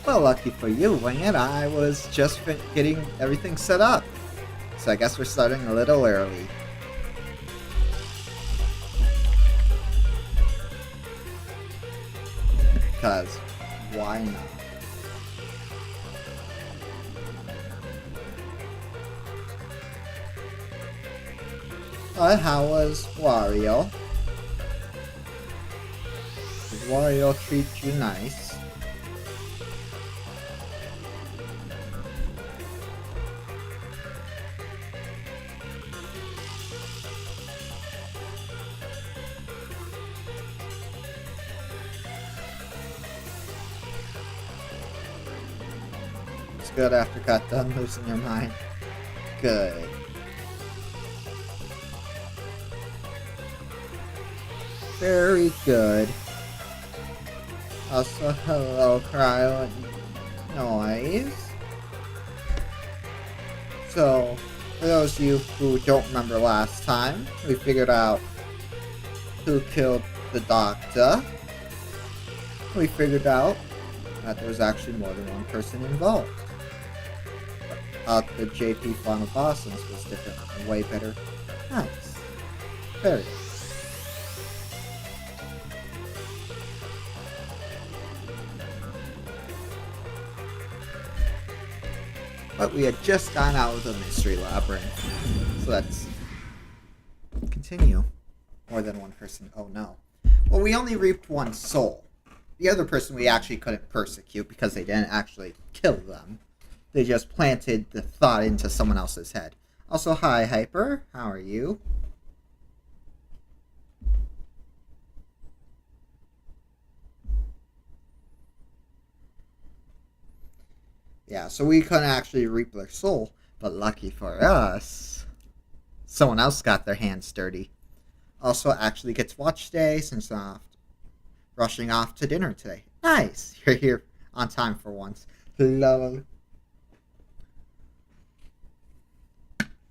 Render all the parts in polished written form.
Well, lucky for you, Wing It, I was just getting everything set up. So I guess we're starting a little early. Because, why not? How was Wario? Did Wario treat you nice? It's good after got done losing your mind. Good. Very good. Also, hello, Cryo Noise. So, for those of you who don't remember last time, we figured out who killed the doctor. We figured out that there was actually more than one person involved. The JP Final Boston's was different and way better. Nice. Very good. But we had just gotten out of the mystery labyrinth. So let's continue. More than one person. Oh no. Well, we only reaped one soul. The other person we actually couldn't persecute because they didn't actually kill them. They just planted the thought into someone else's head. Also, hi Hyper. How are you? Yeah, so we couldn't actually reap their soul, but lucky for us, someone else got their hands dirty. Also, actually gets watch today since rushing off to dinner today. Nice, you're here on time for once. Lol.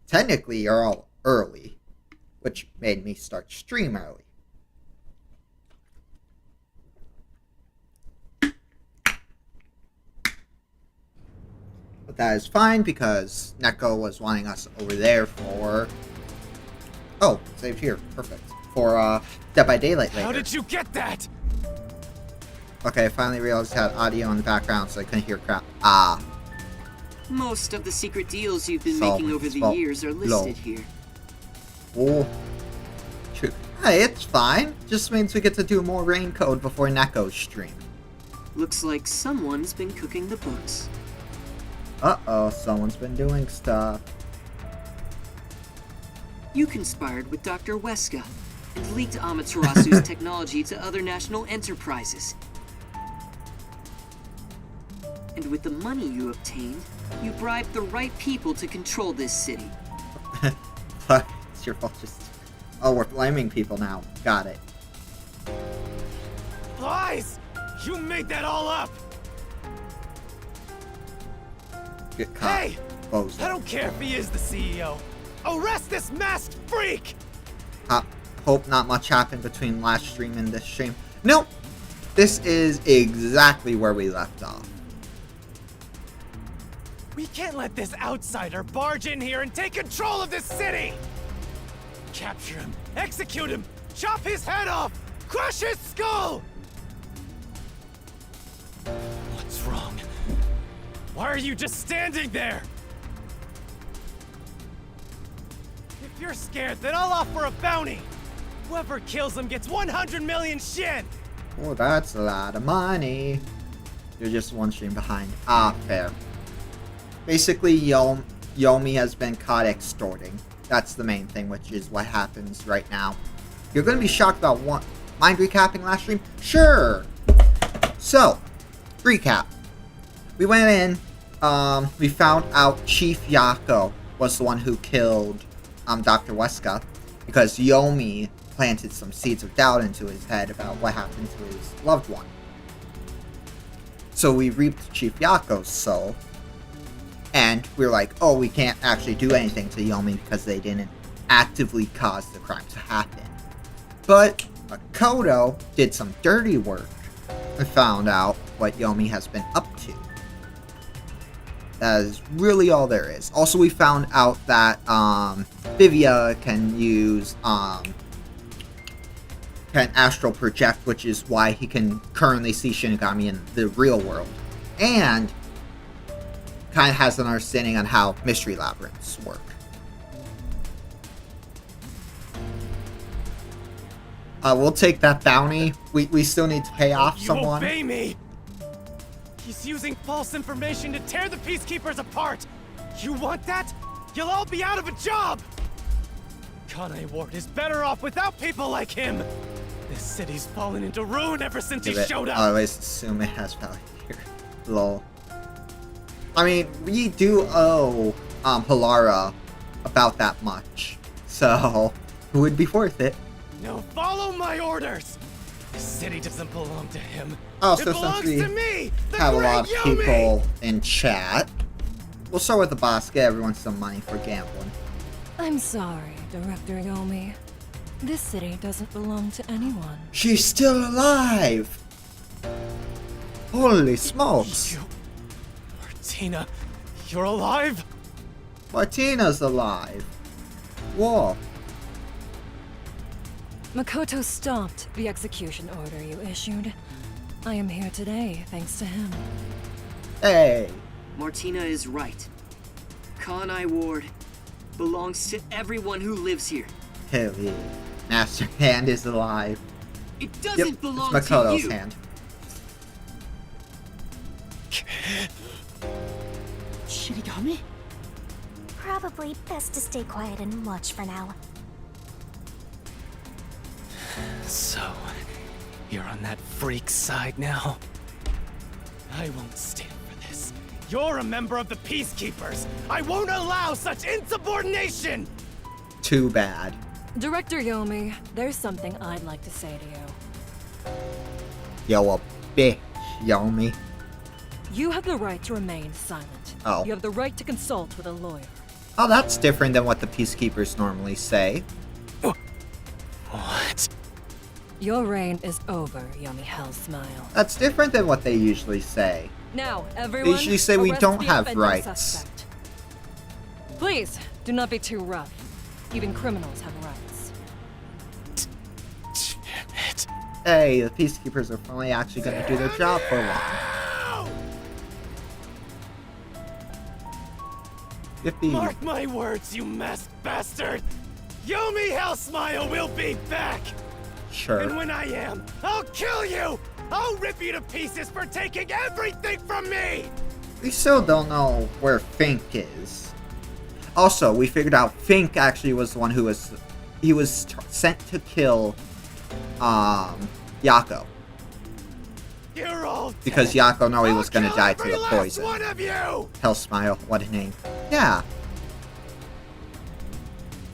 Technically, you're all early, which made me start stream early. But that is fine because Neko was wanting us over there for... Oh, saved here. Perfect. For Dead by Daylight later. How did you get that? Okay, I finally realized I had audio in the background so I couldn't hear crap. Ah. Most of the secret deals you've been making over the years are listed here. Oh. Hey, it's fine. Just means we get to do more rain code before Neko's stream. Looks like someone's been cooking the books. Uh-oh, someone's been doing stuff. You conspired with Dr. Weska and leaked Amaterasu's technology to other national enterprises. And with the money you obtained, you bribed the right people to control this city. But it's your fault. Oh, we're blaming people now. Got it. Lies! You made that all up! Get caught. Hey! Bozo. I don't care if he is the CEO. Arrest this masked freak! Hope not much happened between last stream and this stream. Nope! This is exactly where we left off. We can't let this outsider barge in here and take control of this city! Capture him, execute him, chop his head off, crush his skull! What's wrong? Why are you just standing there? If you're scared, then I'll offer a bounty. Whoever kills him gets 100 million shin! Oh, that's a lot of money. You're just one stream behind. Ah, fair. Basically, Yomi has been caught extorting. That's the main thing, which is what happens right now. You're going to be shocked about what? Mind recapping last stream? Sure! So, recap. We went in, we found out Chief Yako was the one who killed Dr. Weska because Yomi planted some seeds of doubt into his head about what happened to his loved one. So we reaped Chief Yako's soul, and we were like, oh, we can't actually do anything to Yomi because they didn't actively cause the crime to happen. But Makoto did some dirty work and found out what Yomi has been up to. That is really all there is. Also, we found out that Vivia can use can astral project, which is why he can currently see Shinigami in the real world, and kind of has an understanding on how mystery labyrinths work. We'll take that bounty. We still need to pay off someone. You obey me! He's using false information to tear the Peacekeepers apart! You want that? You'll all be out of a job! Kanai Ward is better off without people like him! This city's fallen into ruin ever since he showed up! I always assume it has value here. Lol. I mean, we do owe Halara about that much. So, it would be worth it. Now follow my orders! This city doesn't belong to him. Also, it belongs since we to me, the have a great lot of Yomi! people in chat, we'll start with the boss, get everyone some money for gambling. I'm sorry, Director Yomi. This city doesn't belong to anyone. She's still alive! Holy smokes! You... Martina, you're alive? Martina's alive! Whoa. Makoto stopped the execution order you issued. I am here today thanks to him. Hey! Martina is right. Kanai Ward belongs to everyone who lives here. Hell yeah. Master Hand is alive. It doesn't belong it's to Makoto's you. hand. Shinigami? Probably best to stay quiet and watch for now. So, you're on that freak side now? I won't stand for this. You're a member of the Peacekeepers! I won't allow such insubordination! Too bad. Director Yomi, there's something I'd like to say to you. Yo, a bitch, Yomi. You have the right to remain silent. Oh. You have the right to consult with a lawyer. Oh, that's different than what the Peacekeepers normally say. What? Your reign is over, Yomi Hellsmile. That's different than what they usually say. Now, everyone, They usually say we arrest don't the have offending rights. suspect. Please, do not be too rough. Even criminals have rights. Damn it. Hey, the Peacekeepers are finally actually going to do their job for once. Ow! Yippee. Mark my words, you masked bastard! Yomi Hellsmile will be back! Sure. And when I am, I'll kill you! I'll rip you to pieces for taking everything from me! We still don't know where Fink is. Also, we figured out Fink actually was the one who was... He was sent to kill... Yako. You're all Because dead. Yako knew he was I'll going to kill die to every the last poison. one of you! Hellsmile, what a name. Yeah.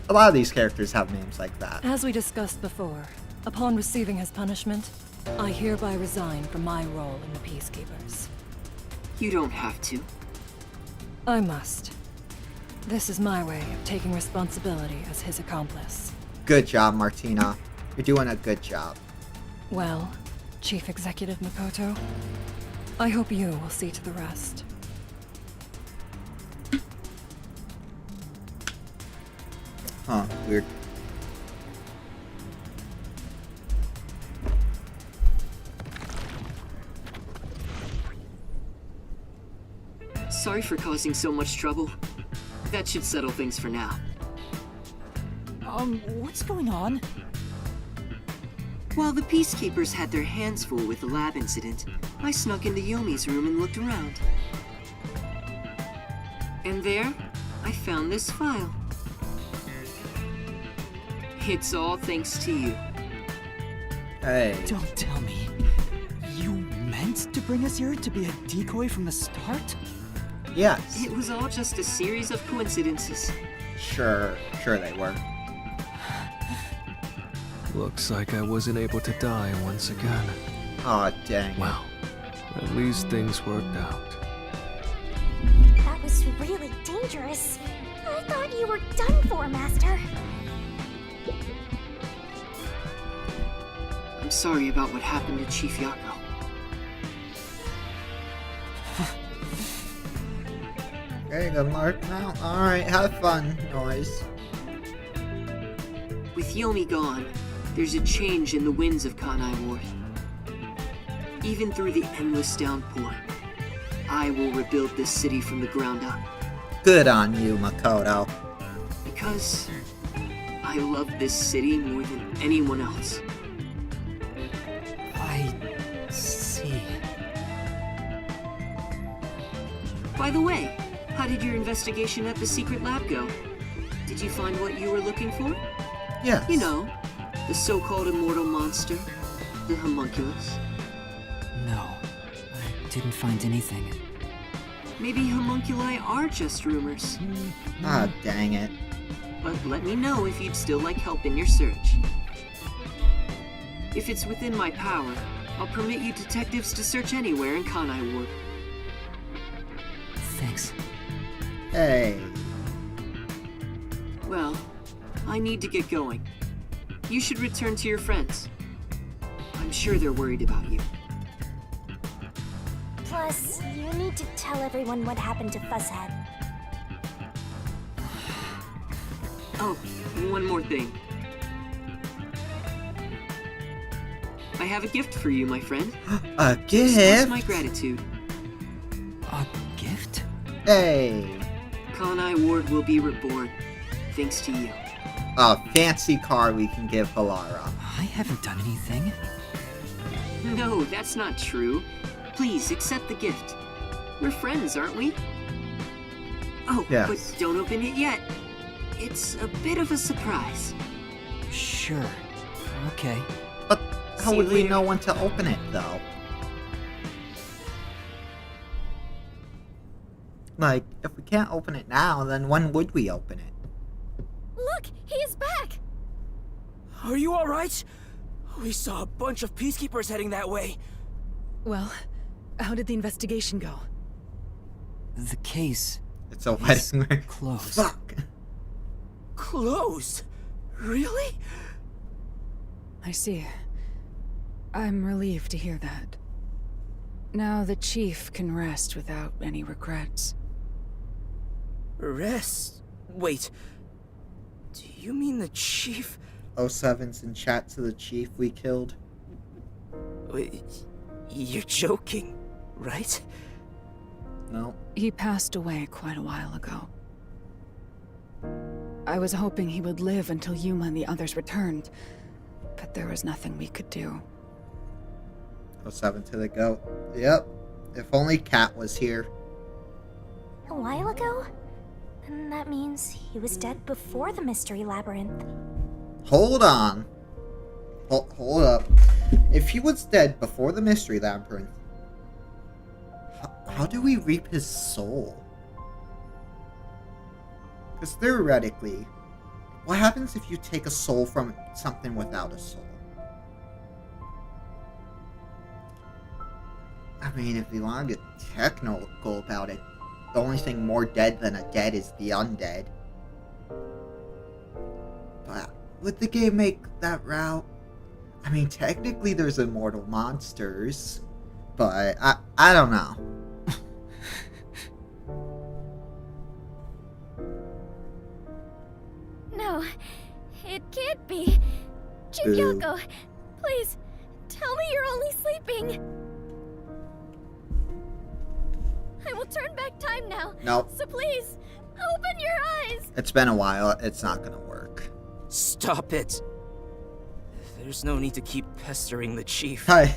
A lot of these characters have names like that. As we discussed before, upon receiving his punishment, I hereby resign from my role in the Peacekeepers. You don't have to. I must. This is my way of taking responsibility as his accomplice. Good job, Martina. You're doing a good job. Well, Chief Executive Makoto, I hope you will see to the rest. Huh, weird. Sorry for causing so much trouble. That should settle things for now. What's going on? While the Peacekeepers had their hands full with the lab incident, I snuck into Yomi's room and looked around. And there, I found this file. It's all thanks to you. Hey. Don't tell me. You meant to bring us here to be a decoy from the start? Yes. It was all just a series of coincidences. Sure they were. Looks like I wasn't able to die once again. Aw, dang. Well, at least things worked out. That was really dangerous. I thought you were done for, Master. I'm sorry about what happened to Chief Yako. Okay, good luck now. Alright, have fun, noise. With Yomi gone, there's a change in the winds of Kanai Ward. Even through the endless downpour, I will rebuild this city from the ground up. Good on you, Makoto. Because I love this city more than anyone else. I see. By the way, how did your investigation at the secret lab go? Did you find what you were looking for? Yes. You know, the so-called immortal monster, the homunculus. No, I didn't find anything. Maybe homunculi are just rumors. Ah, dang it. But let me know if you'd still like help in your search. If it's within my power, I'll permit you detectives to search anywhere in Kanai Ward. Thanks. Hey. Well, I need to get going. You should return to your friends. I'm sure they're worried about you. Plus, you need to tell everyone what happened to Fuzzhead. Oh, one more thing. I have a gift for you, my friend. A Express gift? my gratitude. A gift? Hey. Kanai Ward will be reborn, thanks to you. A fancy car we can give Halara. I haven't done anything. No, that's not true. Please accept the gift. We're friends, aren't we? Oh, Yes. but don't open it yet. It's a bit of a surprise. Sure. Okay. But how See you would we later. know when to open it, though? Like, if we can't open it now, then when would we open it? Look, he is back! Are you alright? We saw a bunch of peacekeepers heading that way. Well, how did the investigation go? The case It's a is wedding ring. closed. Fuck. Closed? Really? I see. I'm relieved to hear that. Now the chief can rest without any regrets. Rest? Wait. Do you mean the chief? 07's in chat to the chief we killed. Wait, you're joking, right? No. He passed away quite a while ago. I was hoping he would live until Yuma and the others returned, but there was nothing we could do. 07 to the goat. Yep. If only Cat was here. A while ago? Then that means he was dead before the Mystery Labyrinth. Hold on. Hold up. If he was dead before the Mystery Labyrinth, how do we reap his soul? Because theoretically, what happens if you take a soul from something without a soul? I mean, if you want to get technical about it, the only thing more dead than a dead is the undead. But would the game make that route? I mean, technically there's immortal monsters, but I don't know. No, it can't be. Chief Boo. Yoko, please, tell me you're only sleeping. I will turn back time now. Nope. So please, open your eyes. It's been a while. It's not gonna work. Stop it. There's no need to keep pestering the chief. Hi.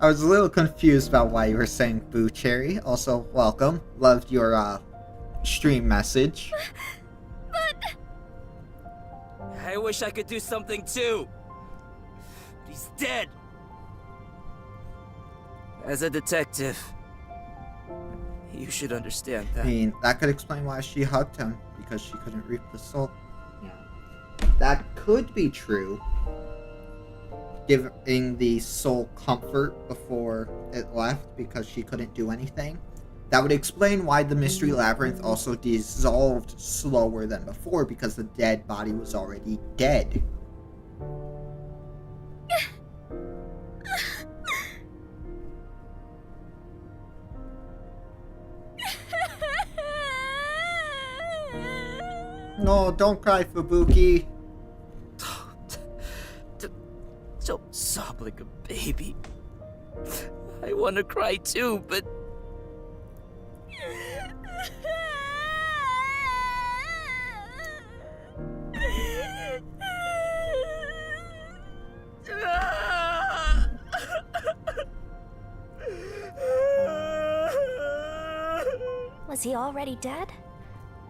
I was a little confused about why you were saying boo, Cherry. Also, welcome. Loved your stream message. But I wish I could do something too. But he's dead. As a detective, you should understand I that. mean, that could explain why she hugged him, because she couldn't reap the soul. That could be true. Giving the soul comfort before it left because she couldn't do anything. That would explain why the Mystery Labyrinth also dissolved slower than before, because the dead body was already dead. No, don't cry, Fubuki. Don't sob like a baby. I want to cry too, but... Was he already dead?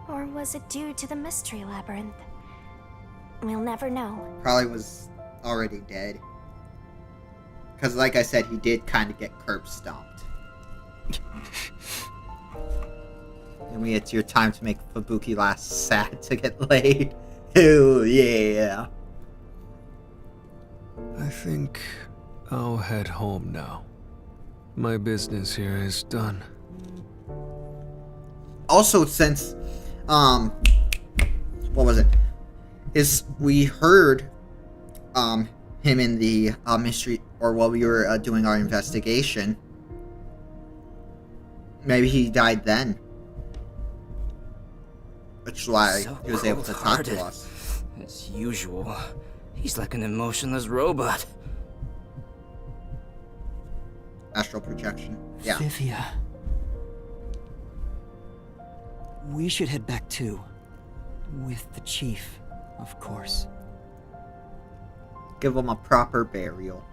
Or was it due to the mystery labyrinth? We'll never know. Probably was already dead. Because, like I said, he did kind of get curb stomped. Maybe it's your time to make Fubuki last sad to get laid. Hell yeah. I think I'll head home now. My business here is done. Also, since, what was it? We heard, him in the, mystery, or while we were, doing our investigation. Maybe he died then. Which is why So he was able to talk to cold-hearted. us. As usual, he's like an emotionless robot. Astral projection. Yeah. Vivia. We should head back too. With the chief, of course. Give him a proper burial.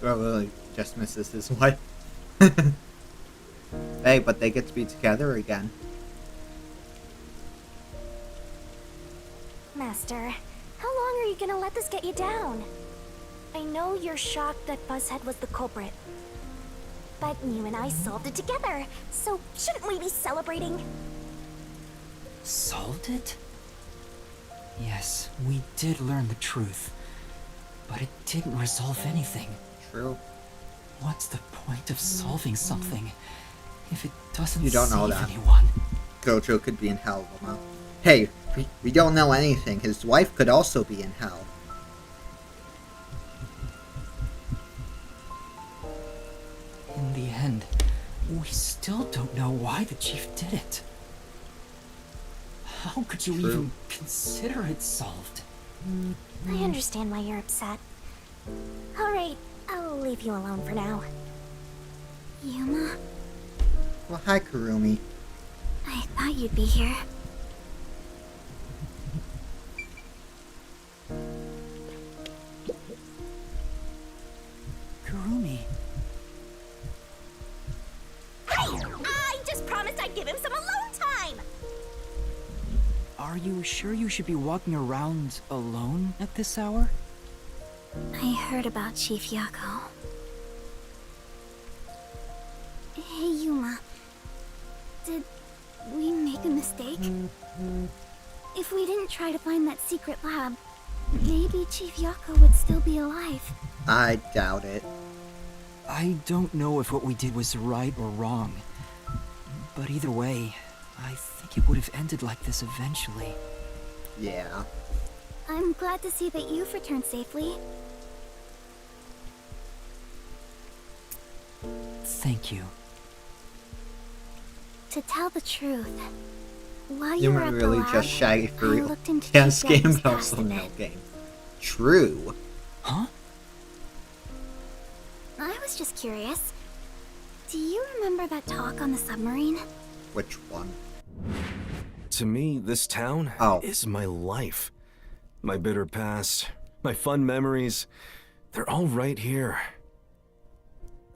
Well, really just misses his wife. Hey, but they get to be together again. Master, how long are you gonna let this get you down? I know you're shocked that Buzzhead was the culprit. But you and I solved it together, so shouldn't we be celebrating? Solved it? Yes, we did learn the truth. But it didn't resolve anything. True. What's the point of solving something if it doesn't You don't know save that. anyone? Gojo could be in hell, Loma. Hey, we don't know anything. His wife could also be in hell. In the end, we still don't know why the chief did it. How could you True. even consider it solved? I understand why you're upset. Alright, I'll leave you alone for now. Yuma, Well, hi, Kurumi. I thought you'd be here. Kurumi. I just promised I'd give him some alone time! Are you sure you should be walking around alone at this hour? I heard about Chief Yako. Hey, Yuma. Did we make a mistake? If we didn't try to find that secret lab, maybe Chief Yako would still be alive. I doubt it. I don't know if what we did was right or wrong. But either way, I think it would have ended like this eventually. Yeah. I'm glad to see that you've returned safely. Thank you. To tell the truth, while you You were were at really the lab, just Shaggy for I real. looked into Yes, Chief game, Yako's but past also a no bit. game. True. Huh? I was just curious. Do you remember that talk on the submarine? Which one? To me, this town is my life. My bitter past, my fun memories, they're all right here.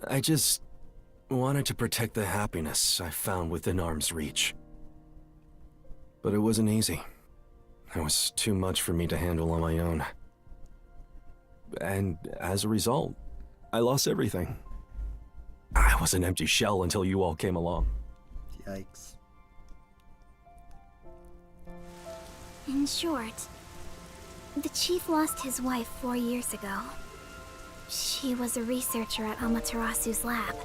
I just wanted to protect the happiness I found within arm's reach. But it wasn't easy. It was too much for me to handle on my own. And as a result, I lost everything. I was an empty shell until you all came along. Yikes. In short, the chief lost his wife 4 years ago. She was a researcher at Amaterasu's lab.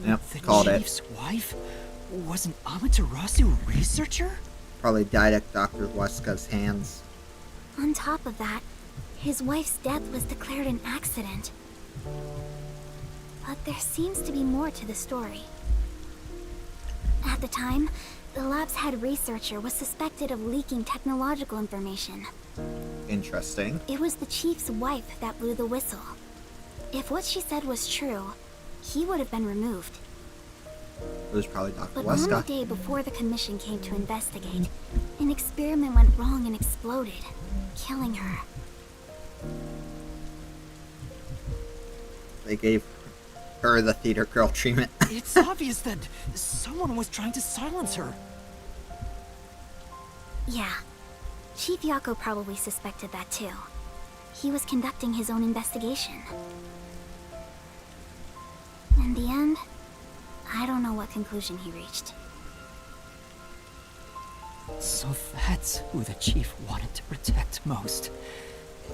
Yep, The called it. chief's wife was an Amaterasu researcher? Probably died at Dr. Weska's hands. On top of that, his wife's death was declared an accident. But there seems to be more to the story. At the time, the lab's head researcher was suspected of leaking technological information. Interesting. It was the chief's wife that blew the whistle. If what she said was true, he would have been removed. It was probably Dr. But on the Weska. day before the commission came to investigate, an experiment went wrong and exploded, killing her. They gave her the theater girl treatment. It's obvious that someone was trying to silence her. Yeah. Chief Yako probably suspected that too. He was conducting his own investigation. In the end, I don't know what conclusion he reached. So that's who the chief wanted to protect most.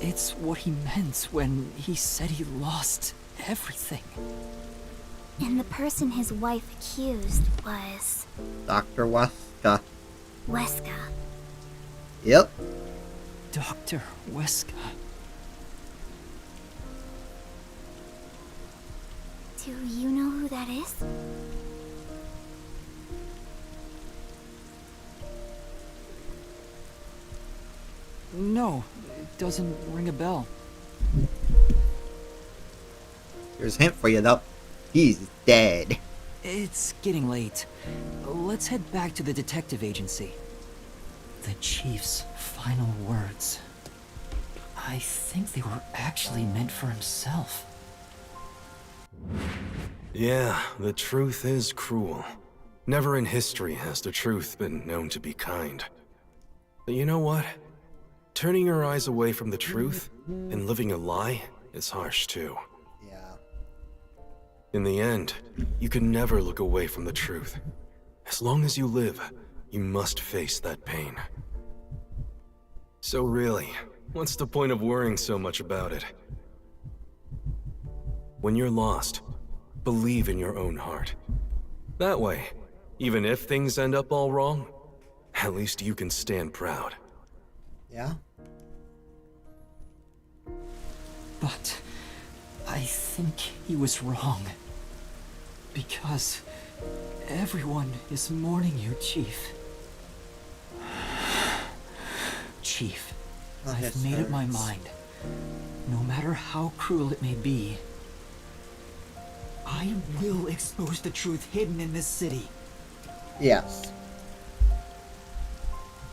It's what he meant when he said he lost everything. And the person his wife accused was... Dr. Weska. Weska. Yep. Dr. Weska. Do you know who that is? No, it doesn't ring a bell. Here's a hint for you though. He's dead. It's getting late. Let's head back to the detective agency. The chief's final words. I think they were actually meant for himself. Yeah, the truth is cruel. Never in history has the truth been known to be kind. But you know what? Turning your eyes away from the truth and living a lie is harsh too. Yeah. In the end, you can never look away from the truth. As long as you live, you must face that pain. So really, what's the point of worrying so much about it? When you're lost, believe in your own heart. That way, even if things end up all wrong, at least you can stand proud. Yeah. But I think he was wrong. Because everyone is mourning you, Chief. Chief, I've made up my mind. No matter how cruel it may be, I will expose the truth hidden in this city. Yes.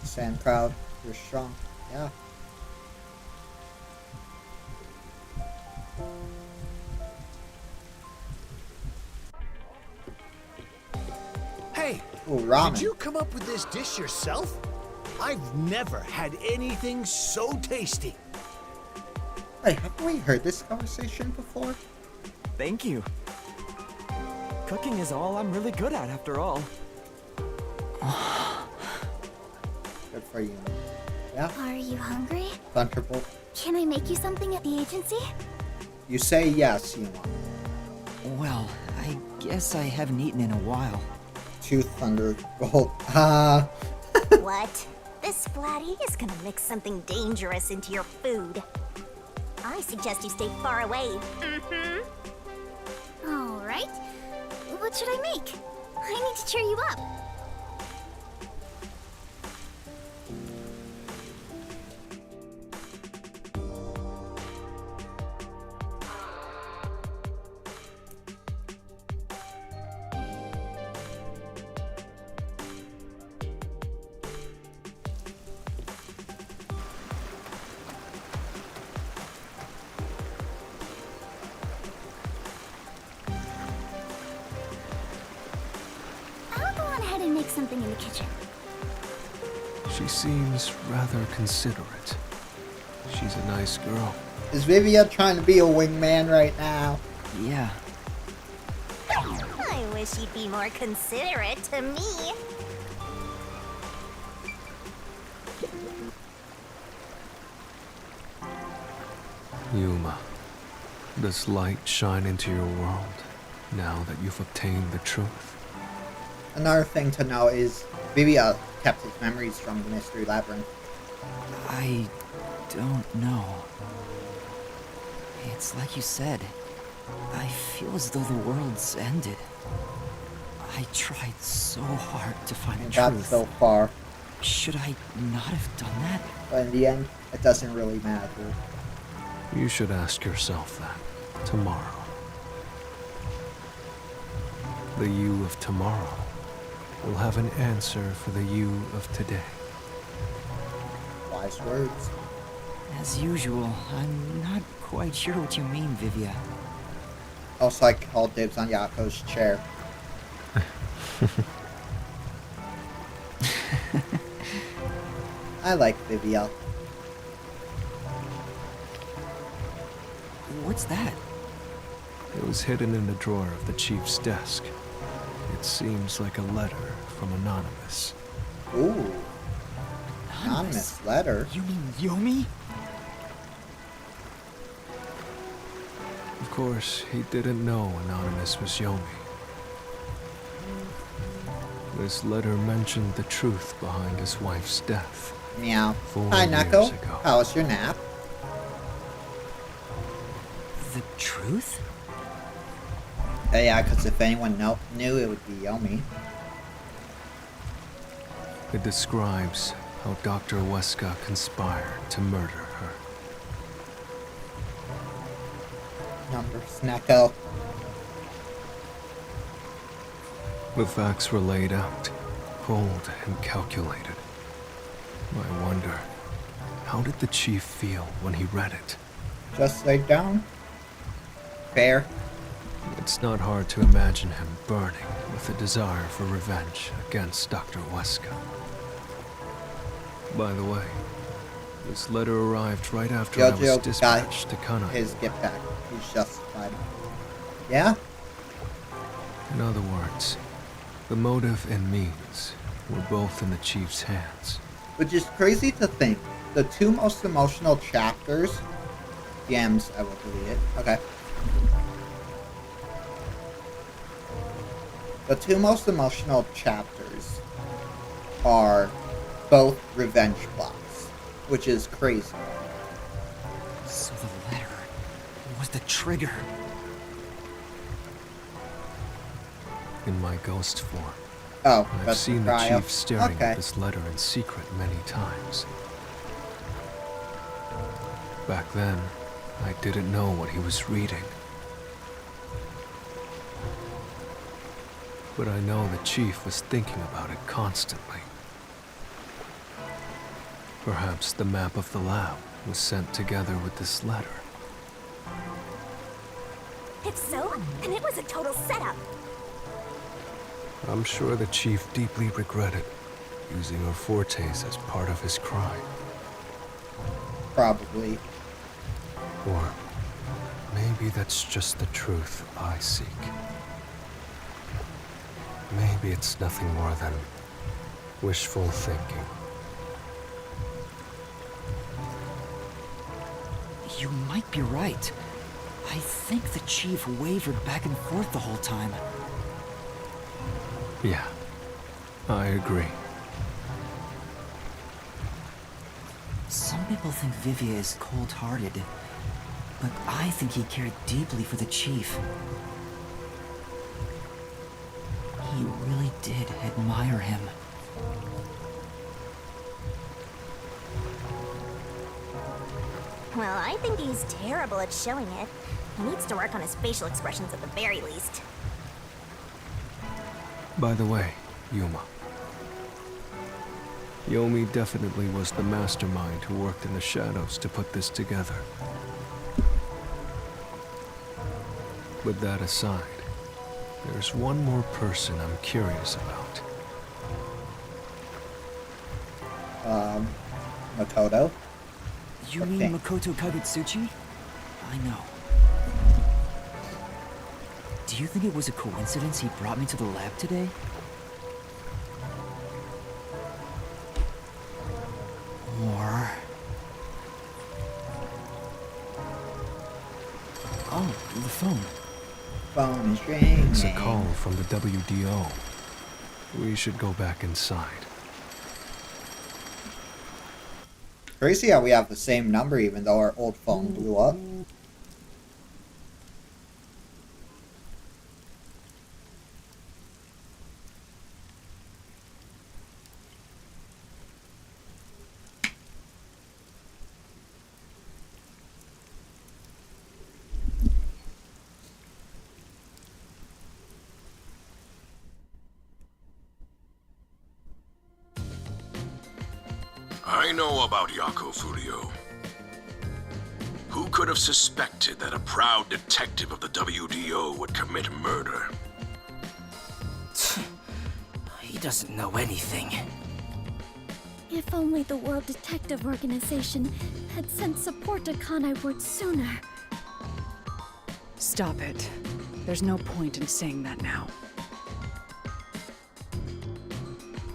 Stand proud. You're strong. Yeah. Hey, Ooh, ramen. did you come up with this dish yourself? I've never had anything so tasty. Wait, have we heard this conversation before? Thank you. Cooking is all I'm really good at, after all. Good for you. Yeah. Are you hungry? Thunderbolt. Can I make you something at the agency? You say yes, Yuma. Well, I guess I haven't eaten in a while. Two Thunderbolt. What? This flatty is gonna mix something dangerous into your food. I suggest you stay far away. All right. What should I make? I need to cheer you up. I'll go on ahead and make something in the kitchen. She seems rather considerate. She's a nice girl. Is Vivian trying to be a wingman right now? Yeah. I I wish you'd be more considerate to me. Yuma, does light shine into your world now that you've obtained the truth? Another thing to know is Vivia kept his memories from the Mystery Labyrinth. I don't know. It's like you said. I feel as though the world's ended. I tried so hard to find the Got truth. so far. Should I not have done that? But in the end, it doesn't really matter. You should ask yourself that tomorrow. The you of tomorrow will have an answer for the you of today. Wise words. As usual, I'm not quite sure what you mean, Vivia. Also, I called dibs on Yako's chair. I like Vivia. What's that? It was hidden in the drawer of the chief's desk. It seems like a letter from Anonymous. Ooh. Anonymous letter? You mean Yomi? Of course, he didn't know Anonymous was Yomi. This letter mentioned the truth behind his wife's death. Meow. 4 Hi, years Neko. ago. How was your nap? The truth? Yeah, because if anyone knew, it would be Yomi. It describes how Dr. Weska conspired to murder her. Numbers, Neko. The facts were laid out, cold and calculated. I wonder, how did the chief feel when he read it? Just laid down. Fair. It's not hard to imagine him burning with a desire for revenge against Dr. Weska. By the way, this letter arrived right after I was Jojo dispatched to got Kanai. his gift back. He's justified. Yeah? In other words, the motive and means were both in the chief's hands. Which is crazy to think. The two most emotional chapters... DMs, I will delete it. Okay. The two most emotional chapters are both revenge plots, which is crazy. So the letter was the trigger. In my ghost form, Oh, I've that's seen the trial. chief staring Okay. at this letter in secret many times. Back then, I didn't know what he was reading. But I know the chief was thinking about it constantly. Perhaps the map of the lab was sent together with this letter. If so, then it was a total setup. I'm sure the chief deeply regretted using her fortes as part of his crime. Probably. Or maybe that's just the truth I seek. Maybe it's nothing more than wishful thinking. You might be right. I think the chief wavered back and forth the whole time. Yeah, I agree. Some people think Vivia is cold-hearted, but I think he cared deeply for the chief. He really did admire him. Well, I think he's terrible at showing it. He needs to work on his facial expressions at the very least. By the way, Yuma. Yomi definitely was the mastermind who worked in the shadows to put this together. With that aside, there's one more person I'm curious about. Makoto? You mean Makoto Kagutsuchi? I know. Do you think it was a coincidence he brought me to the lab today? Or... Oh, the phone. Phone is ringing. It's a call from the WDO. We should go back inside. Crazy how we have the same number even though our old phone blew up. I know about Yako Furio. Who could have suspected that a proud detective of the WDO would commit murder? He doesn't know anything. If only the World Detective Organization had sent support to Kanai Ward sooner. Stop it. There's no point in saying that now.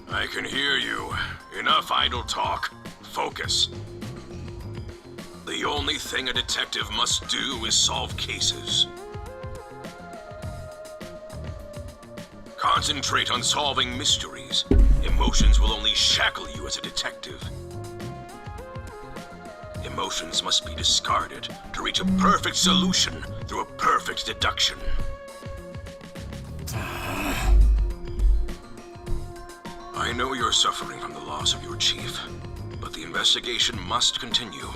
I can hear you. Enough idle talk. Focus. The only thing a detective must do is solve cases. Concentrate on solving mysteries. Emotions will only shackle you as a detective. Emotions must be discarded to reach a perfect solution through a perfect deduction. I know you're suffering from the loss of your chief, but the investigation must continue.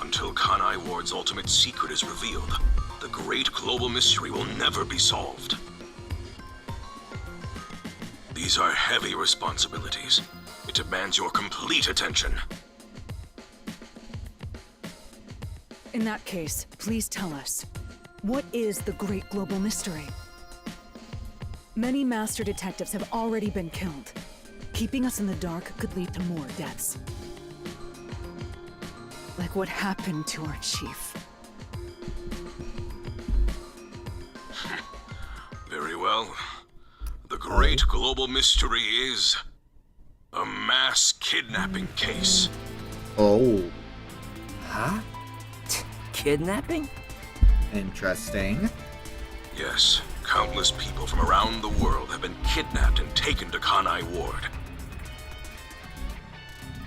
Until Kanai Ward's ultimate secret is revealed, the great global mystery will never be solved. These are heavy responsibilities. It demands your complete attention. In that case, please tell us, what is the great global mystery? Many master detectives have already been killed. Keeping us in the dark could lead to more deaths. Like what happened to our chief. Very well. The great global mystery is a mass kidnapping case. Oh. Huh? Kidnapping? Interesting. Yes, countless people from around the world have been kidnapped and taken to Kanai Ward.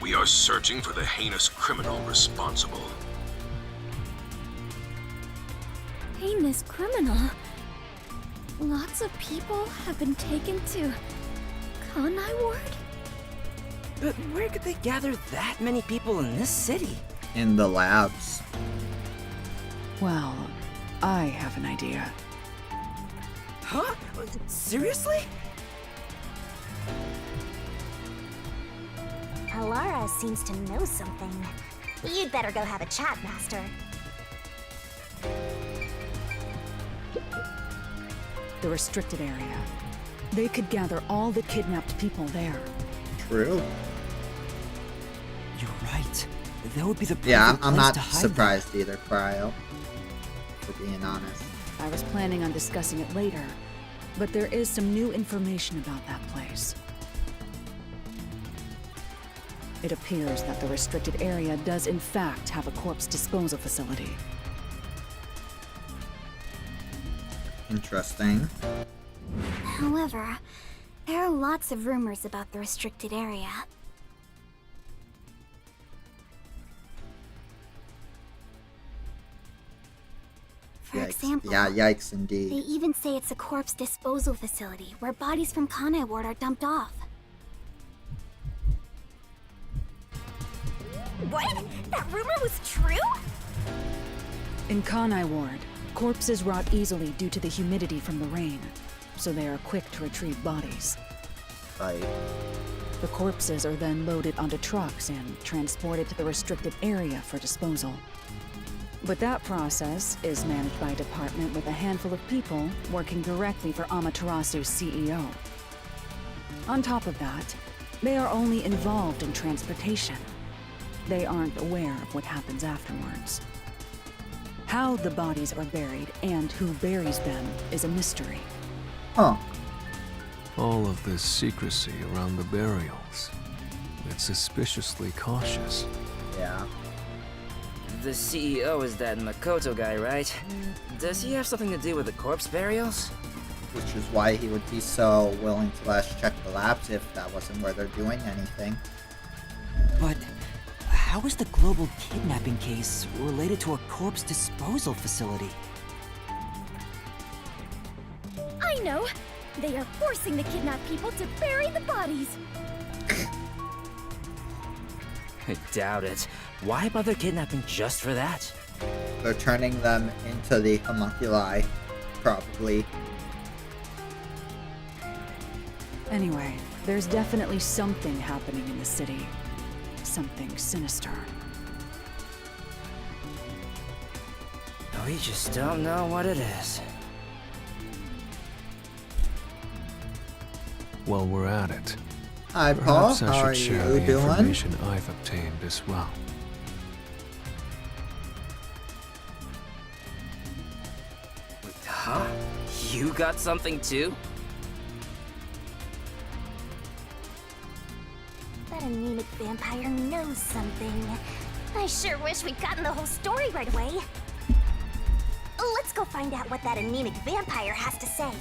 We are searching for the heinous criminal responsible. Heinous criminal? Lots of people have been taken to Kanai Ward? But where could they gather that many people in this city? In the labs. Well, I have an idea. Huh? Seriously? Alara seems to know something. You'd better go have a chat, Master. The restricted area. They could gather all the kidnapped people there. True. You're right. That would be the perfect Yeah, I'm place not to hide surprised either, Cryo. For being honest. I was planning on discussing it later, but there is some new information about that place. It appears that the restricted area does in fact have a corpse disposal facility. Interesting. However, there are lots of rumors about the restricted area. For Yikes. example, Yeah, yikes indeed. they even say it's a corpse disposal facility where bodies from Kanai Ward are dumped off. What? That rumor was true? In Kanai Ward, corpses rot easily due to the humidity from the rain, so they are quick to retrieve bodies. Right. The corpses are then loaded onto trucks and transported to the restricted area for disposal. But that process is managed by a department with a handful of people working directly for Amaterasu's CEO. On top of that, they are only involved in transportation. They aren't aware of what happens afterwards. How the bodies are buried and who buries them is a mystery. Huh. All of this secrecy around the burials. It's suspiciously cautious. Yeah. The CEO is that Makoto guy, right? Does he have something to do with the corpse burials? Which is why he would be so willing to let us check the labs if that wasn't where they're doing anything. But how is the global kidnapping case related to a corpse disposal facility? I know! They are forcing the kidnapped people to bury the bodies! I doubt it. Why bother kidnapping just for that? They're turning them into the homunculi, probably. Anyway, there's definitely something happening in the city. Something sinister. We just don't know what it is. While we're at it, Hi, Paul. perhaps I How are should share you the doing? information I've obtained as well. Huh? You got something too? That anemic vampire knows something. I sure wish we'd gotten the whole story right away. Let's go find out what that anemic vampire has to say.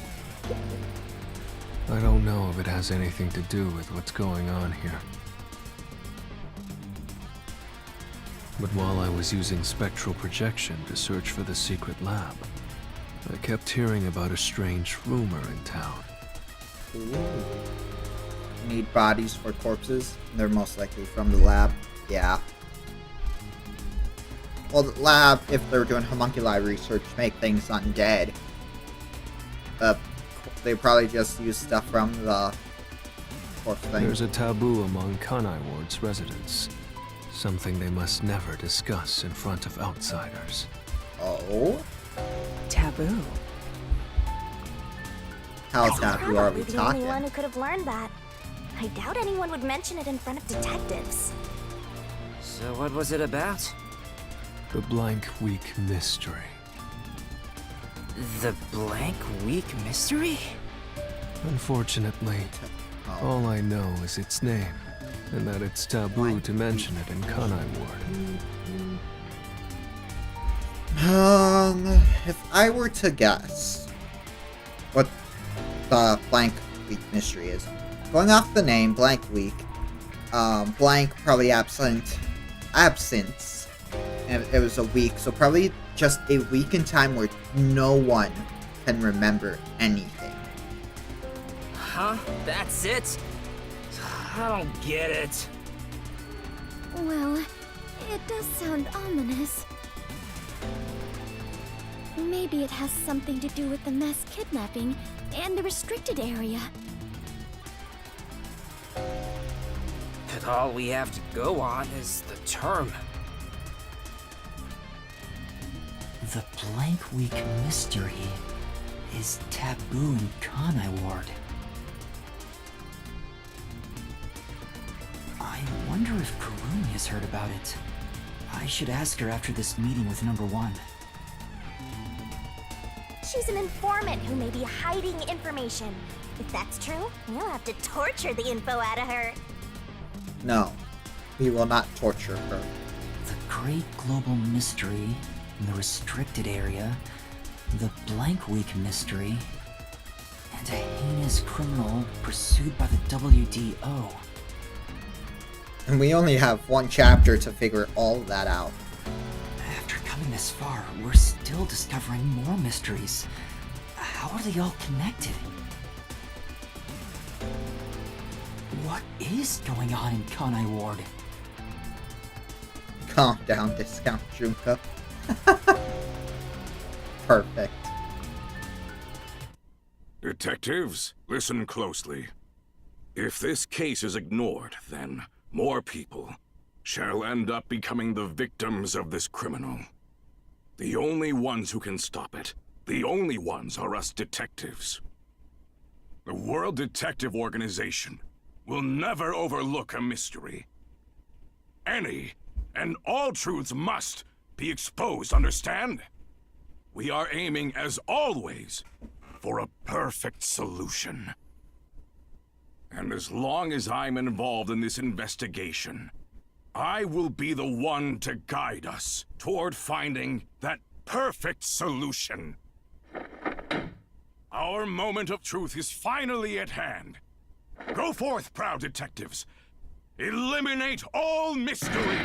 I don't know if it has anything to do with what's going on here. But while I was using spectral projection to search for the secret lab, I kept hearing about a strange rumor in town. Ooh. Need bodies for corpses? They're most likely from the lab. Yeah. Well, the lab, if they're doing homunculi research, make things undead. They probably just use stuff from the corpse thing. There's a taboo among Kanai Ward's residents. Something they must never discuss in front of outsiders. Oh? Taboo? How taboo are we Probably the talking? only one who could have learned that. I doubt anyone would mention it in front of detectives. So what was it about? The Blank Week Mystery. The Blank Week Mystery? Unfortunately, all I know is its name, and that it's taboo to mention it in Kanai Ward. If I were to guess what the Blank Week Mystery is, going off the name, Blank Week, blank probably absence, and it was a week, so probably just a week in time where no one can remember anything. Huh? That's it? I don't get it. Well, it does sound ominous. Maybe it has something to do with the mass kidnapping and the restricted area. But all we have to go on is the term. The Blank Week Mystery is taboo in Kanai Ward. I wonder if Kurumi has heard about it. I should ask her after this meeting with number 1. She's an informant who may be hiding information. If that's true, we'll have to torture the info out of her. No, we will not torture her. The Great Global Mystery in the restricted area, the Blank Week Mystery, and a heinous criminal pursued by the WDO. And we only have one chapter to figure all of that out. After coming this far, we're still discovering more mysteries. How are they all connected? What is going on in Kanai Ward? Calm down, Discount Junko. Perfect. Detectives, listen closely. If this case is ignored, then more people shall end up becoming the victims of this criminal. The only ones who can stop it, the only ones are us detectives. The World Detective Organization will never overlook a mystery. Any and all truths must be exposed, understand? we are aiming, as always, for a perfect solution. And as long as I'm involved in this investigation, I will be the one to guide us toward finding that perfect solution. Our moment of truth is finally at hand. Go forth, proud detectives. Eliminate all mystery.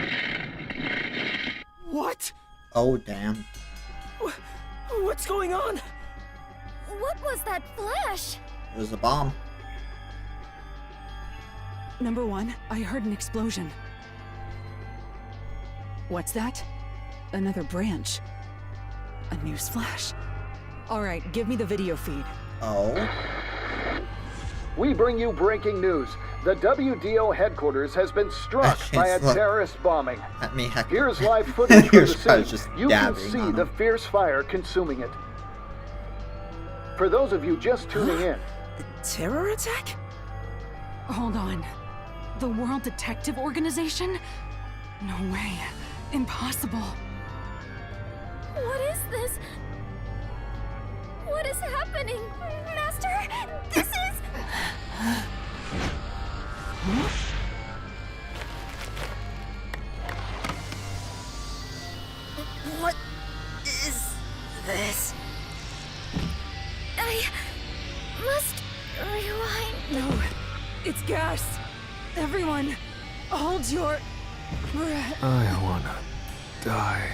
What? Oh, damn. What's going on? What was that flash? It was a bomb. Number 1, I heard an explosion. What's that? Another branch. A news flash. Alright, give me the video feed. Oh? We bring you breaking news. The WDO headquarters has been struck by a terrorist bombing. Here's live footage from the scene. You can see the fierce fire consuming it. For those of you just tuning in. Terror attack? Hold on. The World Detective Organization? No way. Impossible. What is this? What is happening? Master, this is... What is this? I must rewind. No, it's gas. Everyone, hold your breath. I wanna die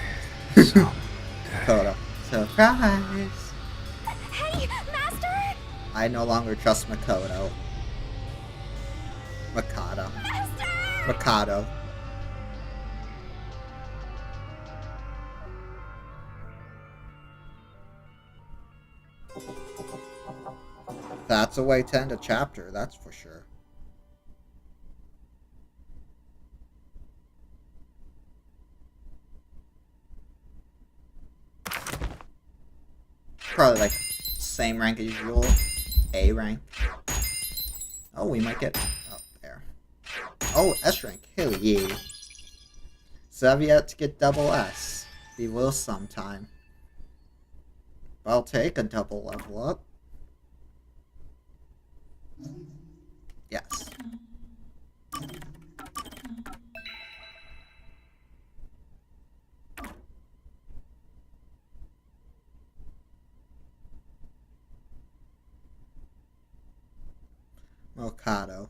Dakota. Surprise! Hey, Master! I no longer trust Makoto. Mikado. Mikado. That's a way to end a chapter, that's for sure. Probably like same rank as usual. A rank. Oh, we might get up there. Oh, S rank. Hell yeah. So I've yet to get double S. We will sometime. I'll take a double level up. Yes. Mikado.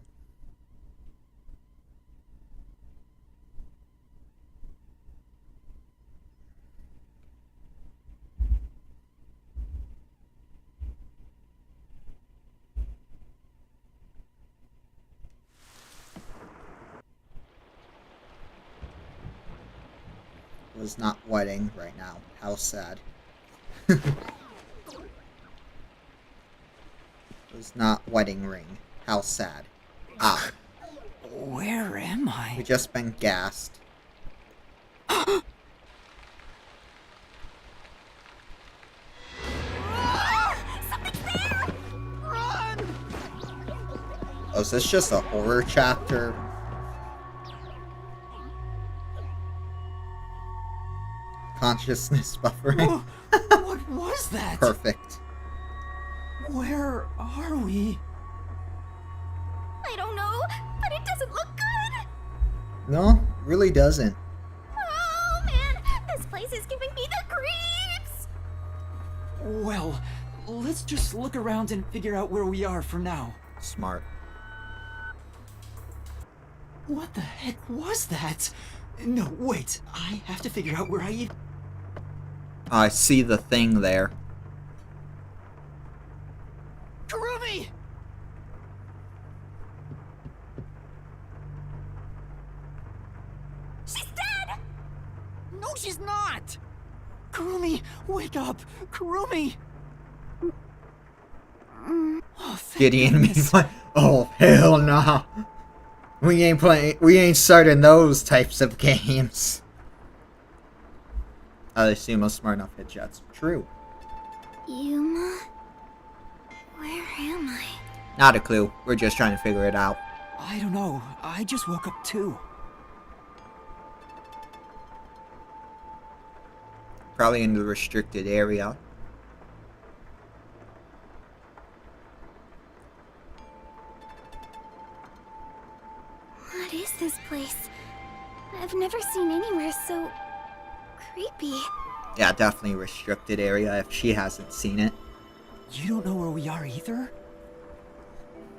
Was not wedding right now. How sad. Was not wedding ring. How sad. Ah. Where am I? We just been gassed. Oh, is this just a horror chapter? Consciousness buffering. What was that? Perfect. Where are we? I don't know, but it doesn't look good. No, it really doesn't. Oh man, this place is giving me the creeps. Well, let's just look around and figure out where we are for now. Smart. What the heck was that? No, wait. I have to figure out where I even... I see the thing there. Kurumi! She's dead! No, she's not! Kurumi, wake up! Kurumi! Oh, Gideon me play. Oh hell nah. We ain't starting those types of games. I assume I'm smart enough to hit jets. True. Yuma? Where am I? Not a clue. We're just trying to figure it out. I don't know. I just woke up too. Probably in the restricted area. What is this place? I've never seen anywhere so creepy. Yeah, definitely restricted area if she hasn't seen it. You don't know where we are either?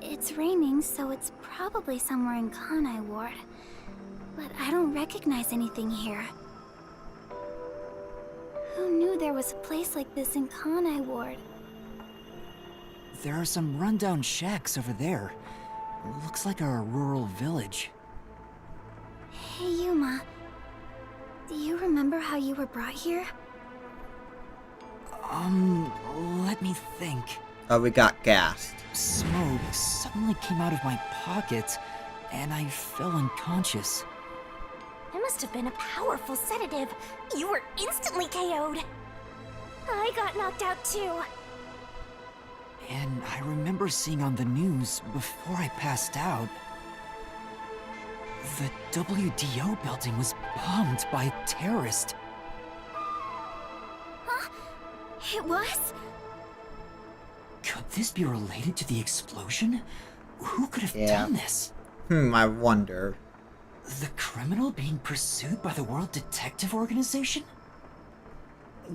It's raining, so it's probably somewhere in Kanai Ward. But I don't recognize anything here. Who knew there was a place like this in Kanai Ward? There are some rundown shacks over there. Looks like a rural village. Hey, Yuma. Do you remember how you were brought here? Let me think. Oh, we got gassed. Smoke suddenly came out of my pocket, and I fell unconscious. It must have been a powerful sedative. You were instantly KO'd. I got knocked out too. And I remember seeing on the news before I passed out, the WDO building was bombed by a terrorist. Huh? It was? Could this be related to the explosion? Who could have done this? I wonder. The criminal being pursued by the World Detective Organization?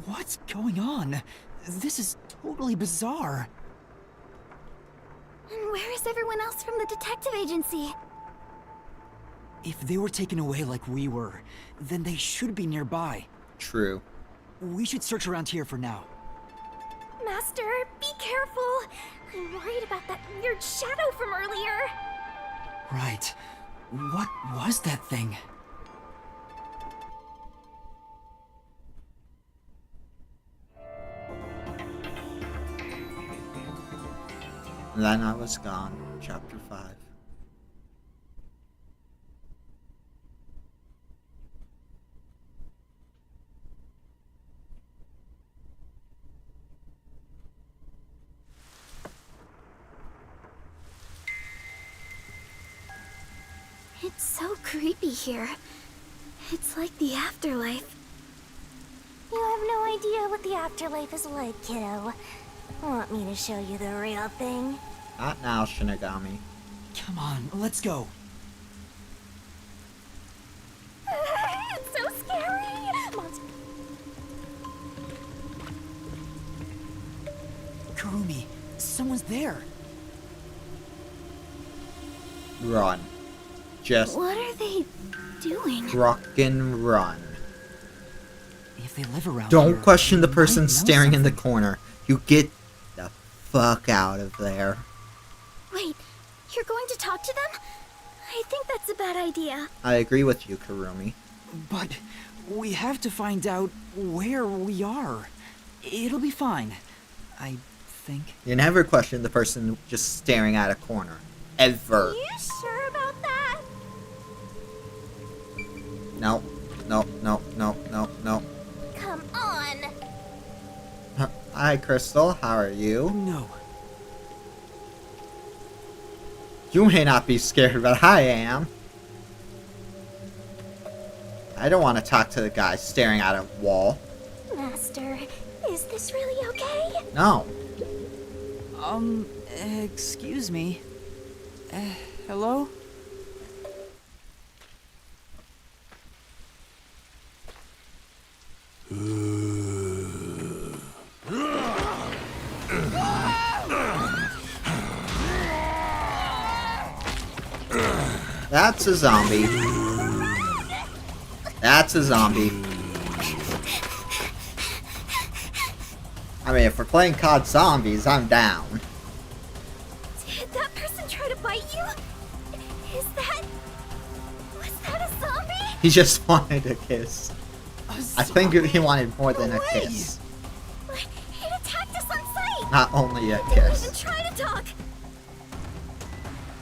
What's going on? This is totally bizarre. And where is everyone else from the detective agency? If they were taken away like we were, then they should be nearby. True. We should search around here for now. Master, be careful. I'm worried about that weird shadow from earlier. Right. What was that thing? And then I was gone. Chapter 5. It's so creepy here. It's like the afterlife. You have no idea what the afterlife is like, kiddo. Want me to show you the real thing? Not now, Shinigami. Come on, let's go. It's so scary! Kurumi, someone's there. Run. Just What are they doing? fucking run. If they live around Don't here, question the they person might know staring in the something. corner. You get the fuck out of there. Wait, you're going to talk to them? I think that's a bad idea. I agree with you, Kurumi. But we have to find out where we are. It'll be fine, I think. You never question the person just staring at a corner. Ever. You sure about that? No. No, no, no, no, no. Come on! Hi, Crystal. How are you? No. You may not be scared, but I am. I don't want to talk to the guy staring at a wall. Master, is this really okay? No. Excuse me. Hello? That's a zombie. That's a zombie. I mean, if we're playing COD Zombies, I'm down. Did that person try to bite you? Was that a zombie? He just wanted a kiss. I think he wanted more than a kiss. It attacked us on sight! Not only a Didn't even kiss. try to talk!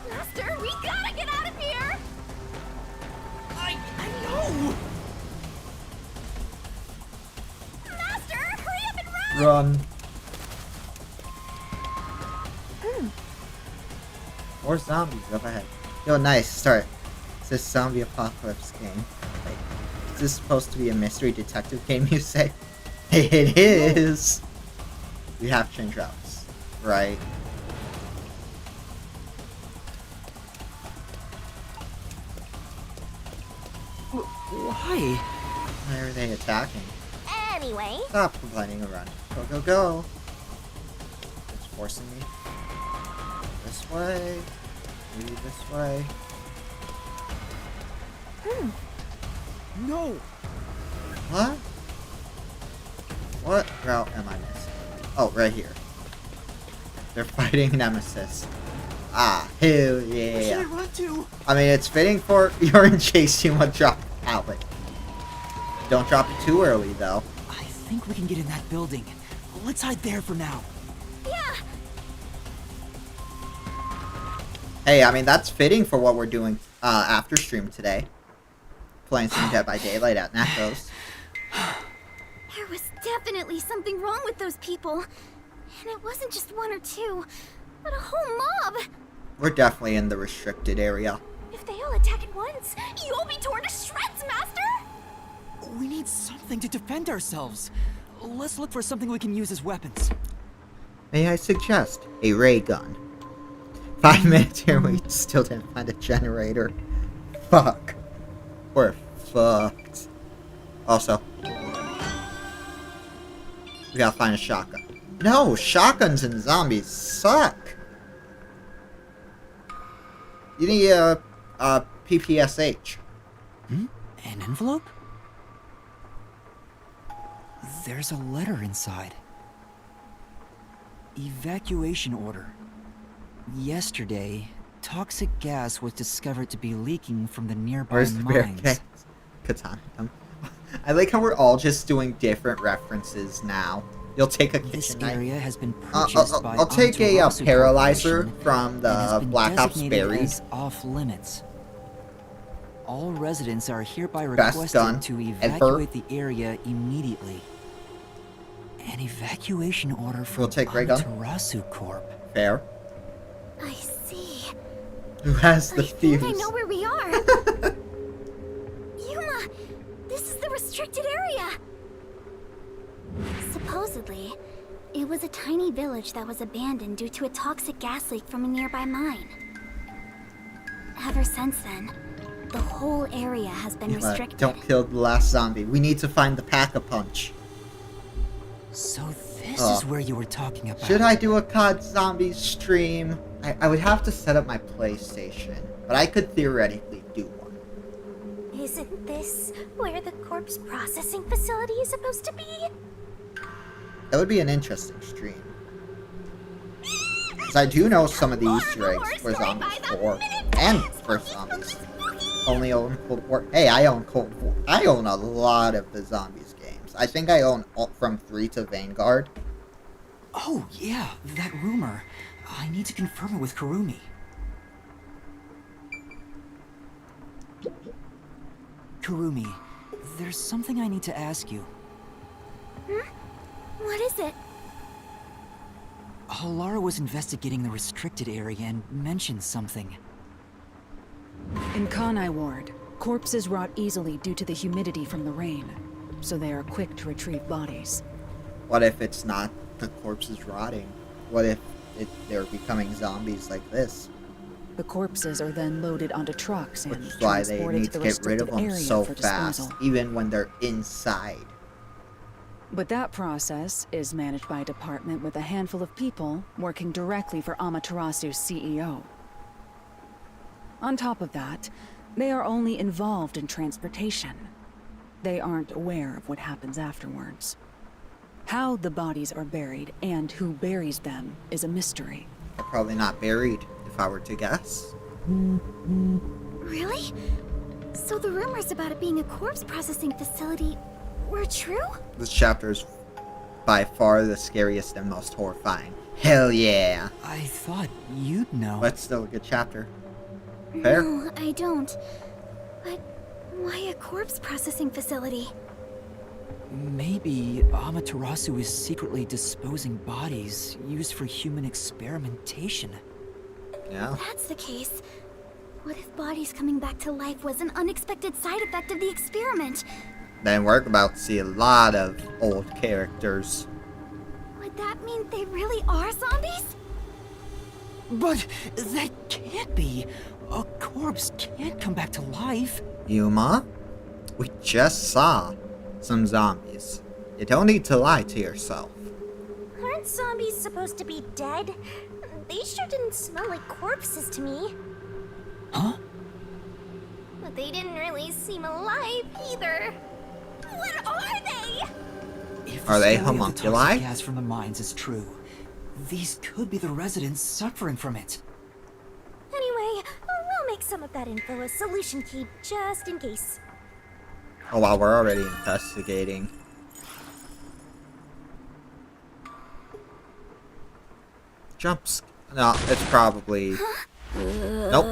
Master, we gotta get out of here! I know! Master, hurry up and run! Run. More zombies up ahead. Yo, nice start. It's this zombie apocalypse game. Wait, is this supposed to be a mystery detective game, you say? It is. We have to change routes, right? Why? Why are they attacking? Anyway. Stop complaining and run. Go, go, go. It's forcing me. This way. Maybe this way. No! What? What route am I missing? Oh, right here. They're fighting Nemesis. Ah, hell yeah. Where should I run to? I mean, it's fitting for you're in chase you want to drop pallet. Don't drop it too early, though. I think we can get in that building. Let's hide there for now. Yeah. Hey, I mean, that's fitting for what we're doing after stream today. Playing some Dead by Daylight at Necros. There was definitely something wrong with those people. And it wasn't just one or two, but a whole mob. We're definitely in the restricted area. If they all attack at once, you'll be torn to shreds, Master! We need something to defend ourselves. Let's look for something we can use as weapons. May I suggest a ray gun? 5 minutes here, we still didn't find a generator. Fuck. We're fucked. Also, we gotta find a shotgun. No, shotguns and zombies suck. You need a PPSH. An envelope? There's a letter inside. Evacuation order. Yesterday, toxic gas was discovered to be leaking from the nearby Where's the mines. Katana. I like how we're all just doing different references now. You'll take a kitchen This knife. area has been purchased by I'll take a Amaterasu paralyzer Corporation from the and has been Black Ops designated Buried. as off limits. All residents are hereby Best requested gun to ever. evacuate the area immediately. An evacuation order from We'll take ray gun. Amaterasu Corp. Fair. I see. Who has the I think fuse? I know where we are. Yuma, this is the restricted area. Supposedly, it was a tiny village that was abandoned due to a toxic gas leak from a nearby mine. Ever since then, the whole area has been restricted. Don't kill the last zombie. We need to find the Pack-a-Punch. So this is where you were talking about. Should I do a COD Zombies stream? I would have to set up my PlayStation, but I could theoretically do one. Isn't this where the corpse processing facility is supposed to be? That would be an interesting stream. Because I do know some of the Easter eggs for Zombies 4 and for Zombies. Only own Cold War. Hey, I own Cold War. I own a lot of the Zombies games. I think I own all from 3 to Vanguard. Oh, yeah, that rumor. I need to confirm it with Kurumi. Kurumi, there's something I need to ask you. What is it? Halara was investigating the restricted area and mentioned something. In Kanai Ward, corpses rot easily due to the humidity from the rain, so they are quick to retrieve bodies. What if it's not the corpses rotting? What if they're becoming zombies like this? The corpses are then loaded onto trucks and Which is why they transported need to to the get rid of restricted them area so for fast, disposal. even when they're inside. But that process is managed by a department with a handful of people working directly for Amaterasu's CEO. On top of that, they are only involved in transportation. They aren't aware of what happens afterwards. How the bodies are buried and who buries them is a mystery. They're probably not buried, if I were to guess. Really? So the rumors about it being a corpse processing facility were true? This chapter is by far the scariest and most horrifying. Hell yeah! I thought you'd know. But still a good chapter. Fair? No, I don't. But why a corpse processing facility? Maybe Amaterasu is secretly disposing bodies used for human experimentation. Yeah. If that's the case, what if bodies coming back to life was an unexpected side effect of the experiment? then we're about to see a lot of old characters. Would that mean they really are zombies? But that can't be. A corpse can't come back to life. Yuma, we just saw some zombies. You don't need to lie to yourself. Aren't zombies supposed to be dead? They sure didn't smell like corpses to me. Huh? But they didn't really seem alive either. What are they? If Are they the story of the homunculi? toxic gas from the mines is true, these could be the residents suffering from it. Anyway, we'll make some of that info a solution key just in case. Oh wow, we're already investigating. Jumps. No, it's probably. Nope.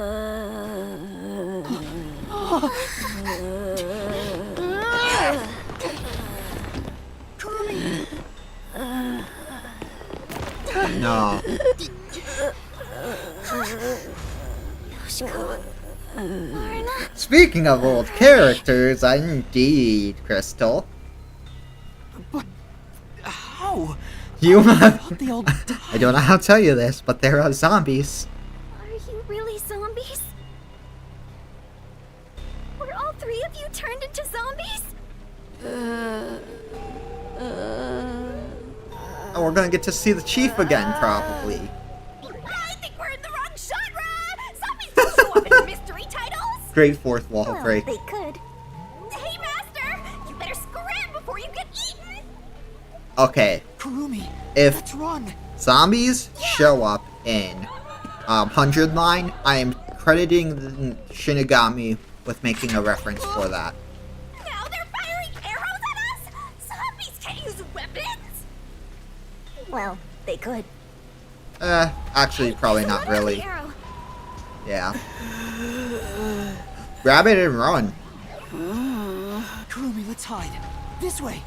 No. Speaking of old characters, indeed, Crystal. But how? You They all I don't know how to tell you this, but there are zombies. Are you really zombies? Were all three of you turned into zombies? Oh, we're gonna get to see the chief again, probably. I think we're in the wrong genre! Zombies don't show up in mystery titles! Great fourth wall Well, break. they could. Hey, Master! You better scram before you get eaten! Okay, Kurumi, if let's run. zombies show up in 100 line, I am crediting the Shinigami with making a reference for that. Now they're firing arrows at us? Zombies can't use weapons! Well, they could. Actually, probably not really. Arrow. Yeah. Grab it and run. Kurumi, let's hide. This way.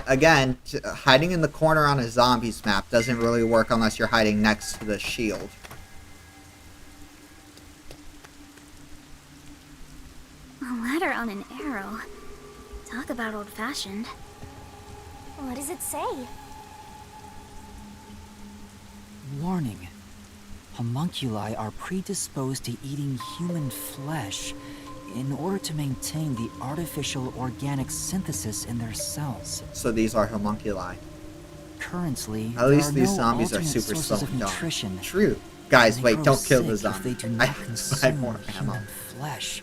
Again, hiding in the corner on a zombies map doesn't really work unless you're hiding next to the shield. A ladder on an arrow. Talk about old-fashioned. What does it say? Warning. Homunculi are predisposed to eating human flesh in order to maintain the artificial organic synthesis in their cells. So these are homunculi. Currently, At least there these no zombies are alternate super sources slow of and dumb. nutrition. True. Guys, They wait, grow don't kill the sick if zombie. they do I not have consume more ammo. human flesh.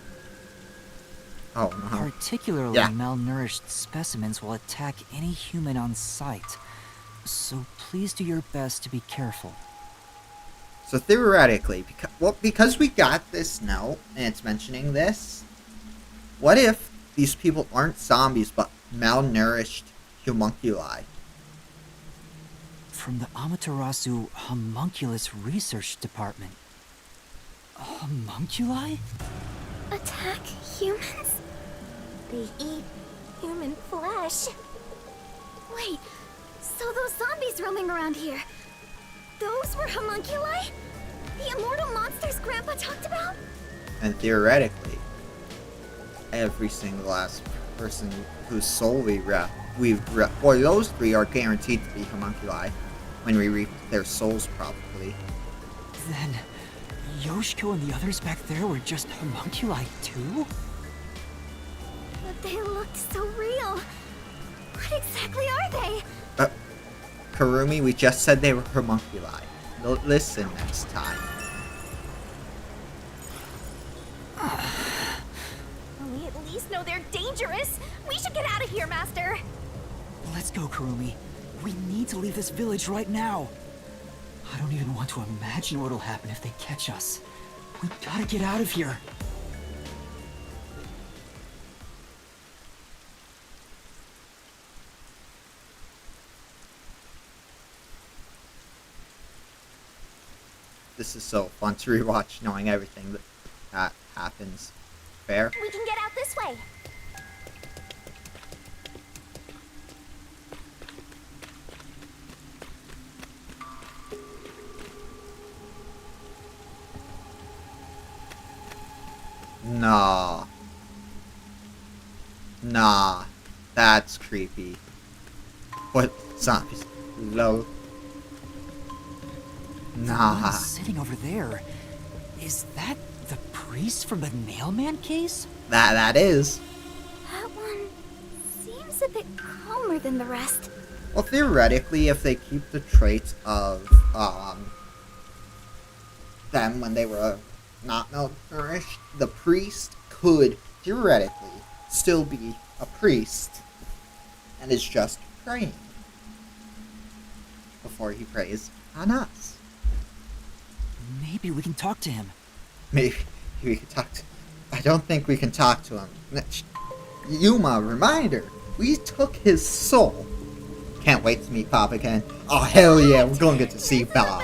Oh no. Particularly Yeah. malnourished specimens will attack any human on sight. So please do your best to be careful. So theoretically, because we got this note and it's mentioning this, what if these people aren't zombies but malnourished homunculi? From the Amaterasu Homunculus Research Department. Homunculi? Attack humans? They eat human flesh. Wait, so those zombies roaming around here, those were homunculi? The immortal monsters Grandpa talked about? And theoretically, every single last person whose soul or those three are guaranteed to be homunculi when we reap their souls, probably. Then, Yoshiko and the others back there were just homunculi too? But they looked so real. What exactly are they? Kurumi, we just said they were homunculi. Listen next time. We at least know they're dangerous. We should get out of here, Master. Let's go, Kurumi. We need to leave this village right now. I don't even want to imagine what'll happen if they catch us. We gotta get out of here. This is so fun to rewatch, knowing everything that happens. Fair? We can get out this way. No. Nah, that's creepy. What? Zombies? Lol. Nah. The one sitting over there, is that the priest from the mailman case? That is. That one seems a bit calmer than the rest. Well, theoretically, if they keep the traits of them when they were not malnourished, the priest could theoretically still be a priest and is just praying before he prays on us. Maybe we can talk to him. Maybe we can talk to... I don't think we can talk to him. Yuma, reminder, we took his soul. Can't wait to meet Bob again. Oh, hell yeah, we're going to get to see Bob.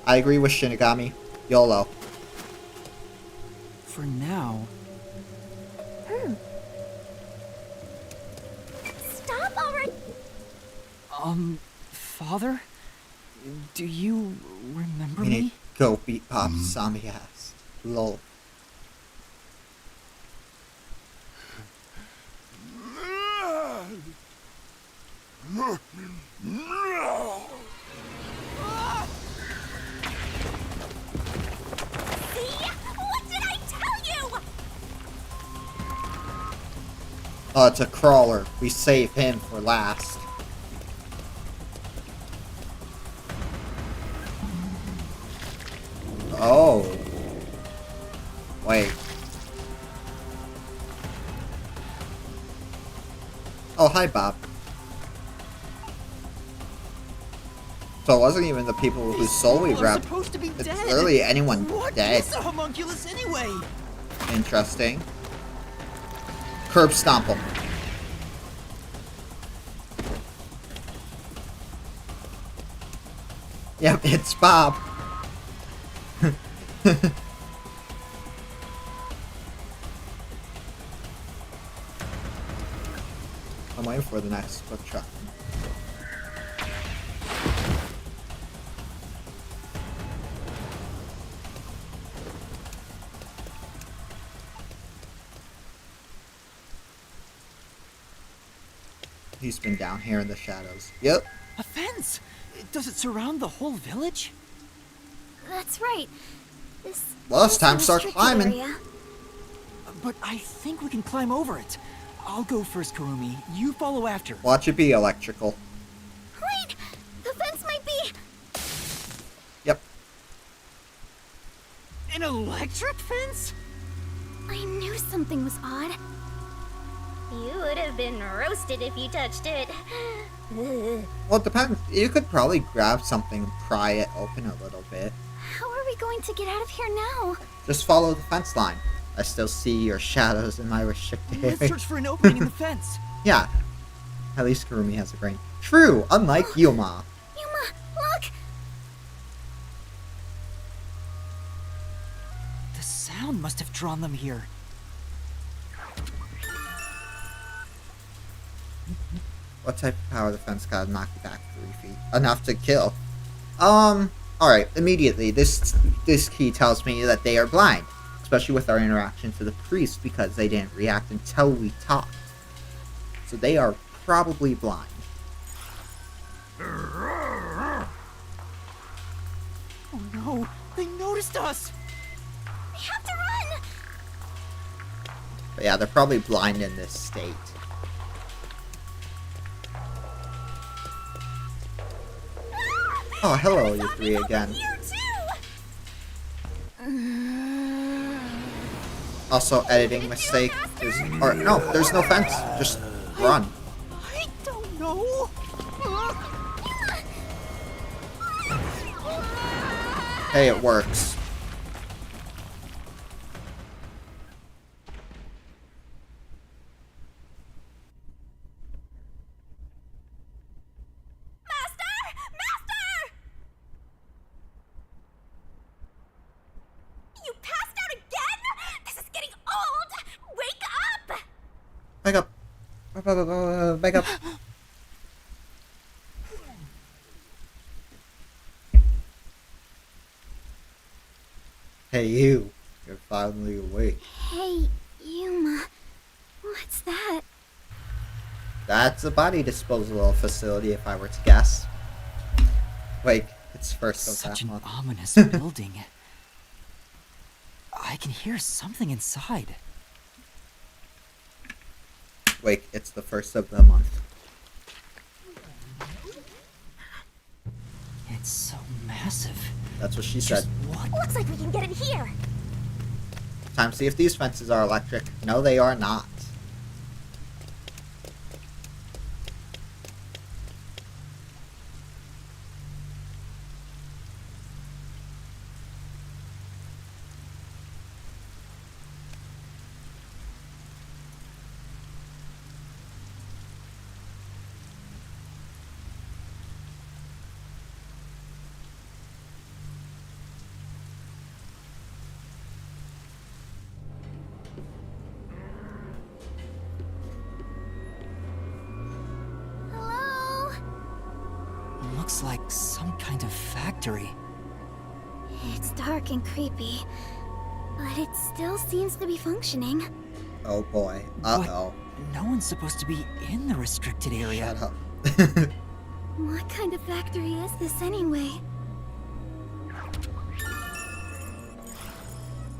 I agree with Shinigami. YOLO. For now. Stop already! Father? Do you remember We need me? to go beat Bob's zombie ass. Lol. Oh, it's a crawler. We save him for last. Oh. Wait. Oh, hi, Bob. So it wasn't even the people whose soul we grabbed. It's literally anyone dead. What's a homunculus anyway? Interesting. Curb stomp him. Yep, it's Bob. I'm waiting for the next quick truck. He's been down here in the shadows. Yep. A fence? Does it surround the whole village? That's right. Well, it's time to start climbing. Area. But I think we can climb over it. I'll go first, Karumi. You follow after. Watch it be electrical. Wait! The fence might be... Yep. An electric fence? I knew something was odd. You would have been roasted if you touched it. Well, it depends. You could probably grab something and pry it open a little bit. How are we going to get out of here now? Just follow the fence line. I still see your shadows in my restricted area. Let's search for an opening in the fence. Yeah. At least Karumi has a brain. True, unlike Yuma. Yuma, look! The sound must have drawn them here. What type of power the fence gotta knock you back 3 feet? Enough to kill. Alright, immediately, this key tells me that they are blind. Especially with our interaction to the priest, because they didn't react until we talked. So they are probably blind. Oh no, they noticed us! We have to run! But yeah, they're probably blind in this state. Oh, hello, you three again. Also, editing mistake is... Or, no, there's no fence. Just run. I don't know. Hey, it works. Back up. Back up. Hey, you. You're finally awake. Hey, Yuma. What's that? That's a body disposal facility, if I were to guess. Wait, it's first of Such that an month. ominous building. I can hear something inside. Wait, it's the first of the month. It's so massive. That's what she said. What? Looks like we can get in here. Time to see if these fences are electric. No, they are not. Hello? Looks like some kind of factory. It's dark and creepy, but it still seems to be functioning. Oh boy. Uh-oh. No one's supposed to be in the restricted area. Shut up. What kind of factory is this anyway?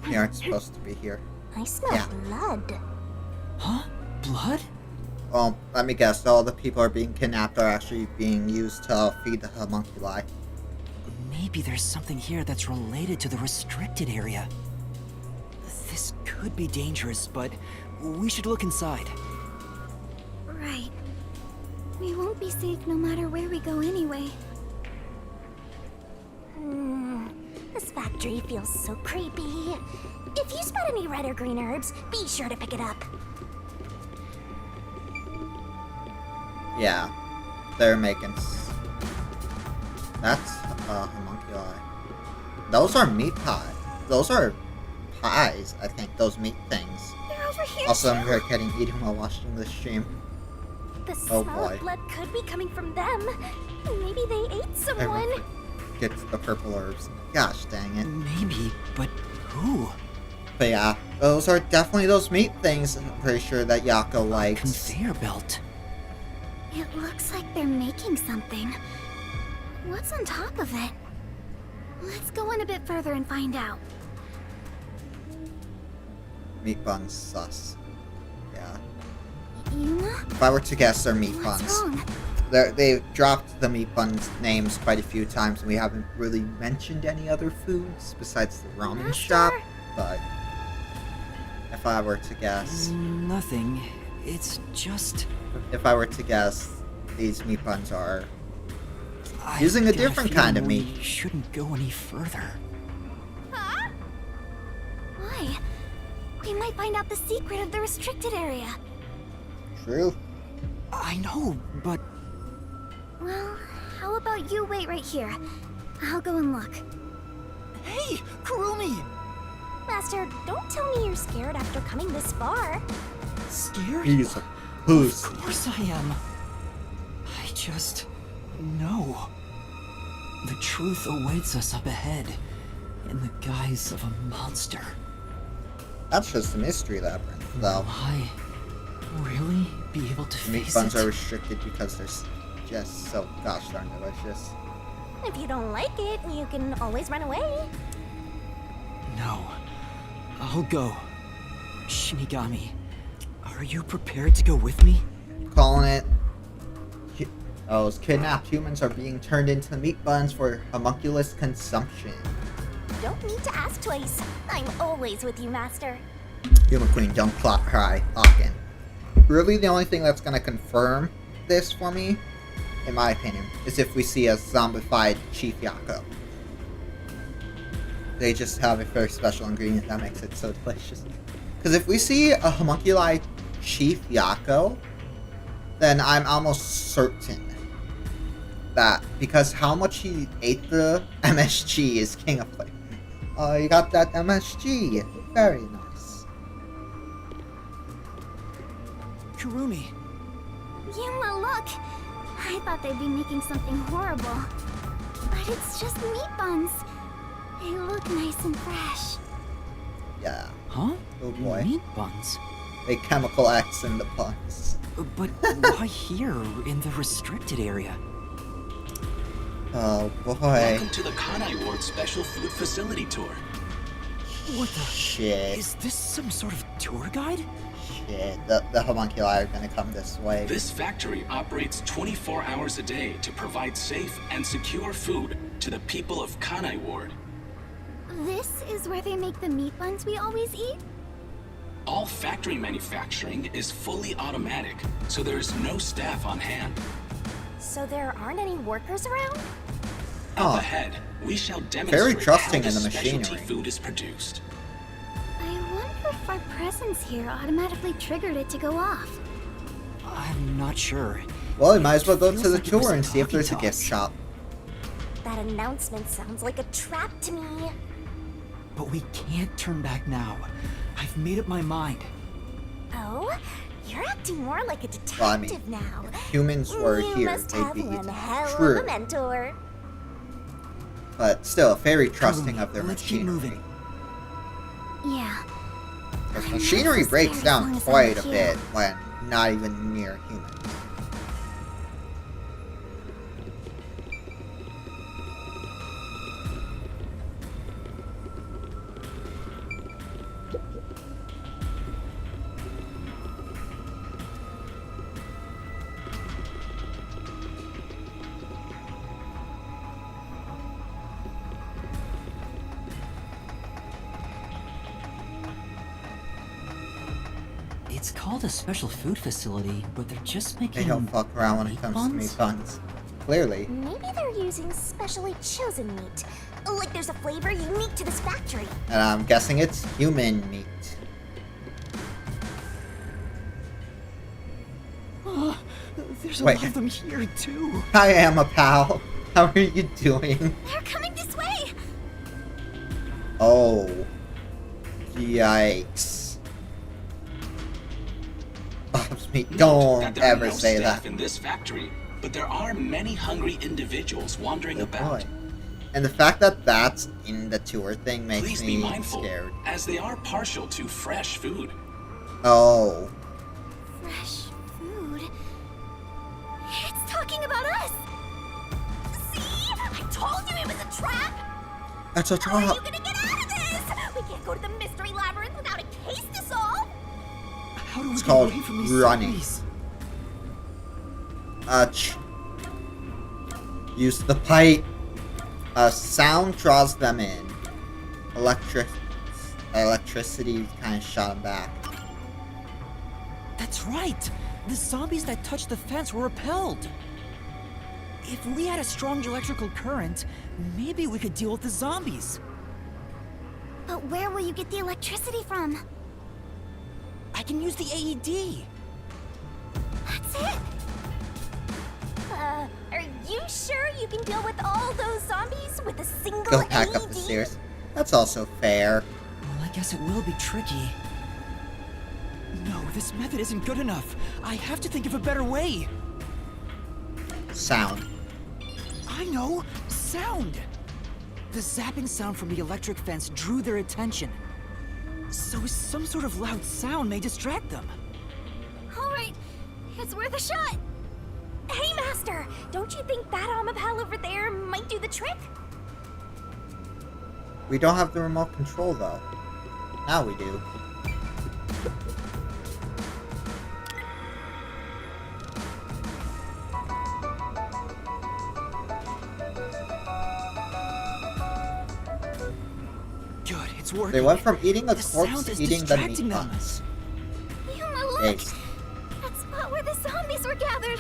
You aren't supposed to be here. I smell blood. Huh? Blood? Well, let me guess. All the people are being kidnapped are actually being used to feed the homunculi. Maybe there's something here that's related to the restricted area. This could be dangerous, but we should look inside. Right. We won't be safe no matter where we go anyway. This factory feels so creepy. If you spot any red or green herbs, be sure to pick it up. Yeah. They're making... That's homunculi. Those are meat pies. Those are pies, I think. Those meat things. They're over here Also, too. I'm here getting eaten while watching the stream. The Oh, smell boy. of blood could be coming from them. Maybe they ate someone. Get the purple herbs. Gosh dang it. Maybe, but who? But yeah, those are definitely those meat things. I'm pretty sure that Yako likes. Conveyor belt. It looks like they're making something. What's on top of it? Let's go in a bit further and find out. Meat buns sus. Yeah. Yuma? If I were to guess, they're meat What's buns. wrong? They've dropped the meat buns names quite a few times, and we haven't really mentioned any other foods besides the ramen shop. But if I were to guess, Nothing. It's just... if I were to guess, these meat buns are I using a got different feeling kind of we meat. shouldn't go any further. Huh? Why? We might find out the secret of the restricted area. True. I know, but... Well, how about you wait right here? I'll go and look. Hey, Kurumi! Master, don't tell me you're scared after coming this far. Scared? He's a who's. Of course I am. I just... know. The truth awaits us up ahead, in the guise of a monster. That's just a mystery labyrinth, though. Will I really be able to The meat face buns it? are restricted because they're just so gosh darn delicious. If you don't like it, you can always run away. No. I'll go. Shinigami, are you prepared to go with me? Calling it. Those kidnapped humans are being turned into meat buns for homunculus consumption. Don't need to ask twice. I'm always with you, Master. Human Queen, don't cry often. Really, the only thing that's going to confirm this for me, in my opinion, is if we see a zombified Chief Yako. They just have a very special ingredient that makes it so delicious. Because if we see a homunculi Chief Yako, then I'm almost certain that because how much he ate the MSG is king of flavor. Oh, you got that MSG. Very nice. Kurumi. Yuma, look! I thought they'd be making something horrible. But it's just meat buns. They look nice and fresh. Yeah. Oh boy. Meat buns? They chemical X in the buns. But why here, in the restricted area? Oh boy. Welcome to the Kanai Ward Special Food Facility Tour. What the? Shit. Is this some sort of tour guide? Shit, the homunculi are gonna come this way. This factory operates 24 hours a day to provide safe and secure food to the people of Kanai Ward. This is where they make the meat buns we always eat? All factory manufacturing is fully automatic, so there is no staff on hand. So there aren't any workers around? Up ahead, we shall demonstrate very trusting how in the specialty machinery. food is produced. I wonder if our presence here automatically triggered it to go off. I'm not sure. Well, we might as well go Feels to the like it was tour and see if there's a talking to gift us. shop. That announcement sounds like a trap to me. But we can't turn back now. I've made up my mind. Oh? You're acting more like a detective Well, I mean, now. if humans were You here, must they'd have be one hell of true. a mentor. But still, very trusting of their Let's keep machinery. moving. Yeah. Because I'm machinery not so breaks scared as long down as I'm quite a with you. bit when not even near humans. It's called a special food facility, but they're just making. They don't fuck around when it comes to meat buns. Clearly. Maybe they're using specially chosen meat. Like there's a flavor unique to this factory. And I'm guessing it's human meat. Oh, there's a Wait. lot of them here too. Hi, Emma pal. How are you doing? They're coming this way! Oh. Yikes. Bob's meat. Note Don't that there are ever no say staff that. in this factory, but there are many hungry individuals wandering Oh about. boy. And the fact that that's in the tour thing makes Please be me mindful, scared. as they are partial to fresh food. Oh. Fresh food? It's talking about us! See? I told you it was a trap! That's a How are trap. you gonna get out of this? We can't go to the mystery labyrinth without a case to solve! How do we It's get called away from these running. zombies? Use the pipe. Sound draws them in. Electricity kind of shot them back. That's right! The zombies that touched the fence were repelled! If we had a strong electrical current, maybe we could deal with the zombies. But where will you get the electricity from? I can use the AED! That's it! Are you sure you can deal with all those zombies with a single Go back AED? up the stairs. That's also fair. Well, I guess it will be tricky. No, this method isn't good enough. I have to think of a better way. Sound. I know! Sound! The zapping sound from the electric fence drew their attention. So some sort of loud sound may distract them. Alright, it's worth a shot! Hey, Master! Don't you think that Amapal over there might do the trick? We don't have the remote control though. Now we do. Good, it's working. They went from eating a The corpse sound to is eating the meat distracting them. buns. Yuma, look! Yes. That spot where the zombies were gathered!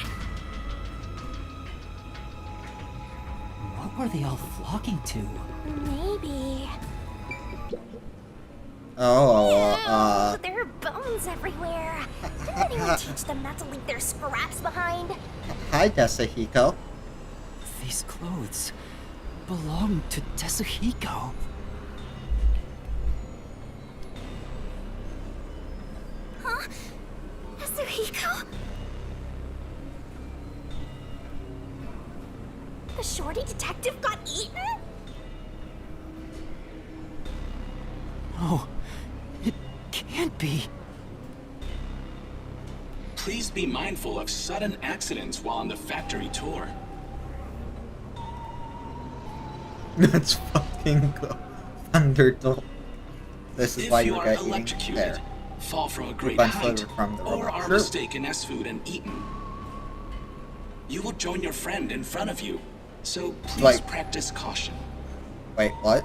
What were they all flocking to? Maybe. Oh, There are bones everywhere. Didn't anyone teach them not to leave their scraps behind? Hi, Desahiko. These clothes belong to Tetsuhiko. Huh? Yasuhiko? The shorty detective got eaten? Oh, it can't can't be. Please be mindful of sudden accidents while on the factory tour. Let's fucking go. Thunderdome. This is why If you you're are getting electrocuted, there. fall from a great Bunch height, loaded from the or robot. are Sure. mistaken as food and eaten, you will join your friend in front of you, so please Like- practice caution. Wait, what?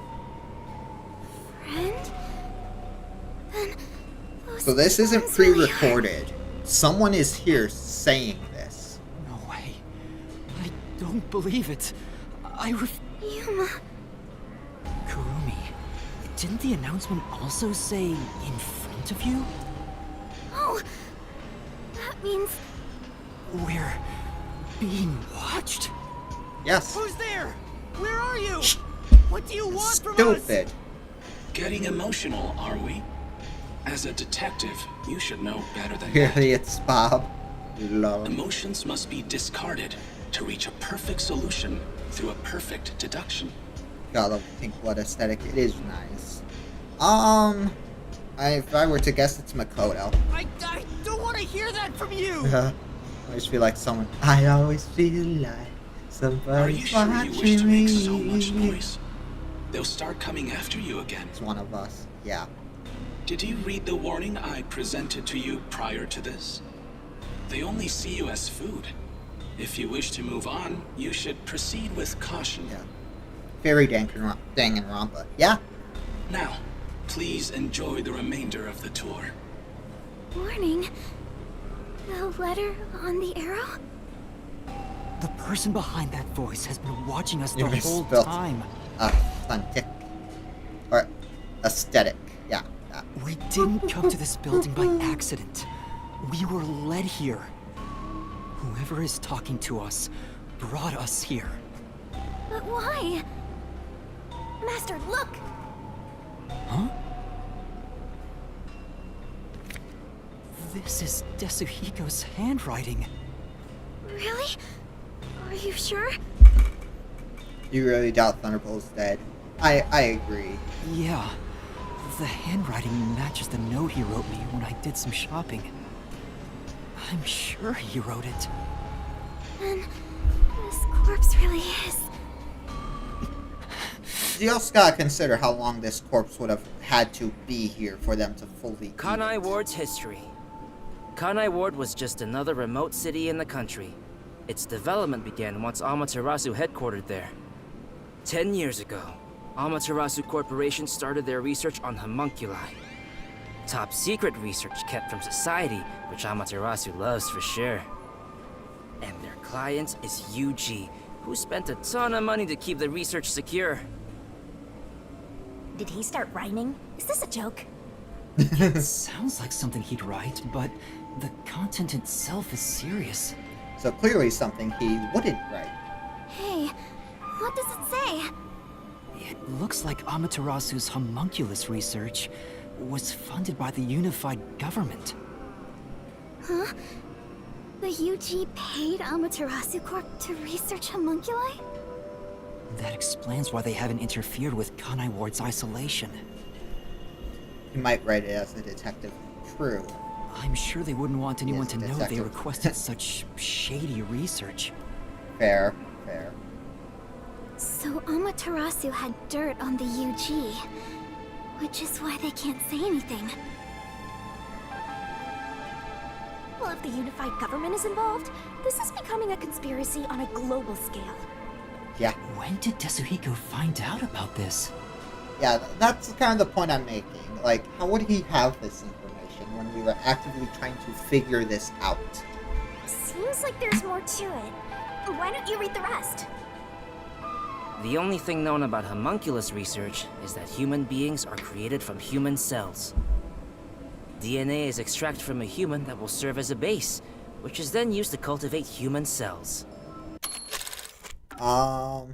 Friend? Then So this isn't pre-recorded. Someone is here saying this. No way. I don't believe it. Yuma. Kurumi, didn't the announcement also say in front of you? Oh, that means We're being watched? Yes. Who's there? Where are you? What do you want from us? Stupid. Getting emotional, are we? As a detective, you should know better than Here that. it's Bob. Love. Emotions must be discarded to reach a perfect solution through a perfect deduction. God, the pink blood aesthetic. It is nice. If I were to guess, it's Makoto. I don't want to hear that from you! I always feel like someone. I always feel like Are you somebody's sure you watching wish to make me. so much noise? They'll start coming after you again. It's one of us. Yeah. Did you read the warning I presented to you prior to this? They only see you as food. If you wish to move on, you should proceed with caution. Yeah. Very Danganronpa. Yeah. Now, please enjoy the remainder of the tour. warning. The letter on the arrow? The person behind that voice has been watching us the You whole misspelled time. Authentic. Or aesthetic. Yeah. We didn't come to this building by accident. We were led here. Whoever is talking to us brought us here. But why? Master, look! Huh? This is Desuhiko's handwriting. Really? Are you sure? You really doubt Thunderbolt's dead? I agree. Yeah. The handwriting matches the note he wrote me when I did some shopping. I'm sure he wrote it. Then this corpse really is. You also gotta consider how long this corpse would have had to be here for them to fully eat Kanai it. Ward's history. Kanai Ward was just another remote city in the country. Its development began once Amaterasu headquartered there. 10 years ago, Amaterasu Corporation started their research on homunculi. Top secret research kept from society, which Amaterasu loves for sure. And their client is UG, who spent a ton of money to keep the research secure. Did he start rhyming? Is this a joke? It sounds like something he'd write, but the content itself is serious. So clearly something he wouldn't write. Hey, what does it say? It looks like Amaterasu's homunculus research was funded by the unified government. Huh? The UG paid Amaterasu Corp to research homunculi? That explains why they haven't interfered with Kanai Ward's isolation. He might write it as a detective. True. I'm sure they wouldn't want anyone to know they detective. requested such shady research. Fair. Fair. So Amaterasu had dirt on the UG, which is why they can't say anything. Well, if the unified government is involved, this is becoming a conspiracy on a global scale. Yeah. When did Desuhiko find out about this? Yeah, that's kind of the point I'm making. Like, how would he have this information when we were actively trying to figure this out? Seems like there's more to it. Why don't you read the rest? The only thing known about homunculus research is that human beings are created from human cells. DNA is extracted from a human that will serve as a base, which is then used to cultivate human cells. I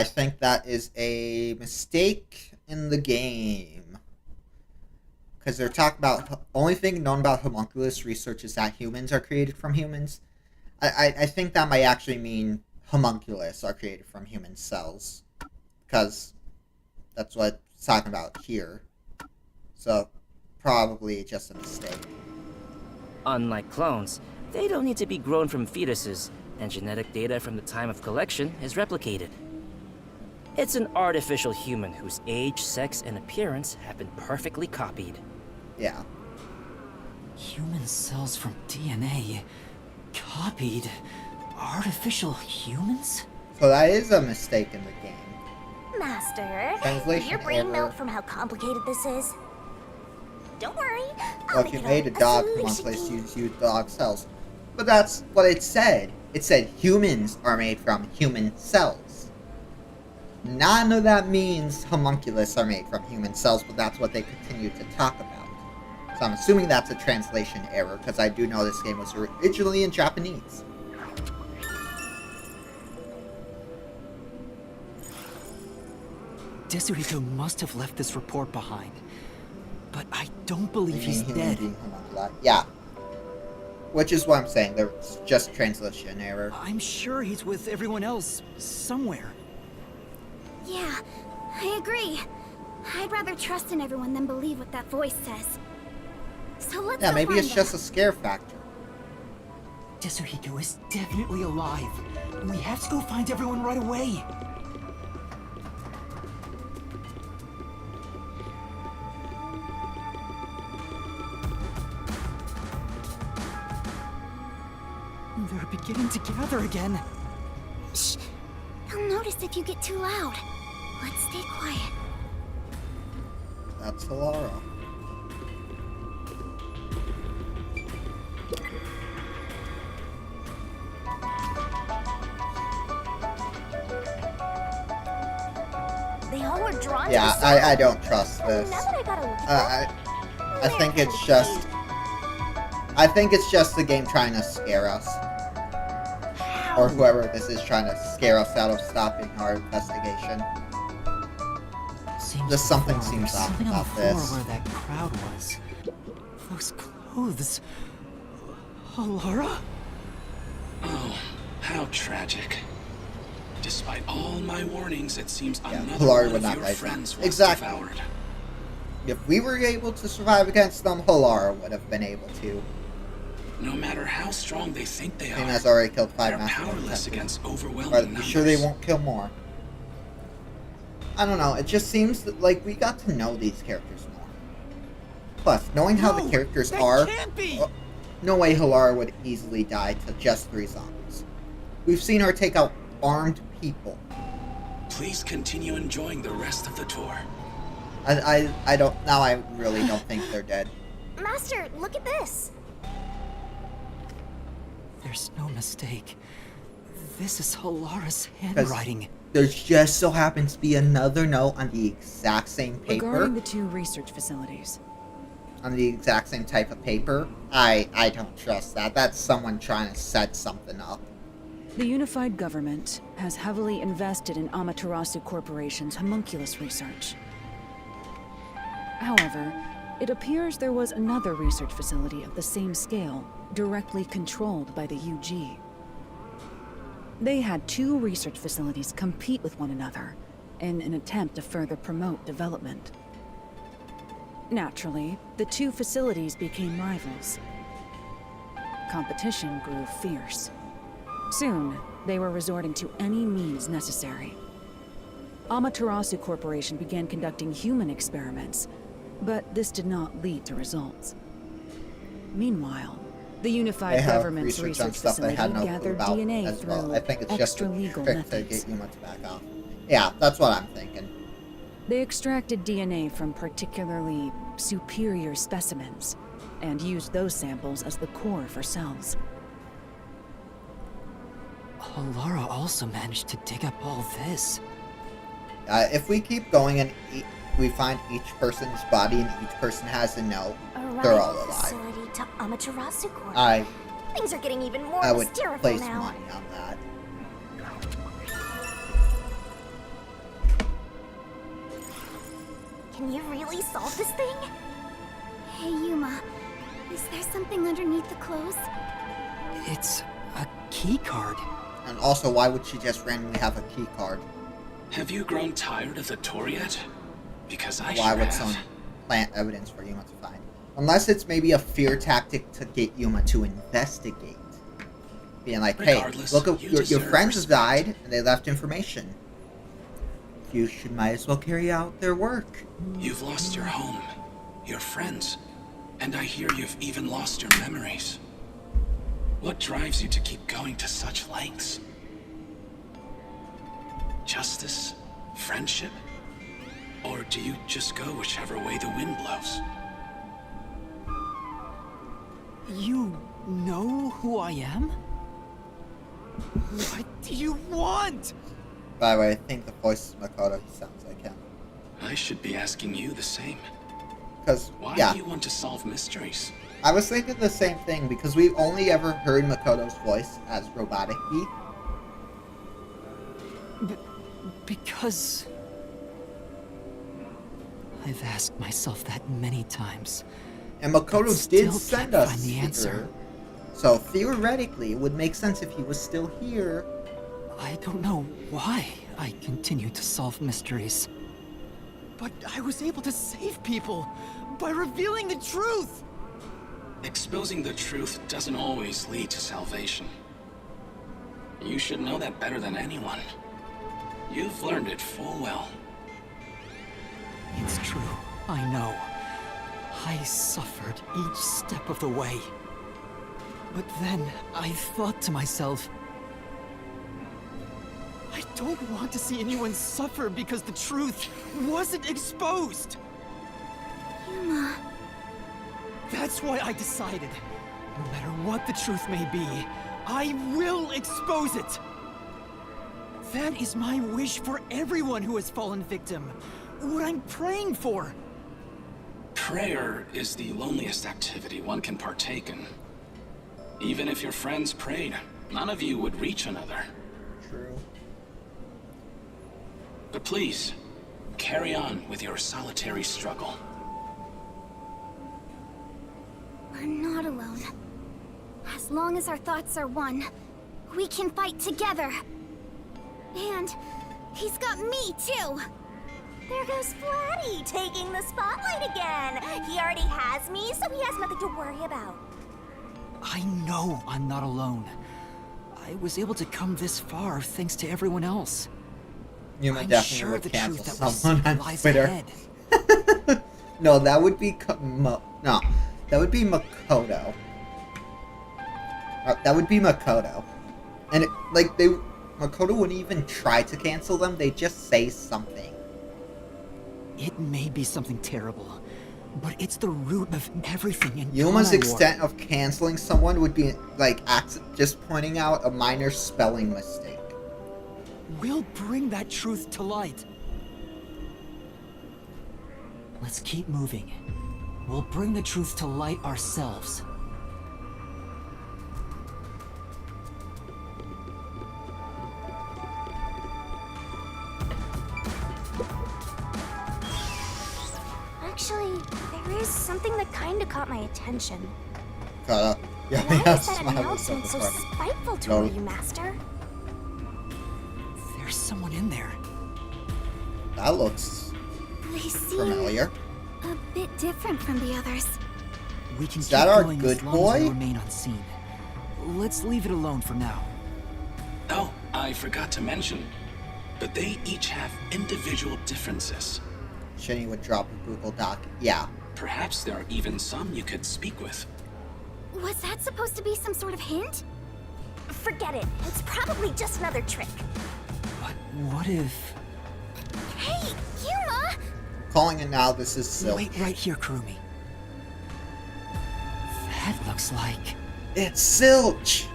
think that is a mistake in the game. Because they're talking about, only thing known about homunculus research is that humans are created from humans. I think that might actually mean homunculus are created from human cells. Because that's what it's talking about here. So, probably just a mistake. Unlike clones, they don't need to be grown from fetuses, and genetic data from the time of collection is replicated. It's an artificial human whose age, sex, and appearance have been perfectly copied. Yeah. Human cells from DNA. Copied? Artificial humans? So that is a mistake in the game. Master, Translation your brain error. melt from how complicated this is? Don't worry. Well, if you made a dog from one place, you'd use dog cells. But that's what it said. It said humans are made from human cells. None of that means homunculus are made from human cells, but that's what they continue to talk about. So I'm assuming that's a translation error, because I do know this game was originally in Japanese. Desuhiko must have left this report behind. But I don't believe he's dead. Yeah. Which is what I'm saying, there's just translation error. I'm sure he's with everyone else, somewhere. Yeah, I agree. I'd rather trust in everyone than believe what that voice says. So let's Yeah, go maybe find it's him. just a scare factor. Desuhiko is definitely alive. We have to go find everyone right away. They're beginning to gather again. Shh. They'll notice if you get too loud. Let's stay quiet. That's Laura. They all were drawn Yeah, to the I don't trust this. Now that I gotta look at I think it's just... I think it's just the game trying to scare us. Or whoever this is trying to scare us out of stopping our investigation. Just something seems off about this. Where that crowd was. Those clothes. Laura? Oh, how tragic. Despite all my warnings, it seems another Hilary one would of not your like friends that. was Exactly. devoured. If we were able to survive against them, Hilara would have been able to. No matter how strong they think they Team are, has already killed 5 they're Masters. powerless against overwhelming But be numbers. sure they won't kill more. I don't know, it just seems that, like, we got to know these characters more. Plus, knowing how the characters are, no way Hilara would easily die to just 3 zombies. We've seen her take out armed people. Please continue enjoying the rest of the tour. I don't, now I really don't think they're dead. Master, look at this. There's no mistake. This is Hilara's handwriting. There's just so happens to be another note on the exact same paper. Regarding the 2 research facilities. On the exact same type of paper. I don't trust that. That's someone trying to set something up. The unified government has heavily invested in Amaterasu Corporation's homunculus research. However, it appears there was another research facility of the same scale, directly controlled by the UG. They had 2 research facilities compete with one another in an attempt to further promote development. Naturally, the 2 facilities became rivals. Competition grew fierce. Soon, they were resorting to any means necessary. Amaterasu Corporation began conducting human experiments, but this did not lead to results. Meanwhile, the unified government's research facility gathered DNA through I think it's just a extra-legal trick to methods. get Yuma to back off. Yeah, that's what I'm thinking. They extracted DNA from particularly superior specimens and used those samples as the core for cells. Hilara also managed to dig up all this. If we keep going and we find each person's body and each person has a note, they're all alive. Facility to Amaterasu Corp. Things are getting even more I would hysterical place now. money on that. Can you really solve this thing? Hey, Yuma. Is there something underneath the clothes? It's a key card. And also, why would she just randomly have a key card? Have you grown tired of the tour yet? Because I Why sure would have. someone plant evidence for Yuma to find. Unless it's maybe a fear tactic to get Yuma to investigate. Being like, hey, look, your friends have died, and they left information. You might as well carry out their work. You've lost your home, your friends, and I hear you've even lost your memories. What drives you to keep going to such lengths? Justice? Friendship? Or do you just go whichever way the wind blows? You know who I am? What do you want? By the way, I think the voice is Makoto. He sounds like him. I should be asking you the same. Because, why do you want to solve mysteries? I was thinking the same thing, because we've only ever heard Makoto's voice as robotic beat. Because I've asked myself that many times. And Makoto did send us the answer. So theoretically, it would make sense if he was still here. I don't know why I continue to solve mysteries. But I was able to save people by revealing the truth. Exposing the truth doesn't always lead to salvation. You should know that better than anyone. You've learned it full well. It's true, I know. I suffered each step of the way. But then I thought to myself, I don't want to see anyone suffer because the truth wasn't exposed. Yuma. That's why I decided, no matter what the truth may be, I will expose it. That is my wish for everyone who has fallen victim. What I'm praying for. Prayer is the loneliest activity one can partake in. Even if your friends prayed, none of you would reach another. True. But please, carry on with your solitary struggle. We're not alone. As long as our thoughts are one, we can fight together. And he's got me, too. There goes Flatty, taking the spotlight again. He already has me, so he has nothing to worry about. I know I'm not alone. I was able to come this far thanks to everyone else. Yuma I'm definitely sure would the cancel truth that someone on lies Twitter. ahead. No, that would be that would be Makoto. That would be Makoto. And Makoto wouldn't even try to cancel them. They just say something. It may be something terrible, but it's the root of everything in Yuma's Kanai extent of canceling someone would be like just pointing out a minor spelling mistake. We'll bring that truth to light. Let's keep moving. We'll bring the truth to light ourselves. Actually, there is something that kinda caught my attention. Yeah, Why is that announcement so spiteful toward you, Master? There's someone in there. That looks They seem familiar. a bit different from the others. We can Is keep that our going good as long as we boy? remain unseen. Let's leave it alone for now. Oh, I forgot to mention, but they each have individual differences. Shinny would drop a Google Doc. Yeah. Perhaps there are even some you could speak with. Was that supposed to be some sort of hint? Forget it. It's probably just another trick. But what if... Hey, Yuma! Calling it now, this is Silk. Wait right here, Kurumi. That looks like... It's Silch!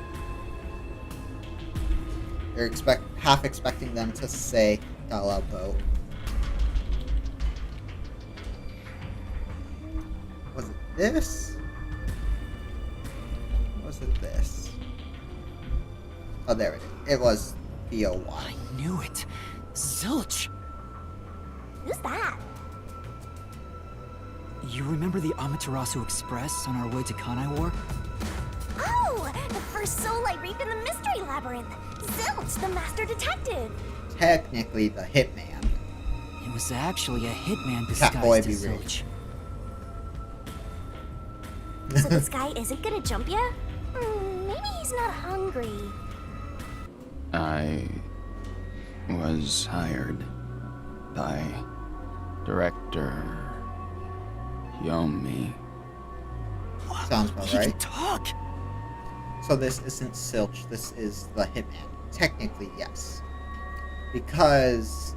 You're half expecting them to say Gala boat. Was it this? Or was it this? Oh, there it is. It was BOY. I knew it. Zilch! Who's that? You remember the Amaterasu Express on our way to Kanai War? Oh! The first soul I reaped in the Mystery Labyrinth! Zilch, the Master Detective! Technically the hitman. It was actually a hitman Catboy disguised be as rude. Zilch. So this guy isn't gonna jump ya? Maybe he's not hungry. I was hired by Director Yomi. Sounds about right. He can talk! So this isn't Silch, this is the Hitman. Technically, yes. Because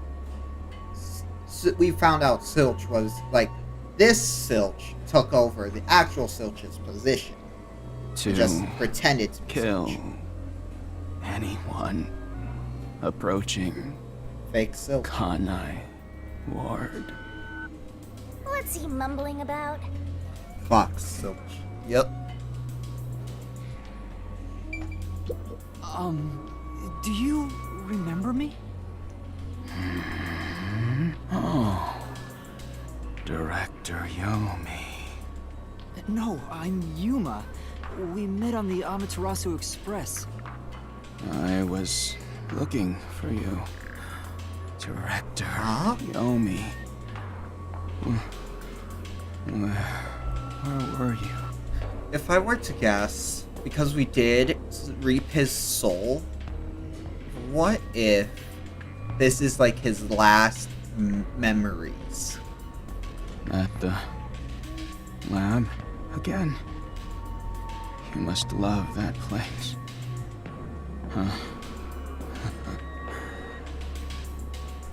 we found out Silch was, like, this Silch took over the actual Silch's position. To just pretended to be kill Silch. anyone approaching fake Silch. Kanai Ward. What's he mumbling about? Fox Silch. Yep. Do you remember me? Oh, Director Yomi. No, I'm Yuma. We met on the Amaterasu Express. I was looking for you, Director Yomi. Where were you? If I were to guess, because we did reap his soul, what if this is like his last memories? At the lab again? You must love that place. Huh?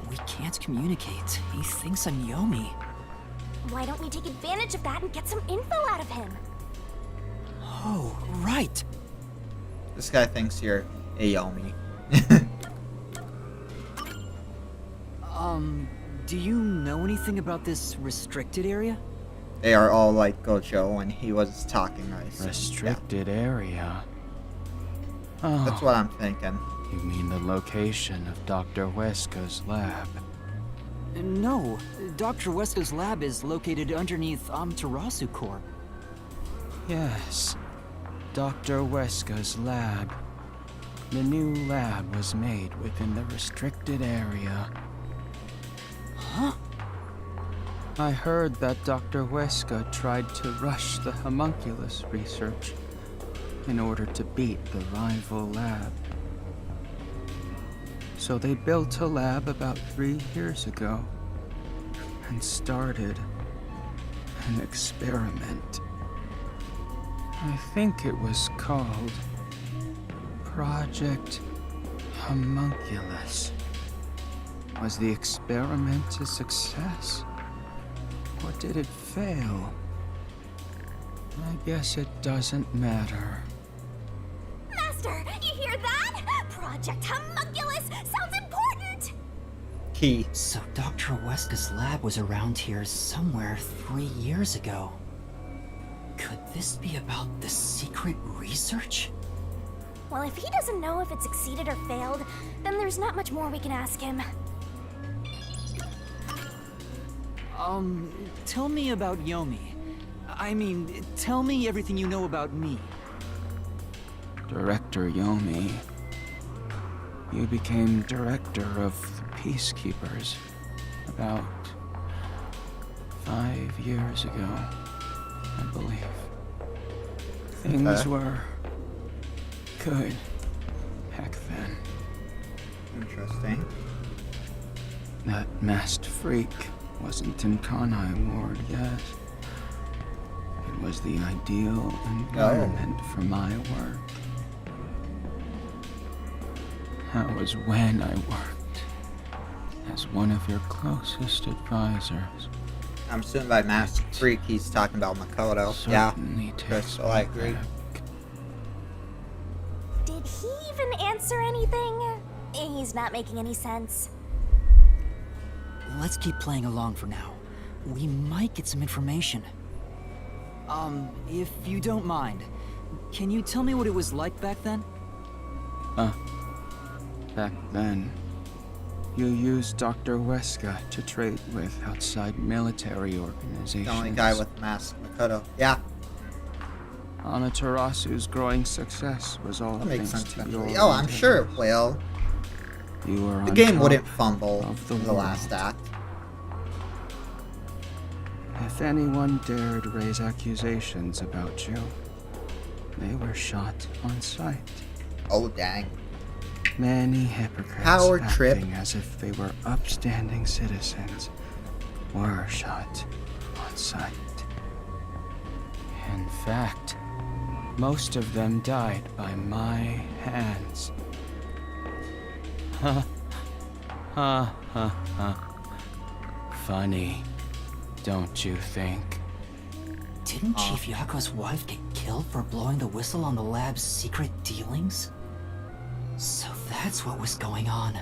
We can't communicate. He thinks I'm Yomi. Why don't we take advantage of that and get some info out of him? Oh, right. This guy thinks you're Aomi. Do you know anything about this restricted area? They are all like Gojo when he was talking, right? Restricted area? Oh. That's what I'm thinking. You mean the location of Dr. Weska's lab? No, Dr. Weska's lab is located underneath Amaterasu Corp. Yes, Dr. Weska's lab. The new lab was made within the restricted area. Huh? I heard that Dr. Weska tried to rush the homunculus research in order to beat the rival lab. So they built a lab about 3 years ago and started an experiment. I think it was called Project Homunculus. Was the experiment a success? Or did it fail? I guess it doesn't matter. Master, you hear that? Project Homunculus sounds important! Key. So Dr. Weska's lab was around here somewhere 3 years ago. Could this be about the secret research? Well, if he doesn't know if it succeeded or failed, then there's not much more we can ask him. Tell me about Yomi. I mean, tell me everything you know about me. Director Yomi, you became director of the Peacekeepers about 5 years ago, I believe. Things were good back then. Interesting. That masked freak wasn't in Kanai Ward yet. It was the ideal environment for my work. That was when I worked as one of your closest advisors. I'm assuming by Masked Freak he's talking about Makoto. Certainly so I agree. Did he even answer anything? He's not making any sense. Let's keep playing along for now. We might get some information. If you don't mind, can you tell me what it was like back then? Back then, you used Dr. Weska to trade with outside military organizations. The only guy with mask, Makoto. Yeah. Amaterasu's growing success was all That makes thanks sense. to your Oh, I'm sure it will. You were The on game top wouldn't fumble of the in the last act. If if anyone dared raise accusations about you, they were shot on sight. Oh, dang. Many hypocrites Power acting trip. as if they were upstanding citizens were shot on sight. In fact, most of them died by my hands. Ha ha ha ha. Funny, don't you think? Didn't Chief Yako's wife get killed for blowing the whistle on the lab's secret dealings? So that's what was going on.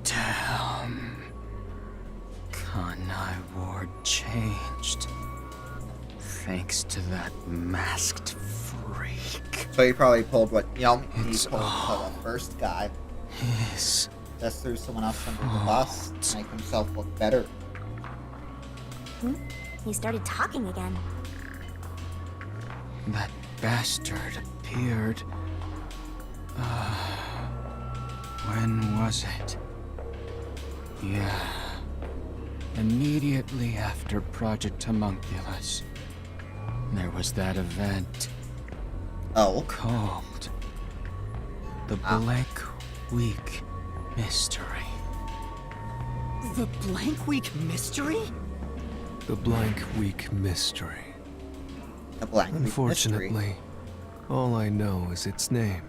Damn. Kanai Ward changed. Thanks to that masked freak. So he probably pulled what he pulled the first guy. His Just threw someone else under the bus to make himself look better. He started talking again. That bastard appeared. When was it? Yeah. Immediately after Project Homunculus. There was that event. Oh. Called the Blank Week Mystery. The Blank Week Mystery? The Blank Week Mystery. The Blank Week Unfortunately, Mystery. all I know is its name,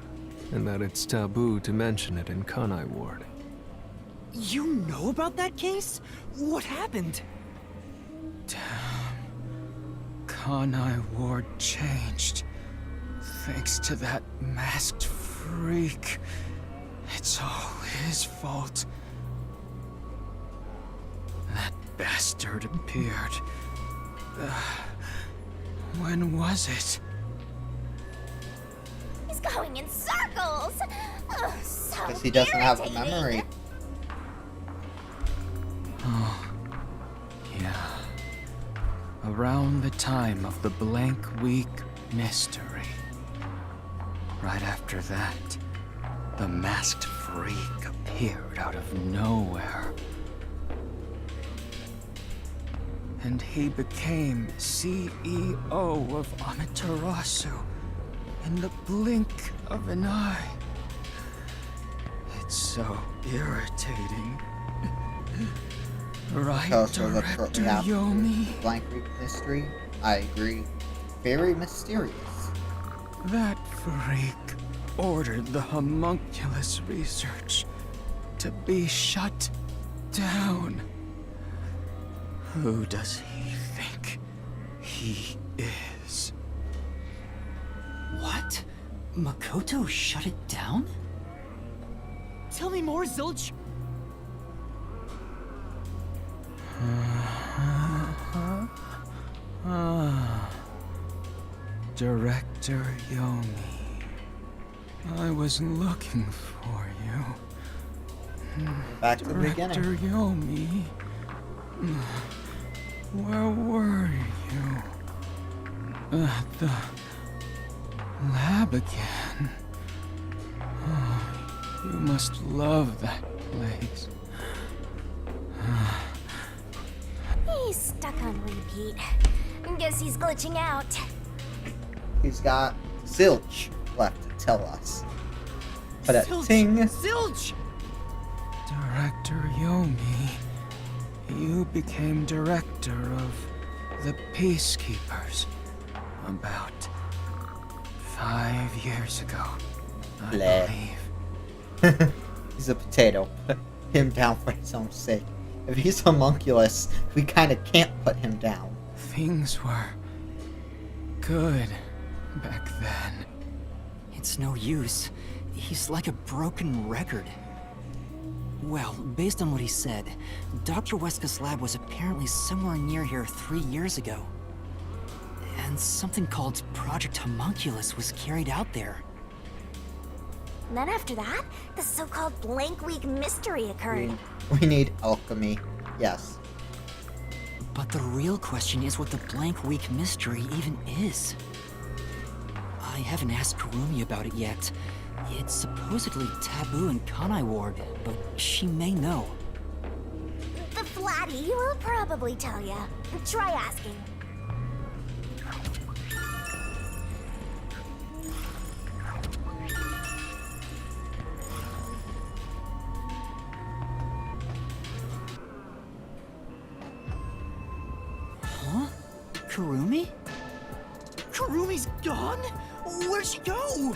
and that it's taboo to mention it in Kanai Ward. You know about that case? What happened? Damn. Kanai Ward changed. Thanks to that masked freak. It's all his fault. That bastard appeared. When was it? He's going in circles. Oh, so Because he doesn't have a irritating. memory. Oh, yeah. Around the time of the Blank Week Mystery. Right after that, the masked freak appeared out of nowhere. And he became CEO of Amaterasu in the blink of an eye. It's so irritating. Right, Also, Director shortly after Yomi? Blank Week Mystery. I agree. Very mysterious. That freak ordered the homunculus research to be shut down. Who does he think he is? What? Makoto shut it down? Tell me more, Zilch. Director Yomi. I was looking for you. Back to the Director beginning. Yomi. Where were you? At the lab again. Oh, you must love that place. He's stuck on repeat. Guess he's glitching out. He's got zilch left to tell us. But at ting. Zilch! Director Yomi, you became director of the Peacekeepers about 5 years ago, I believe. He's a potato. Put him down for his own sake. If he's homunculus, we kinda can't put him down. Things were good back then. It's no use. He's like a broken record. Well, based on what he said, Dr. Weska's lab was apparently somewhere near here 3 years ago. And something called Project Homunculus was carried out there. Then after that, the so-called Blank Week Mystery occurred. We need alchemy. Yes. But the real question is what the Blank Week Mystery even is. I haven't asked Kurumi about it yet, It's supposedly taboo in Kanai Ward, but she may know. The Flatty will probably tell ya. Try asking. Huh? Kurumi? Kurumi's gone? Where'd she go?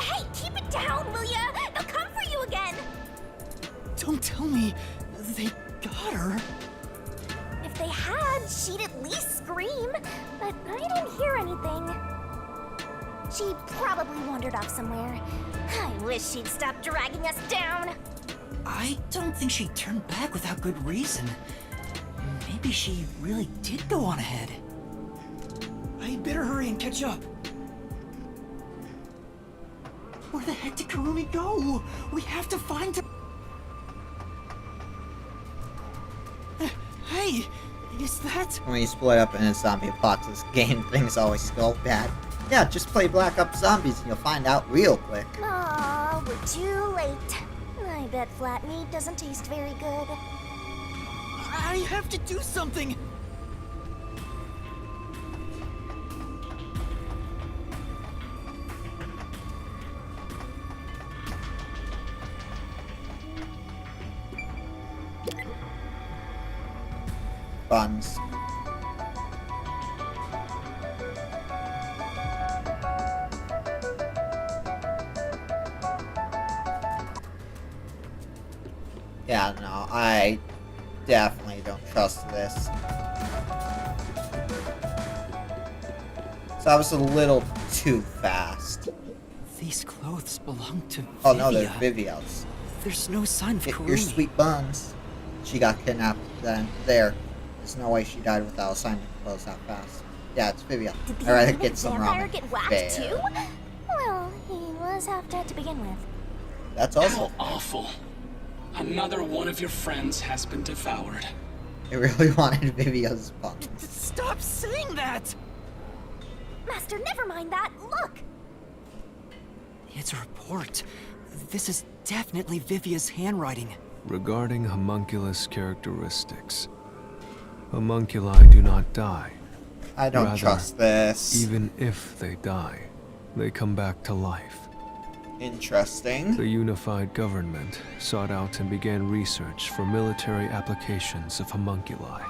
Hey, keep it down, will ya? They'll come for you again. Don't tell me they got her. If they had, she'd at least scream. But I didn't hear anything. She probably wandered off somewhere. I wish she'd stop dragging us down. I don't think she turned back without good reason. Maybe she really did go on ahead. I'd better hurry and catch up. Where the heck did Kurumi go? We have to find her. Hey, is that... When you split up in a zombie apocalypse, this game, things always go bad. Yeah, just play Black Ops Zombies and you'll find out real quick. Aw, we're too late. I bet flat meat doesn't taste very good. I have to do something! Buns. Yeah, no, I definitely don't trust this. So I was a little too fast. These clothes belong to Vivia. Oh no, they're Vivia's. There's no sign of Kurumi. Your sweet buns. She got kidnapped then. There. There's no way she died without assignment clothes that fast. Yeah, it's Vivia. Did the Alright, get some vampire ramen. get whacked Fair. too? Well, he was half dead to begin with. That's also How awful. Another one of your friends has been devoured. I really wanted Vivia's buns. Stop saying that! Master, never mind that. Look! It's a report. This is definitely Vivia's handwriting. Regarding homunculus characteristics, homunculi do not die. I don't Rather, trust this. Even if they die, they come back to life. Interesting. The unified government sought out and began research for military applications of homunculi.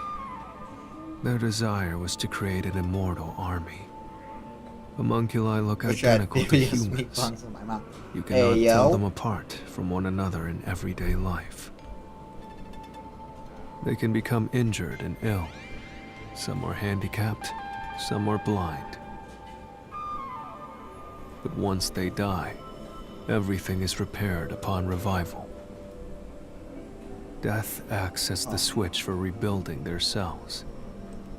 Their desire was to create an immortal army. Homunculi look identical to humans. You cannot tell them apart from one another in everyday life. They can become injured and ill. Some are handicapped, some are blind. But once they die, everything is repaired upon revival. Death acts as the switch for rebuilding their cells.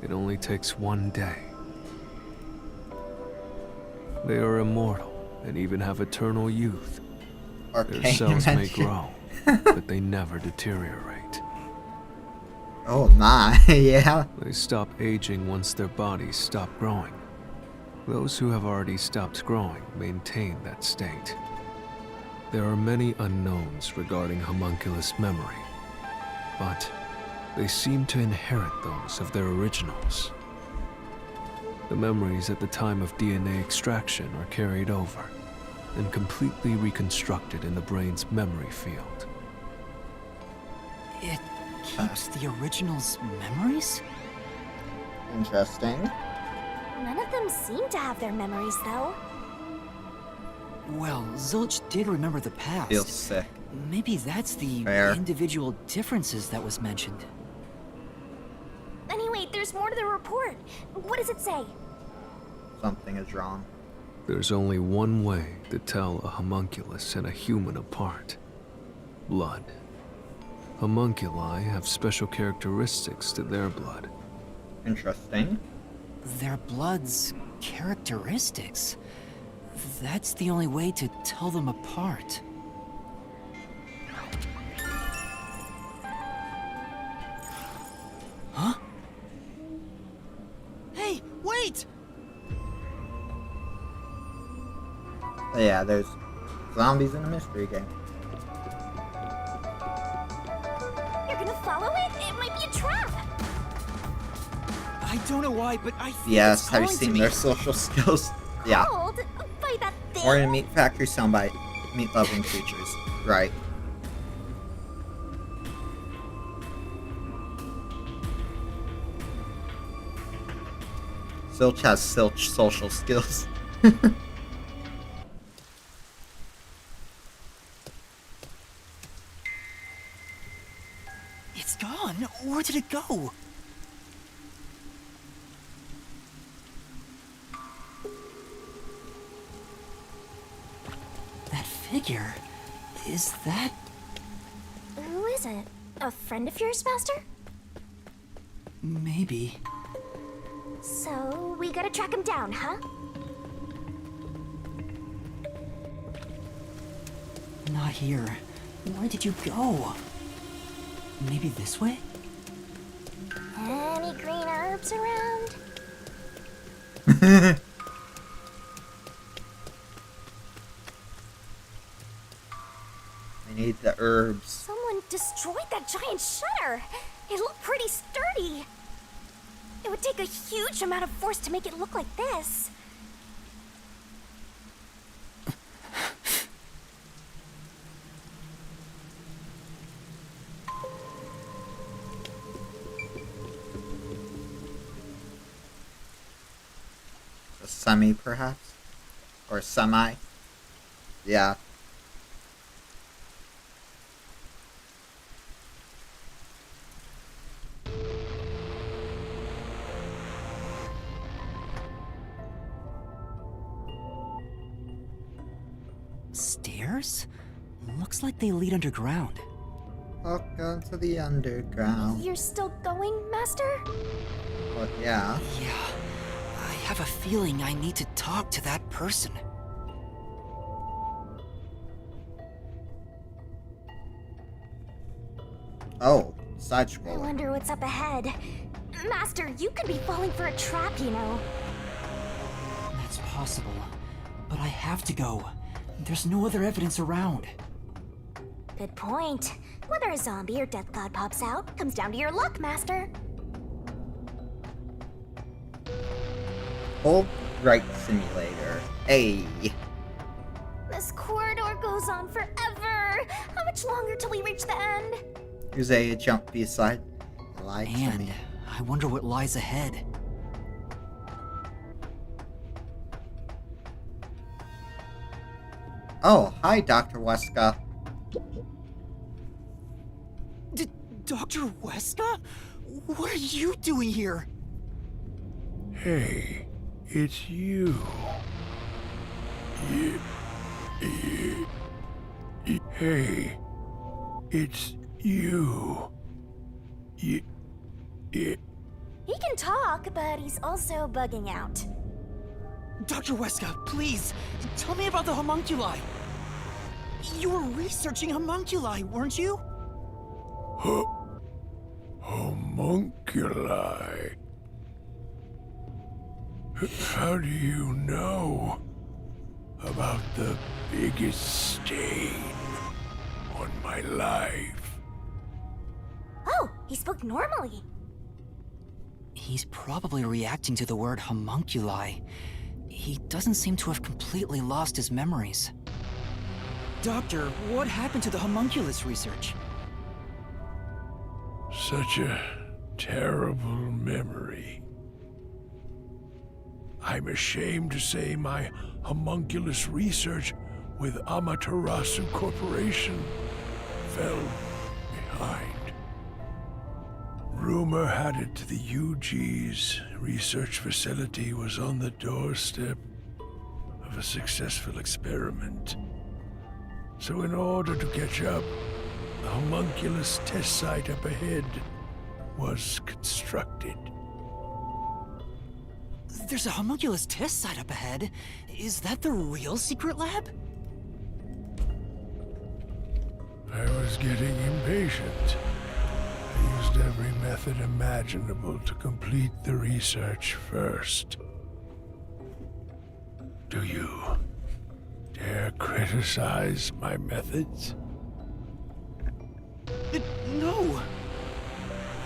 It only takes one day. They are immortal and even have eternal youth. Their cells may grow, but they never deteriorate. Oh my, yeah. They stop aging once their bodies stop growing. Those who have already stopped growing maintain that state. There are many unknowns regarding homunculus memory, but they seem to inherit those of their originals. The memories at the time of DNA extraction are carried over and completely reconstructed in the brain's memory field. It keeps the original's memories? Interesting. None of them seem to have their memories, though. Well, Zilch did remember the past. Feels sick. Maybe that's the individual differences that was mentioned. Anyway, there's more to the report. What does it say? Something is wrong. There's only one way to tell a homunculus and a human apart. Blood. Homunculi have special characteristics to their blood. Interesting. Their blood's characteristics? That's the only way to tell them apart. Huh? Hey, wait! Yeah, there's zombies in a mystery game. You're gonna follow it? It might be a trap. I don't know why, but I think Yes, it's have you calling to seen me. their social skills? Yeah. Called by that thing? Or in a meat factory sound by meat-loving creatures. Right. Silch has Silch social skills. It's gone. Where did it go? That figure, is that... Who is it? A friend of yours, Master? Maybe. So, we gotta track him down, huh? Not here. Where did you go? Maybe this way? Any green herbs around? I need the herbs. Someone destroyed that giant shutter. It looked pretty sturdy. It would take a huge amount of force to make it look like this. A semi, perhaps? Or semi? Yeah. Stairs? Looks like they lead underground. Welcome to the underground. You're still going, Master? Well, yeah. Yeah. I have a feeling I need to talk to that person. Oh, side I scroller. wonder what's up ahead. Master, you could be falling for a trap, you know. That's possible. But I have to go. There's no other evidence around. Good point. Whether a zombie or death cloud pops out comes down to your luck, Master. Hold right simulator. Hey. This corridor goes on forever. How much longer till we reach the end? Here's a jump beside. Lied to me. I wonder what lies ahead. Oh, hi, Dr. Weska. Dr. Weska? What are you doing here? Hey, it's you. Hey, it's you. He can talk, but he's also bugging out. Dr. Weska, please, tell me about the homunculi. You were researching homunculi, weren't you? Homunculi. How do you know about the biggest stain on my life? Oh, he spoke normally. He's probably reacting to the word homunculi. He doesn't seem to have completely lost his memories. Doctor, what happened to the homunculus research? Such a terrible memory. I'm ashamed to say my homunculus research with Amaterasu Corporation fell behind. Rumor had it the UG's research facility was on the doorstep of a successful experiment. So in order to catch up, the homunculus test site up ahead was constructed. There's a homunculus test site up ahead. Is that the real secret lab? I was getting impatient. I used every method imaginable to complete the research first. Do dare criticize my methods? No!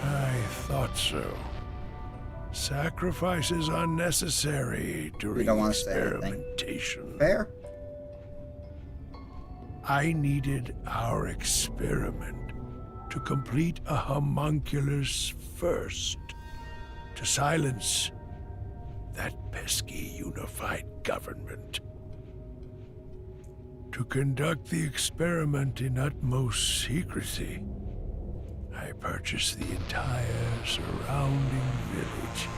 I thought so. Sacrifices are necessary during experimentation. Fair. I needed our experiment to complete a homunculus first, to silence that pesky unified government. To conduct the experiment in utmost secrecy, I purchased the entire surrounding village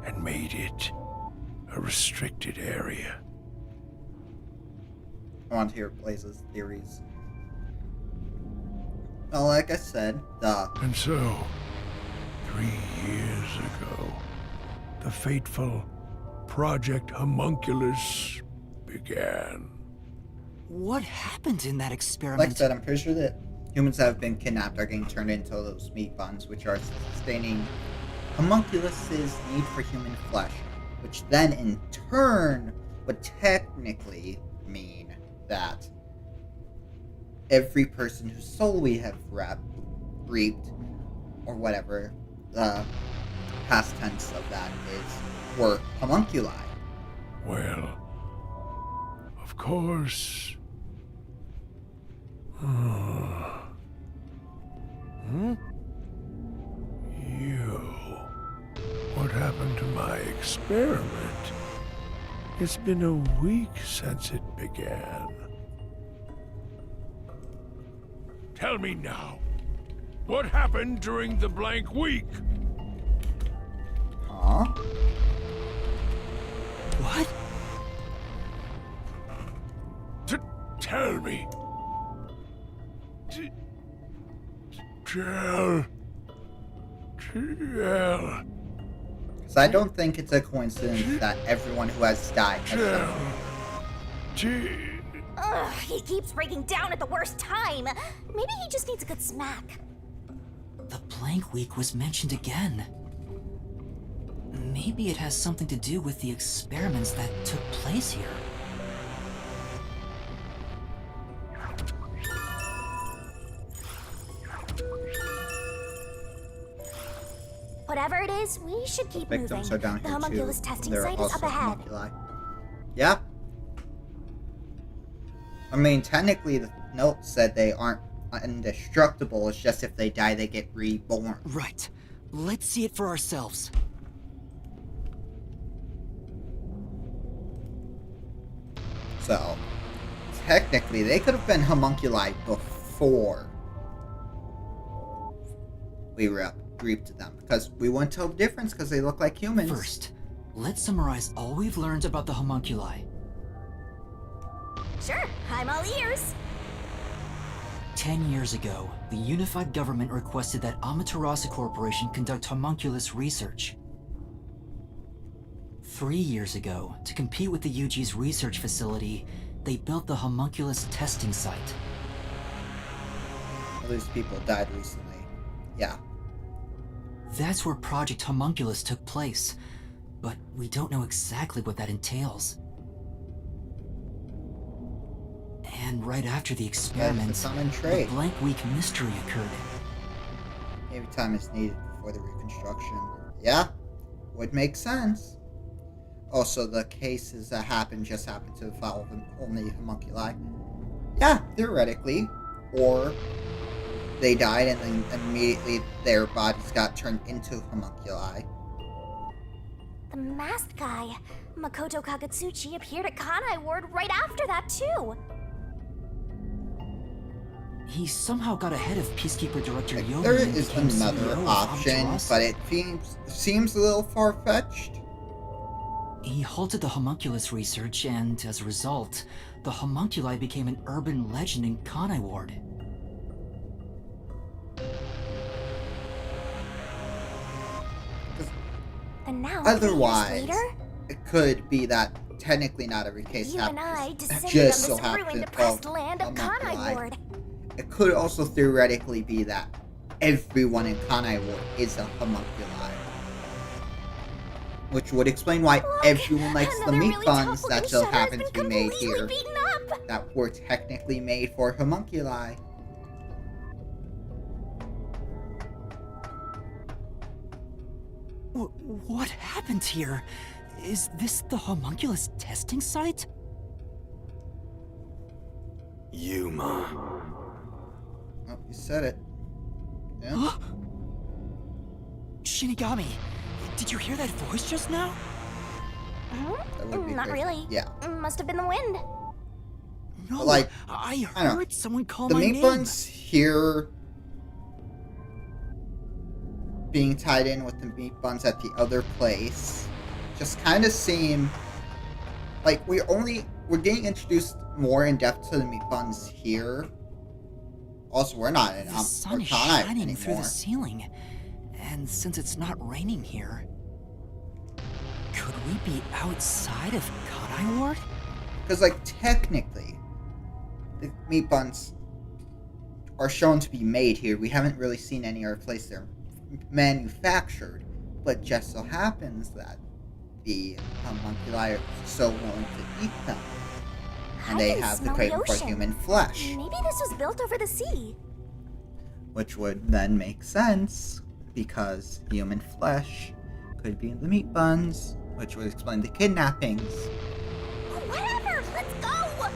and made it a restricted area. I want to hear Blaze's theories. Well, like I said, And so, 3 years ago, the fateful Project Homunculus began. What happened in that experiment? Like I said, I'm pretty sure that humans that have been kidnapped are getting turned into those meat buns, which are sustaining homunculus's need for human flesh, which then in turn would technically mean that every person whose soul we have reaped, or whatever the past tense of that is, were homunculi. Well, of course. What happened to my experiment? It's been a week since it began. Tell me now, what happened during the blank week? Huh? What? Tell me. Tell. Because I don't think it's a coincidence that everyone who has died has died. Ugh, he keeps breaking down at the worst time. Maybe he just needs a good smack. The blank week was mentioned again. Maybe it has something to do with the experiments that took place here. Whatever it is, we should keep moving. Victims are down The here homunculus too. testing They're site is up also ahead. homunculi. Yeah. I mean, technically, the note said they aren't indestructible. It's just if they die, they get reborn. Right. Let's see it for ourselves. So, technically, they could have been homunculi before we reaped them, because we wouldn't tell the difference because they look like humans. First, let's summarize all we've learned about the homunculi. Sure, I'm all ears. 10 years ago, the unified government requested that Amaterasu Corporation conduct homunculus research. 3 years ago, to compete with the UG's research facility, they built the homunculus testing site. All these people died recently. Yeah. That's where Project Homunculus took place, but we don't know exactly what that entails. And right after the experiment, the blank week mystery occurred. Maybe time is needed before the reconstruction. Yeah, would make sense. Also, the cases that just happened to follow only homunculi. Yeah, theoretically. Or they died and then immediately their bodies got turned into homunculi. The masked guy, Makoto Kagetsuchi, appeared at Kanai Ward right after that, too. He somehow got ahead of Peacekeeper Director Yomi. There is another option, but it seems a little far-fetched. He halted the homunculus research, and as a result, the homunculi became an urban legend in Kanai Ward. And now, otherwise, 3 years later, it could be that technically not every case you and I happens. descended Just on so this ruined, happens depressed land of Kanai Ward. It could also theoretically be that everyone in Kanai Ward is a homunculi. Which would explain why everyone likes the meat buns that still happen to be made here. That were technically made for homunculi. What happened here? Is this the homunculus testing site? Yuma. Oh, you said it. Yeah. Shinigami, did you hear that voice just now? Not really. Yeah. Must have been the wind. No, but like, I heard someone call the my name. meat buns here being tied in with the meat buns at the other place just kind of seem like we're getting introduced more in depth to the meat buns here. Also, we're not in the sun is shining anymore. Through the ceiling, and since it's not raining here, could we be outside of Kanai Ward? Because, like, technically, the meat buns are shown to be made here. We haven't really seen any other place they're manufactured, but just so happens that the homunculi are so willing to eat them. And they have the craving for human flesh. Maybe this was built over the sea. Which would then make sense, because human flesh could be in the meat buns, which would explain the kidnappings. Whatever, let's go!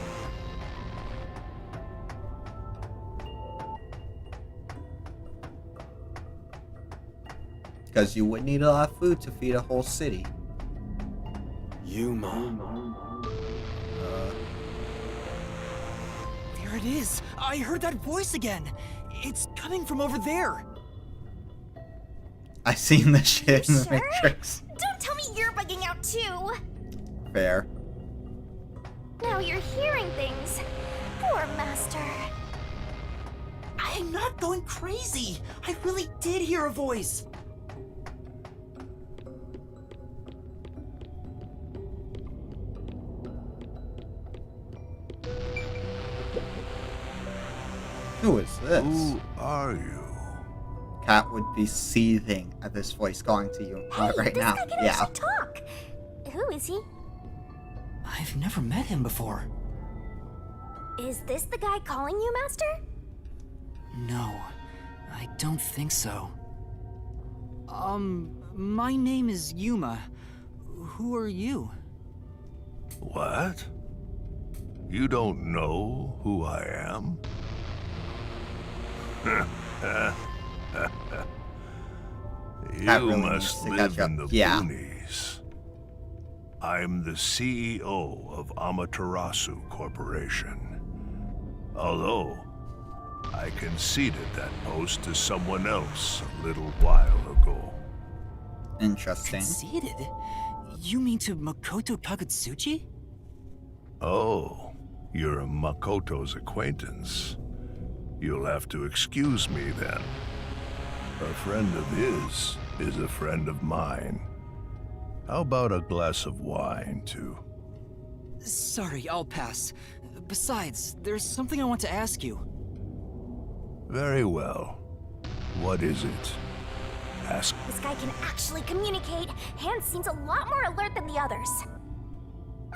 Because you would need a lot of food to feed a whole city. Yuma. There it is! I heard that voice again! It's coming from over there! I seen the shit in the Sure? Matrix. Don't tell me you're bugging out too! Fair. Now you're hearing things. Poor Master. I'm not going crazy! I really did hear a voice! Who is this? Who are you? Cat would be seething at this voice calling to you right now. This guy can actually talk. Who is he? I've never met him before. Is this the guy calling you, Master? No, I don't think so. My name is Yuma. Who are you? What? You don't know who I am? You really must live in the boonies. I'm the CEO of Amaterasu Corporation. Although, I conceded that post to someone else a little while ago. Interesting. Conceded? You mean to Makoto Kagutsuchi? Oh, you're a Makoto's acquaintance. You'll have to excuse me then. A friend of his is a friend of mine. How about a glass of wine, too? Sorry, I'll pass. Besides, there's something I want to ask you. Very well. What is it? Ask. This guy can actually communicate. Hans seems a lot more alert than the others.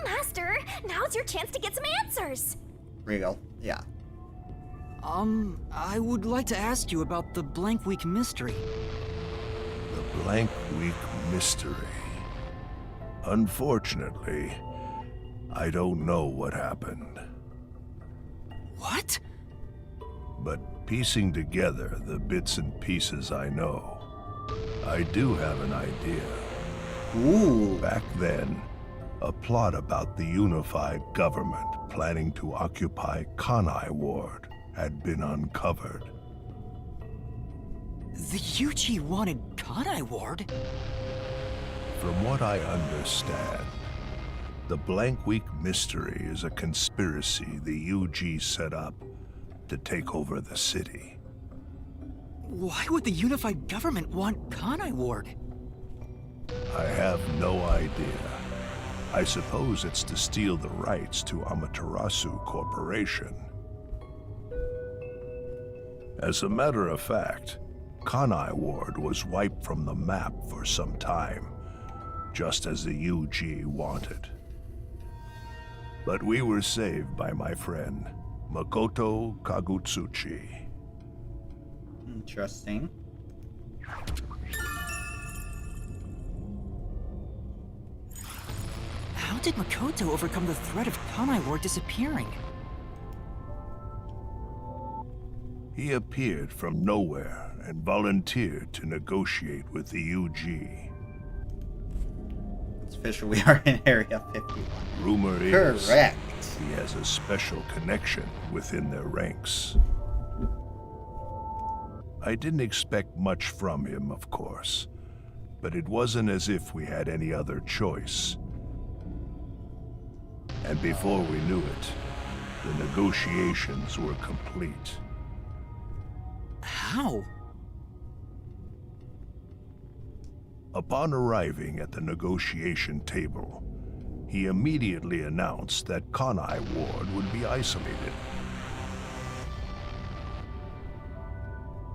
Master, now's your chance to get some answers. Regal, yeah. I would like to ask you about the Blank Week mystery. The Blank Week mystery. Unfortunately, I don't know what happened. What? But piecing together the bits and pieces I know, I do have an idea. Ooh. Back then, a plot about the unified government planning to occupy Kanai Ward had been uncovered. The Yuji wanted Kanai Ward? From what I understand, the Blank Week mystery is a conspiracy the UG set up to take over the city. Why would the unified government want Kanai Ward? I have no idea. I suppose it's to steal the rights to Amaterasu Corporation. As a matter of fact, Kanai Ward was wiped from the map for some time, just as the UG wanted. But we were saved by my friend, Makoto Kagutsuchi. Interesting. How did Makoto overcome the threat of Kanai Ward disappearing? He appeared from nowhere and volunteered to negotiate with the UG. It's official, we are in Area 51. Rumor is correct. He has a special connection within their ranks. I didn't expect much from him, of course, but it wasn't as if we had any other choice. And before we knew it, the negotiations were complete. How? Upon arriving at the negotiation table, he immediately announced that Kanai Ward would be isolated.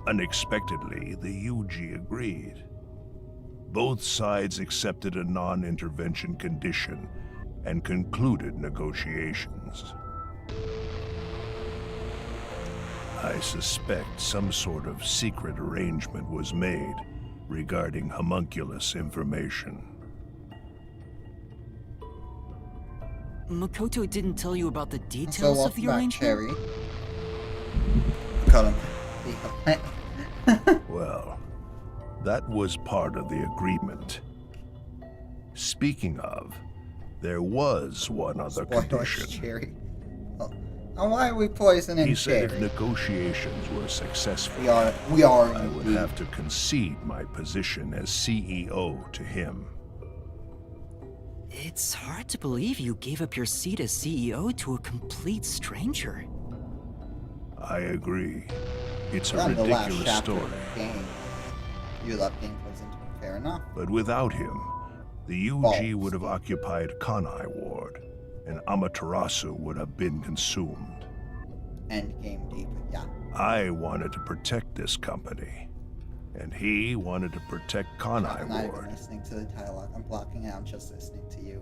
Unexpectedly, the UG agreed. Both sides accepted a non-intervention condition and concluded negotiations. I suspect some sort of secret arrangement was made regarding homunculus information. Makoto didn't tell you about the details of the arrangement? Cherry. Cut him. Well, that was part of the agreement. Speaking of, there was one other condition. Cherry. Oh. And why are we poisoning He said Cherry? if negotiations were successful, we are I would have to concede my position as CEO to him. It's hard to believe you gave up your seat as CEO to a complete stranger. I agree. It's a On the last ridiculous chapter story. of the game, you love being poisoned. Fair enough. But without him, the UG would have occupied Kanai Ward, and Amaterasu would have been consumed. End game deep, yeah. I wanted to protect this company, and he wanted to protect Kanai I'm not Ward. even listening to the dialogue. I'm blocking out. I'm just listening to you.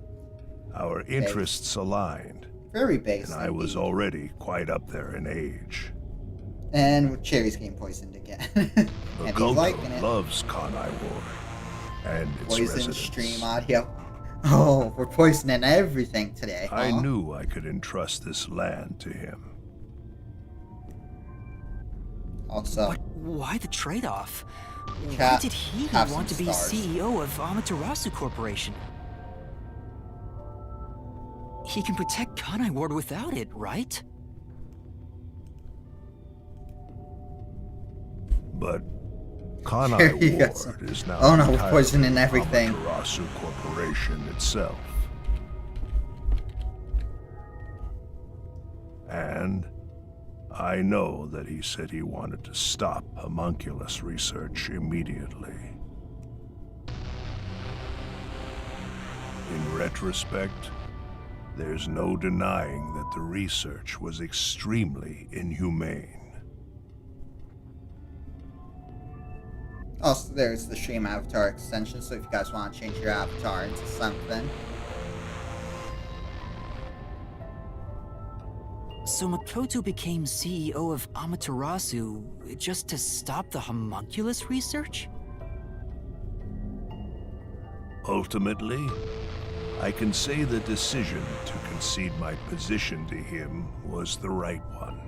Our interests aligned. Very basic. And I was already quite up there in age. And Cherry's getting poisoned again. And he's liking it. Makoto loves Kanai Ward and its Poison residents. stream audio. Oh, we're poisoning everything today. Huh? I knew I could entrust this land to him. Also, but why the trade-off? Why Cat, did he have want to some be stars. CEO of Amaterasu Corporation? He can protect Kanai Ward without it, right? But Kanai Ward is now oh no, we're entirely poisoning everything. Amaterasu Corporation itself. And I know that he said he wanted to stop homunculus research immediately. In retrospect, there's no denying that the research was extremely inhumane. Also, there's the stream avatar extension, so if you guys want to change your avatar into something. So Makoto became CEO of Amaterasu just to stop the homunculus research? Ultimately, I can say the decision to concede my position to him was the right one.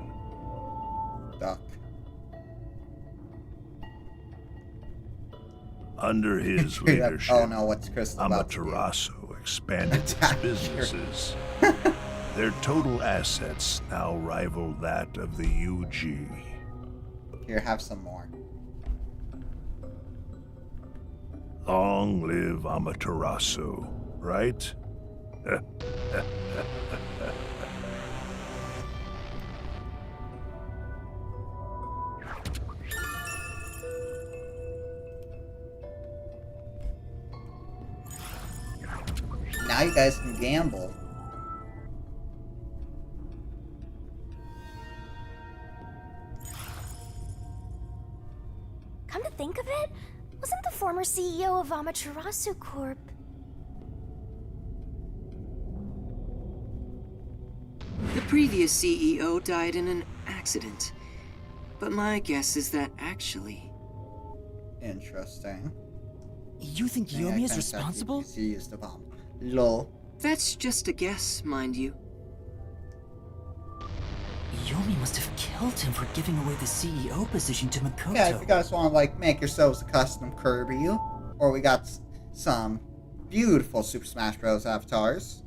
Duck. Under his leadership, oh no, what's Crystal about to do? Amaterasu expanded its businesses. Their total assets now rival that of the UG. Here, have some more. Long live Amaterasu, right? Now you guys can gamble. Come to think of it, wasn't the former CEO of Amaterasu Corp previous CEO died in an accident. But my guess is that actually... Interesting. You think Yomi is responsible? He used the bomb. Lol. That's just a guess, mind you. Yomi must have killed him for giving away the CEO position to Makoto. Yeah, if you guys want to, like, make yourselves a custom Kirby, or we got some beautiful Super Smash Bros. Avatars.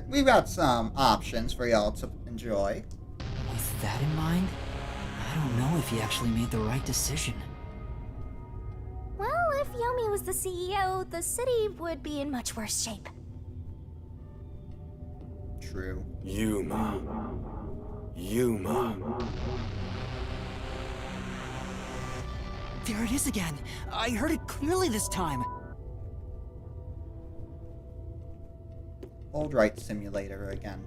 We've got some options for y'all to enjoy. With that in mind, I don't know if he actually made the right decision. Well, if Yomi was the CEO, the city would be in much worse shape. True. Yuma. There it is again. I heard it clearly this time. Old right simulator again.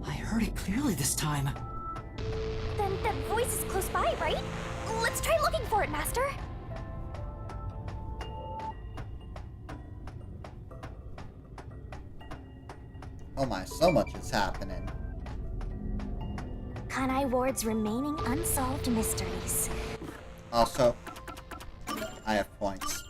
I heard it clearly this time. Then that voice is close by, right? Let's try looking for it, Master. Oh my, so much is happening. Kanai Ward's remaining unsolved mysteries. Also, I have points.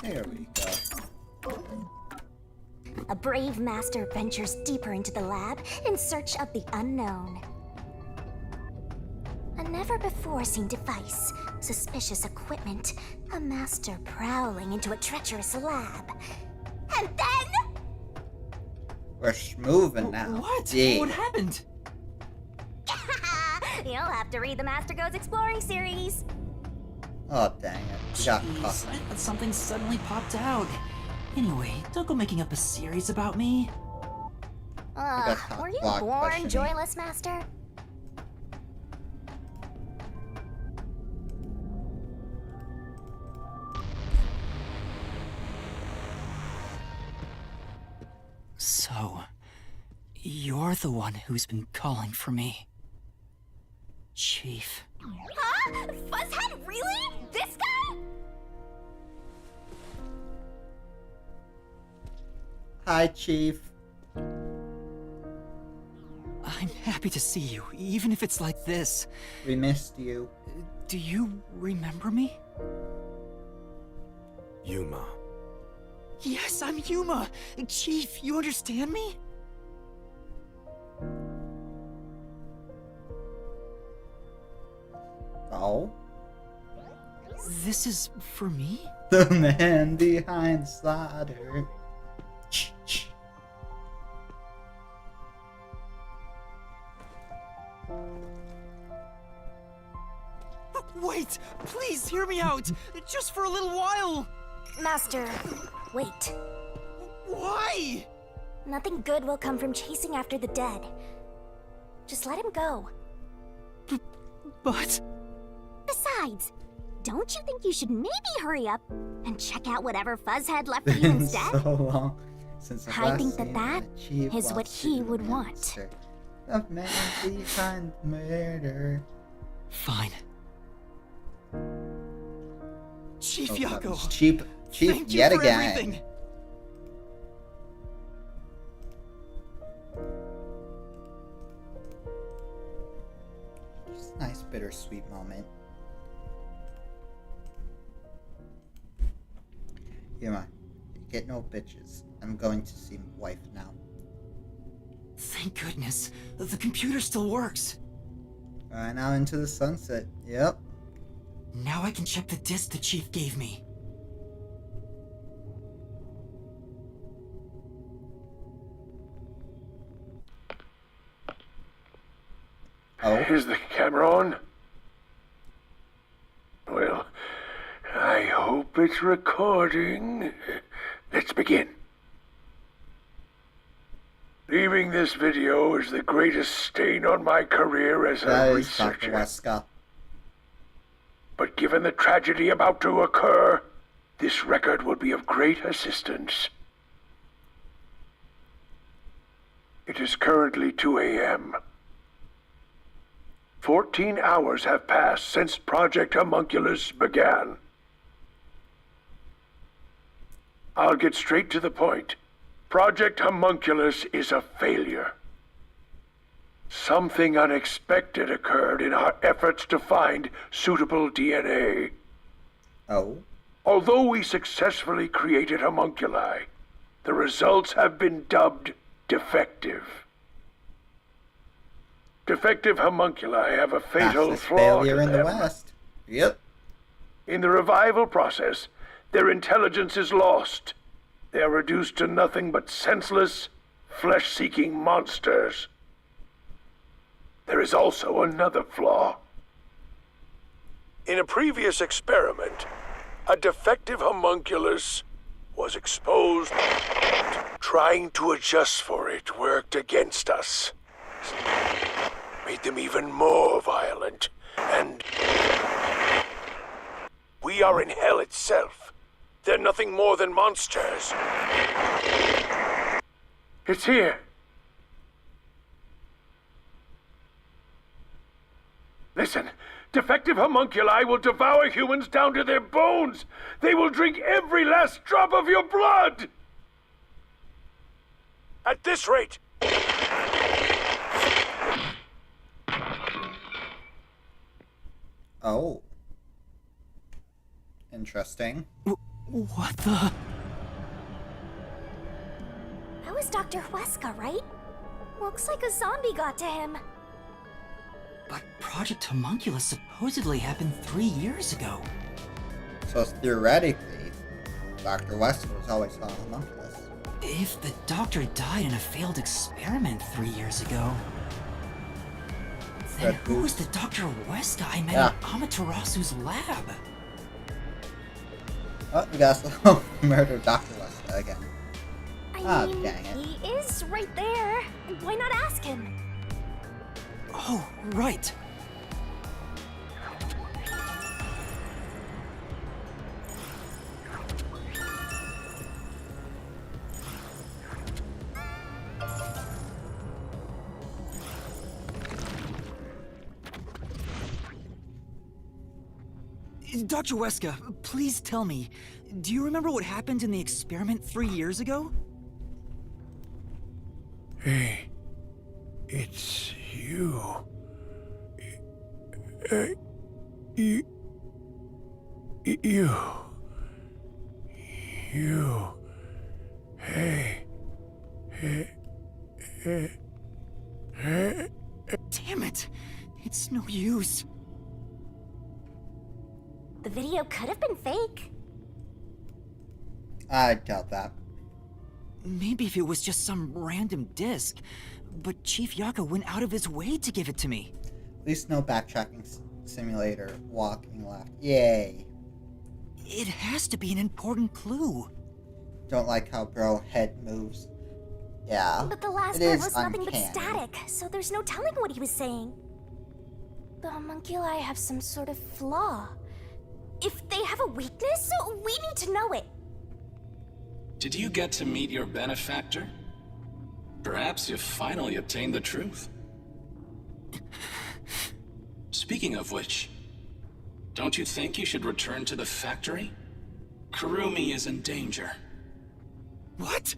There we go. A brave master ventures deeper into the lab in search of the unknown. A never-before-seen device, suspicious equipment, a master prowling into a treacherous lab. And then... We're moving now. What? Yeah. What happened? You'll have to read the Master Goes Exploring series. Oh, dang it. We got Jeez, caught. I thought something suddenly popped out. Anyway, don't go making up a series about me. Were you born joyless, Master? So, you're the one who's been calling for me. Chief. Huh? Fuzzhead, really? This guy? Hi, Chief. I'm happy to see you, even if it's like this. We missed you. Do you remember me? Yuma. Yes, I'm Yuma. Chief, you understand me? Oh? This is for me? The man behind Slaughter. Wait, please hear me out. Just for a little while. Master, wait. Why? Nothing good will come from chasing after the dead. Just let him go. But... Besides, don't you think you should maybe hurry up and check out whatever Fuzzhead left for you instead? So long since I think that is what he would want. The man behind murder. Fine. Chief Oh, Yako. Chief Thank you yet for again. everything. Just a nice bittersweet moment. Yuma, get no bitches. I'm going to see my wife now. Thank goodness. The computer still works. Alright, now into the sunset. Yep. Now I can check the disc the chief gave me. Oh. Is the camera on? Well, I hope it's recording. Let's begin. Leaving this video is the greatest stain on my career as a researcher. But given the tragedy about to occur, this record will be of great assistance. It is currently 2 a.m. 14 hours have passed since Project Homunculus began. I'll get straight to the point. Project Homunculus is a failure. Something unexpected occurred in our efforts to find suitable DNA. Oh? Although we successfully created homunculi, the results have been dubbed defective. Defective homunculi have a fatal flaw to in the them. West. Yep. In the revival process, their intelligence is lost. They are reduced to nothing but senseless, flesh-seeking monsters. There is also another flaw. In a previous experiment, a defective homunculus was exposed. Trying to adjust for it worked against us. Made them even more violent, and we are in hell itself. They're nothing more than monsters. It's here. Listen, defective homunculi will devour humans down to their bones. They will drink every last drop of your blood. At this rate... Oh. Interesting. What the? That was Dr. Huesca, right? Looks like a zombie got to him. But Project Homunculus supposedly happened 3 years ago. So theoretically, Dr. Wesker was always a homunculus. If the doctor died in a failed experiment 3 years ago, then who was the Dr. Huesca I met in Amaterasu's lab? Oh, we got to murder Dr. Wesker again. I mean, dang it. He is right there. Why not ask him? Oh, right. Dr. Huesca, please tell me, do you remember what happened in the experiment 3 years ago? Hey, it's you. You. Hey. Damn it! It's no use. The video could have been fake. I doubt that. Maybe if it was just some random disc, but Chief Yaka went out of his way to give it to me. At least no backtracking simulator, walking left. Yay. It has to be an important clue. Don't like how bro head moves. Yeah. But the last part was nothing but static, so there's no telling what he was saying. The homunculi have some sort of flaw. If they have a weakness, we need to know it. Did you get to meet your benefactor? Perhaps you've finally obtained the truth. Speaking of which, don't you think you should return to the factory? Kurumi is in danger. What?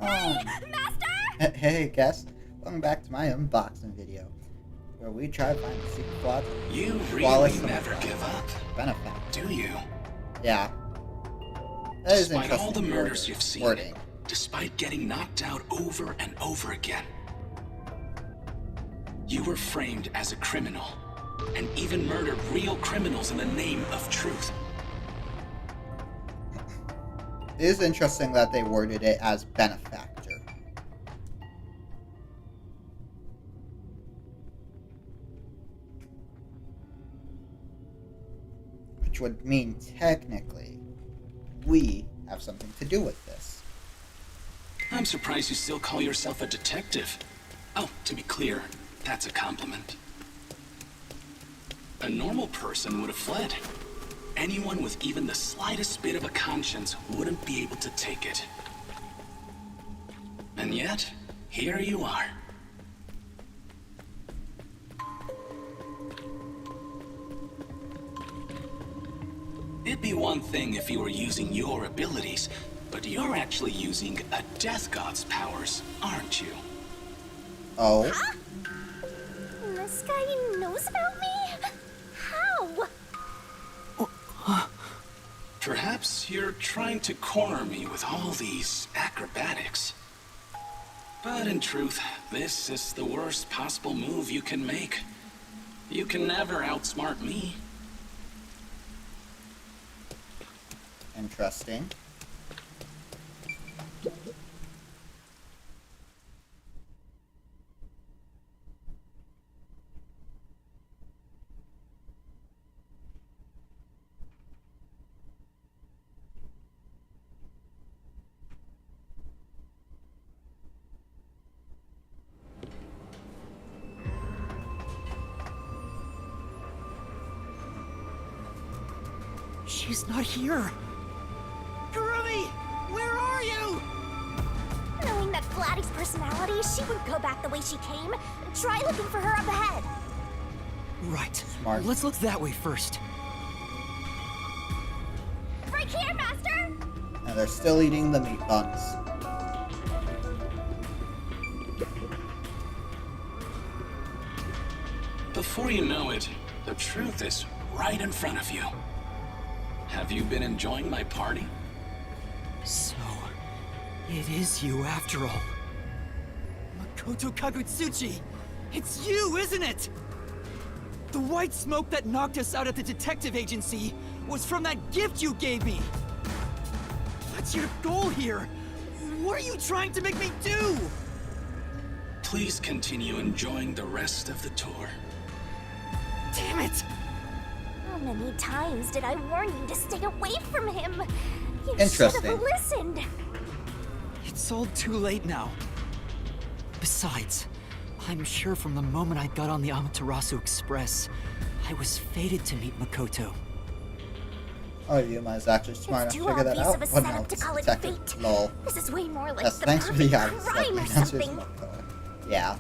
Hey, Master! Hey, guys. Welcome back to my unboxing video, where we try to find the secret plot. You really never give up, benefactor. do you? Yeah. That is despite interesting. all the murders you've seen, wording. Despite getting knocked out over and over again, you were framed as a criminal, and even murdered real criminals in the name of truth. It is interesting that they worded it as benefactor. Which would mean technically we have something to do with this. I'm surprised you still call yourself a detective. Oh, to be clear, that's a compliment. A normal person would have fled. Anyone with even the slightest bit of a conscience wouldn't be able to take it. And yet, here you are. It'd be one thing if you were using your abilities, but you're actually using a Death God's powers, aren't you? Oh? Huh? This guy knows about me? How? Perhaps you're trying to corner me with all these acrobatics. But in truth, this is the worst possible move you can make. You can never outsmart me. Interesting. She's not here. Kurumi, where are you? Knowing that Vladdy's personality, she wouldn't go back the way she came. Try looking for her up ahead. Right. Smart. Let's look that way first. Right here, Master! And they're still eating the meat buns. Before you know it, the truth is right in front of you. Have you been enjoying my party? So, it is you after all. Makoto Kagutsuchi! It's you, isn't it? The white smoke that knocked us out at the detective agency was from that gift you gave me! What's your goal here? What are you trying to make me do? Please continue enjoying the rest of the tour. Damn it! How many times did I warn you to stay away from him? You should Interesting. have listened. It's all too late now. Besides, I'm sure from the moment I got on the Amaterasu Express, I was fated to meet Makoto. Oh, Yuma is actually smart enough It's to too figure that obvious out. of a Oh, no, setup to it's call it detective. fate. Lol. This is way more like Yes, the thanks for perfect the obvious. crime or The answer is something. Makoto. Yeah.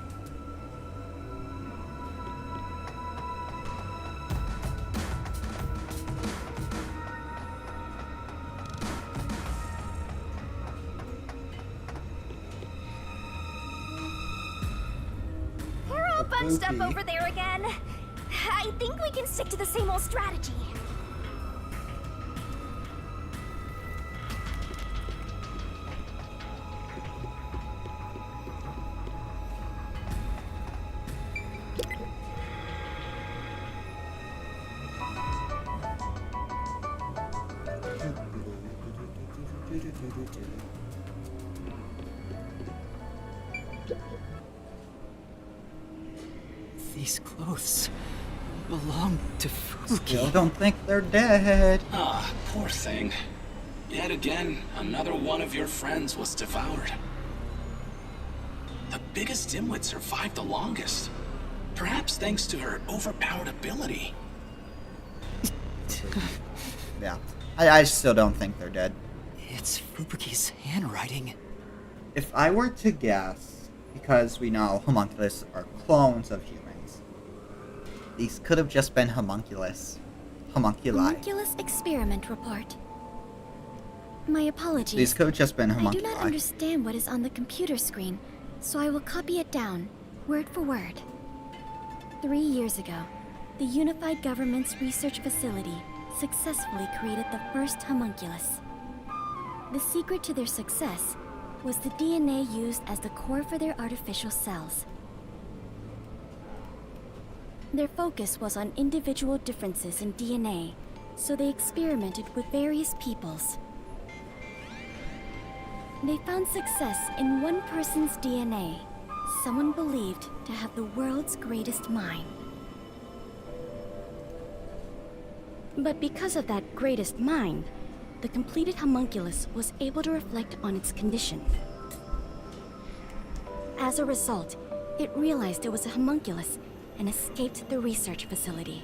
They're all bunched up Spooky. over there again. I think we can stick to the same old strategy. These clothes belong to Fuki. Still don't think they're dead. Ah, poor thing. Yet again, another one of your friends was devoured. The biggest dimwit survived the longest. Perhaps thanks to her overpowered ability. Yeah. I still don't think they're dead. It's Fubuki's handwriting. If I were to guess, because we know homunculus are clones of humans, these could have just been homunculi. Homunculus experiment report. My apologies. These could have just been I do homunculi. not understand what is on the computer screen, so I will copy it down, word for word. 3 years ago, the Unified Government's research facility successfully created the first homunculus. The secret to their success was the DNA used as the core for their artificial cells. Their focus was on individual differences in DNA, so they experimented with various peoples. They found success in one person's DNA, someone believed to have the world's greatest mind. But because of that greatest mind, the completed homunculus was able to reflect on its condition. As a result, it realized it was a homunculus and escaped the research facility.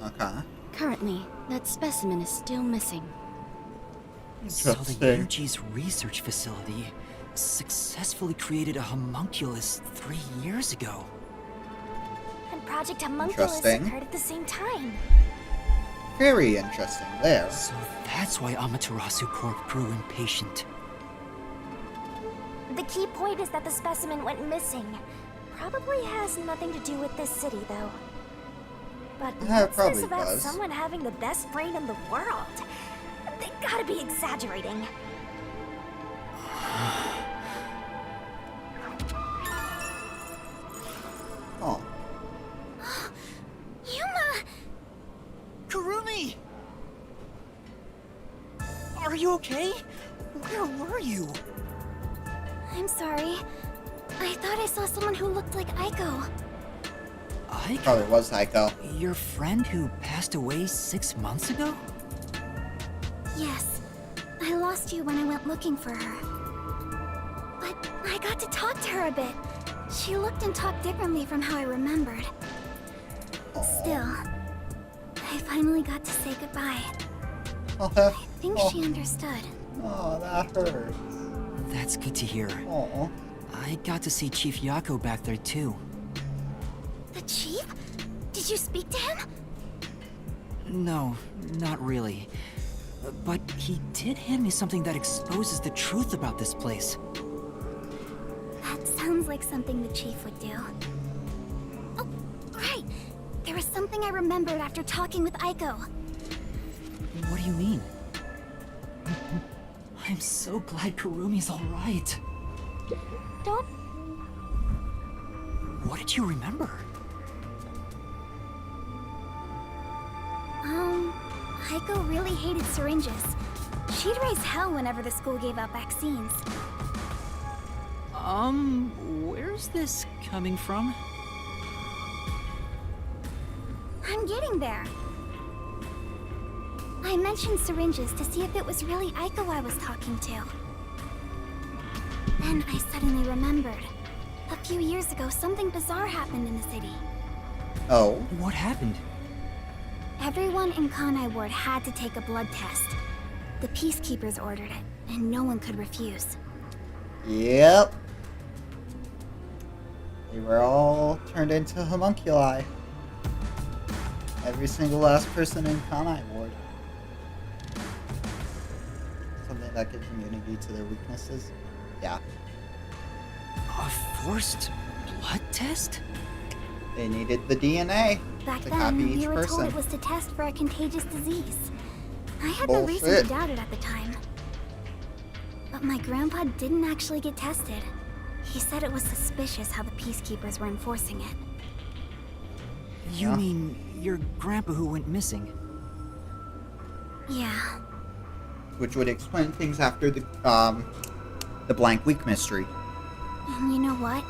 Okay. Currently, that specimen is still missing. So the UG's research facility successfully created a homunculus 3 years ago. And Project Homunculus occurred at the same time. Very interesting there. So that's why Amaterasu Corp grew impatient. The key point is that the specimen went missing. Probably has nothing to do with this city, though. But what's this about someone having the best brain in the world? They gotta be exaggerating. Oh. Yuma! Kurumi! Are you okay? Where were you? I'm sorry. I thought I saw someone who looked like Aiko. Aiko? Probably was Aiko. Your friend who passed away 6 months ago? Yes. I lost you when I went looking for her. But I got to talk to her a bit. She looked and talked differently from how I remembered. Still, I finally got to say goodbye. I think she understood. Oh, that hurts. That's good to hear. Oh. I got to see Chief Yako back there too. The chief? Did you speak to him? No, not really. But he did hand me something that exposes the truth about this place. That sounds like something the chief would do. Oh, right! There was something I remembered after talking with Aiko. What do you mean? I'm so glad Kurumi's alright. Don't... What did you remember? Aiko really hated syringes. She'd raise hell whenever the school gave out vaccines. Where's this coming from? I'm getting there. I mentioned syringes to see if it was really Aiko I was talking to. Then I suddenly remembered. A few years ago, something bizarre happened in the city. Oh? What happened? Everyone in Kanai Ward had to take a blood test. The Peacekeepers ordered it, and no one could refuse. Yep. They were all turned into homunculi. Every single last person in Kanai Ward. Something that gives immunity to their weaknesses. Yeah. A forced blood test? They needed the DNA Back to then, copy we each were told person. it was to test for a contagious disease. I had no reason to doubt it at the time. But my grandpa didn't actually get tested. He said it was suspicious how the Peacekeepers were enforcing it. You mean your grandpa who went missing? Yeah. Which would explain things after the blank week mystery. And you know what?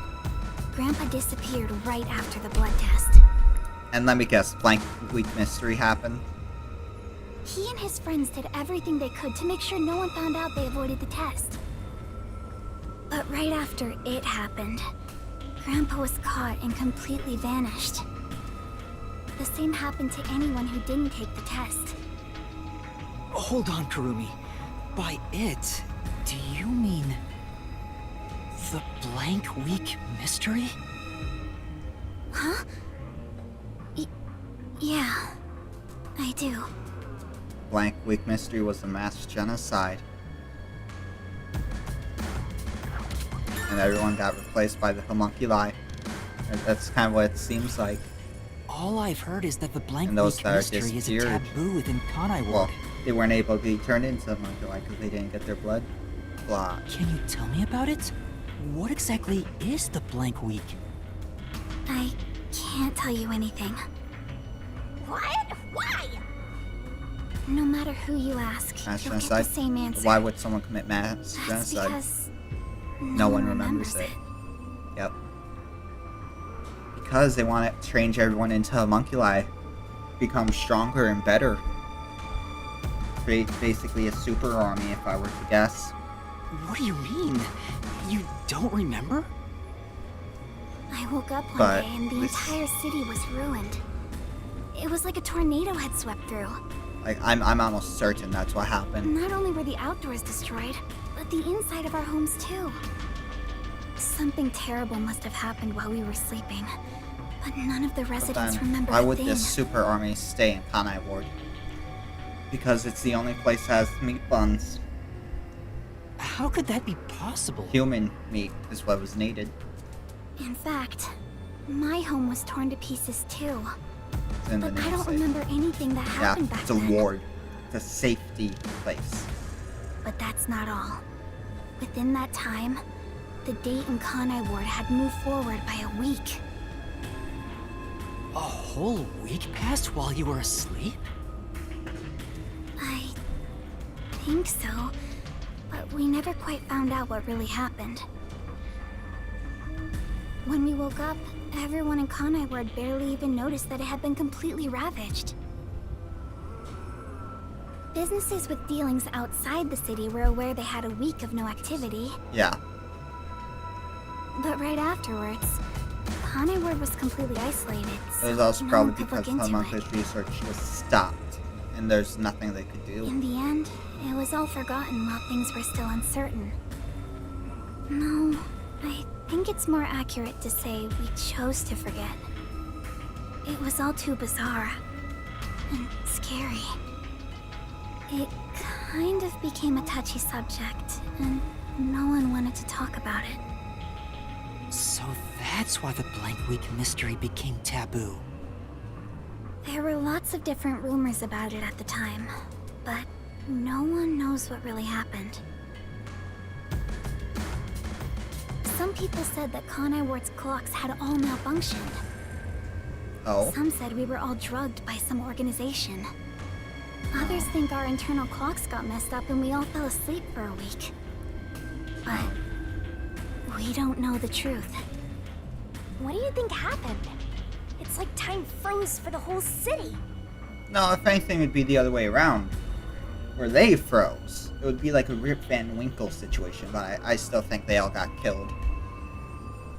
Grandpa disappeared right after the blood test. And let me guess, blank week mystery happened? He and his friends did everything they could to make sure no one found out they avoided the test. But right after it happened, Grandpa was caught and completely vanished. The same happened to anyone who didn't take the test. Hold on, Kurumi. By it, do you mean the blank week mystery? Huh? Yeah, I do. Blank week mystery was a mass genocide. And everyone got replaced by the homunculi. That's kind of what it seems like. All I've heard is that the blank And those week that mystery is a taboo within Kanai Ward. Well, they weren't able to be turned into homunculi because they didn't get their blood. Blah. Can you tell me about it? What exactly is the blank week? I can't tell you anything. What? Why? No matter who you ask, Mass you'll get the genocide? same answer. Why would someone commit mass That's genocide? because No one remembers it. Yep. Because they want to change everyone into homunculi. Become stronger and better. Create basically a super army, if I were to guess. What do you mean? You don't remember? I woke up one day and the entire city was ruined. It was like a tornado had swept through. Like, I'm almost certain that's what happened. Not only were the outdoors destroyed, but the inside of our homes too. Something terrible must have happened while we were sleeping, but none of the residents remember why a would thing. this super army stay in Kanai Ward? Because it's the only place that has meat buns. How could that be possible? Human meat is what was needed. In fact, my home was torn to pieces too. In but I don't remember anything that happened back then. It's a ward. It's a safety place. But that's not all. Within that time, the date in Kanai Ward had moved forward by a week. A whole week passed while you were asleep? I think so, but we never quite found out what really happened. When we woke up, everyone in Kanai Ward barely even noticed that it had been completely ravaged. Businesses with dealings outside the city were aware they had a week of no activity. Yeah. But right afterwards, Kanai Ward was completely isolated. It was also probably because homunculus research was stopped, and there's nothing they could do. In the end, it was all forgotten while things were still uncertain. No, I think it's more accurate to say we chose to forget. It was all too bizarre and scary. It kind of became a touchy subject, and no one wanted to talk about it. So that's why the Blank Week mystery became taboo. There were lots of different rumors about it at the time, but no one knows what really happened. Some people said that Kanai Ward's clocks had all malfunctioned. Oh? Some said we were all drugged by some organization. Others think our internal clocks got messed up and we all fell asleep for a week. But we don't know the truth. What do you think happened? It's like time froze for the whole city. No, if anything, it'd be the other way around. Where they froze. It would be like a Rip Van Winkle situation, but I still think they all got killed.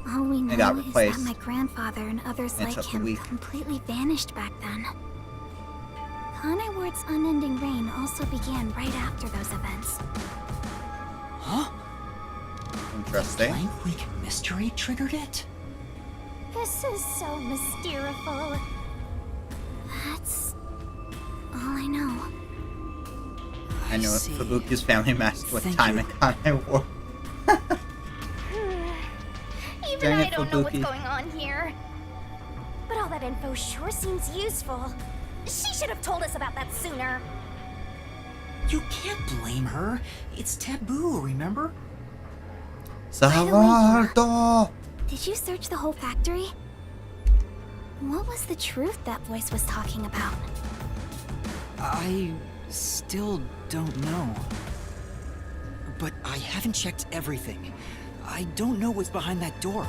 All we know got is replaced. that my grandfather and others like him completely vanished back then. Kanai Ward's unending reign also began right after those events. Huh? Interesting. The Blank Week mystery triggered it? This is so mysteriful. That's all I know. I know see. Fubuki's family messed with Thank time you. in Kanai Ward. Even Dang I it, don't know what's Fubuki. going on here. But all that info sure seems useful. She should have told us about that sooner. You can't blame her. It's taboo, remember? Salvador! Did you search the whole factory? What was the truth that voice was talking about? I still don't know. But I haven't checked everything. I don't know what's behind that door.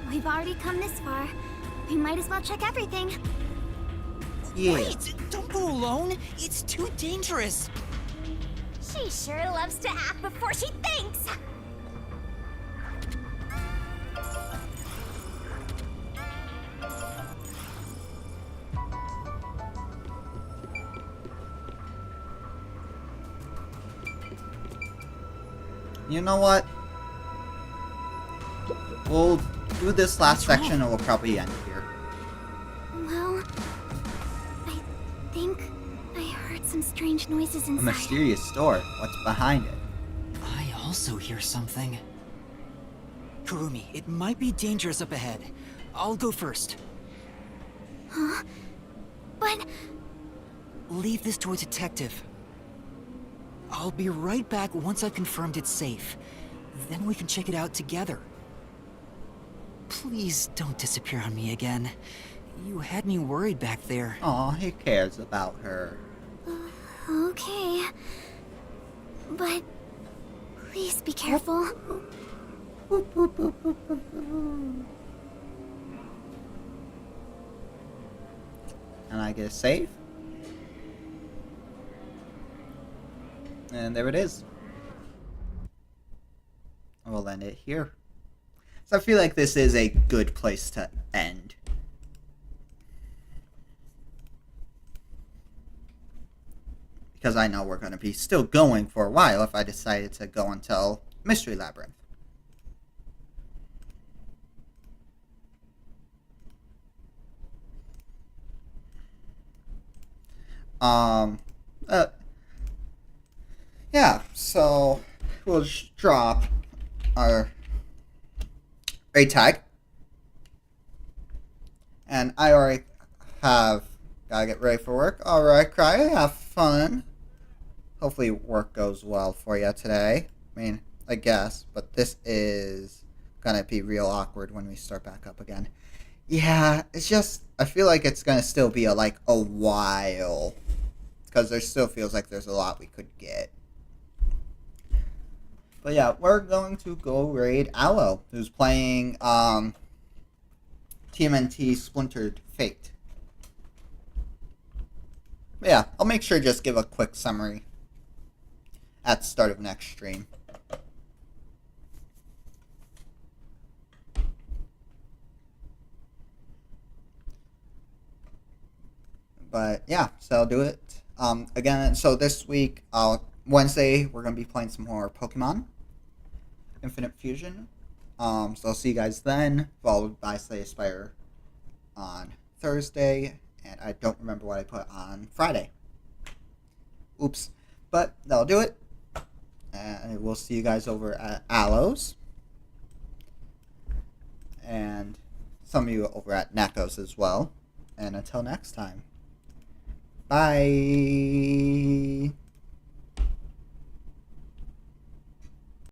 We've already come this far. We might as well check everything. Yeah. Wait! Don't go alone! It's too dangerous! She sure loves to act before she thinks. You know what? We'll do this last section and we'll probably end here. Well, I think I heard some strange noises A inside. mysterious door. What's behind it? I also hear something. Kurumi, it might be dangerous up ahead. I'll go first. Huh? But Leave this to a detective. I'll be right back once I've confirmed it's safe. Then we can check it out together. Please don't disappear on me again. You had me worried back there. Aw, he cares about her. okay. But please be careful. And I get save. And there it is. We'll end it here. So I feel like this is a good place to end. Because I know we're going to be still going for a while if I decided to go until Mystery Labyrinth. Yeah, so we'll just drop our raid tag. And I already have gotta get ready for work. Alright, Cry, have fun. Hopefully work goes well for you today. I mean, I guess, but this is gonna be real awkward when we start back up again. Yeah, it's just, I feel like it's gonna still be a while. Because there still feels like there's a lot we could get. But yeah, we're going to go raid Aloe, who's playing TMNT Splintered Fate. But yeah, I'll make sure to just give a quick summary at the start of next stream. But yeah, so I'll do it. Again, so this week, Wednesday, we're going to be playing some more Pokemon Infinite Fusion. So I'll see you guys then, followed by Slay Aspire on Thursday, and I don't remember what I put on Friday. Oops. But that'll do it. And we'll see you guys over at Aloe's. And some of you over at Nako's as well. And until next time. Bye.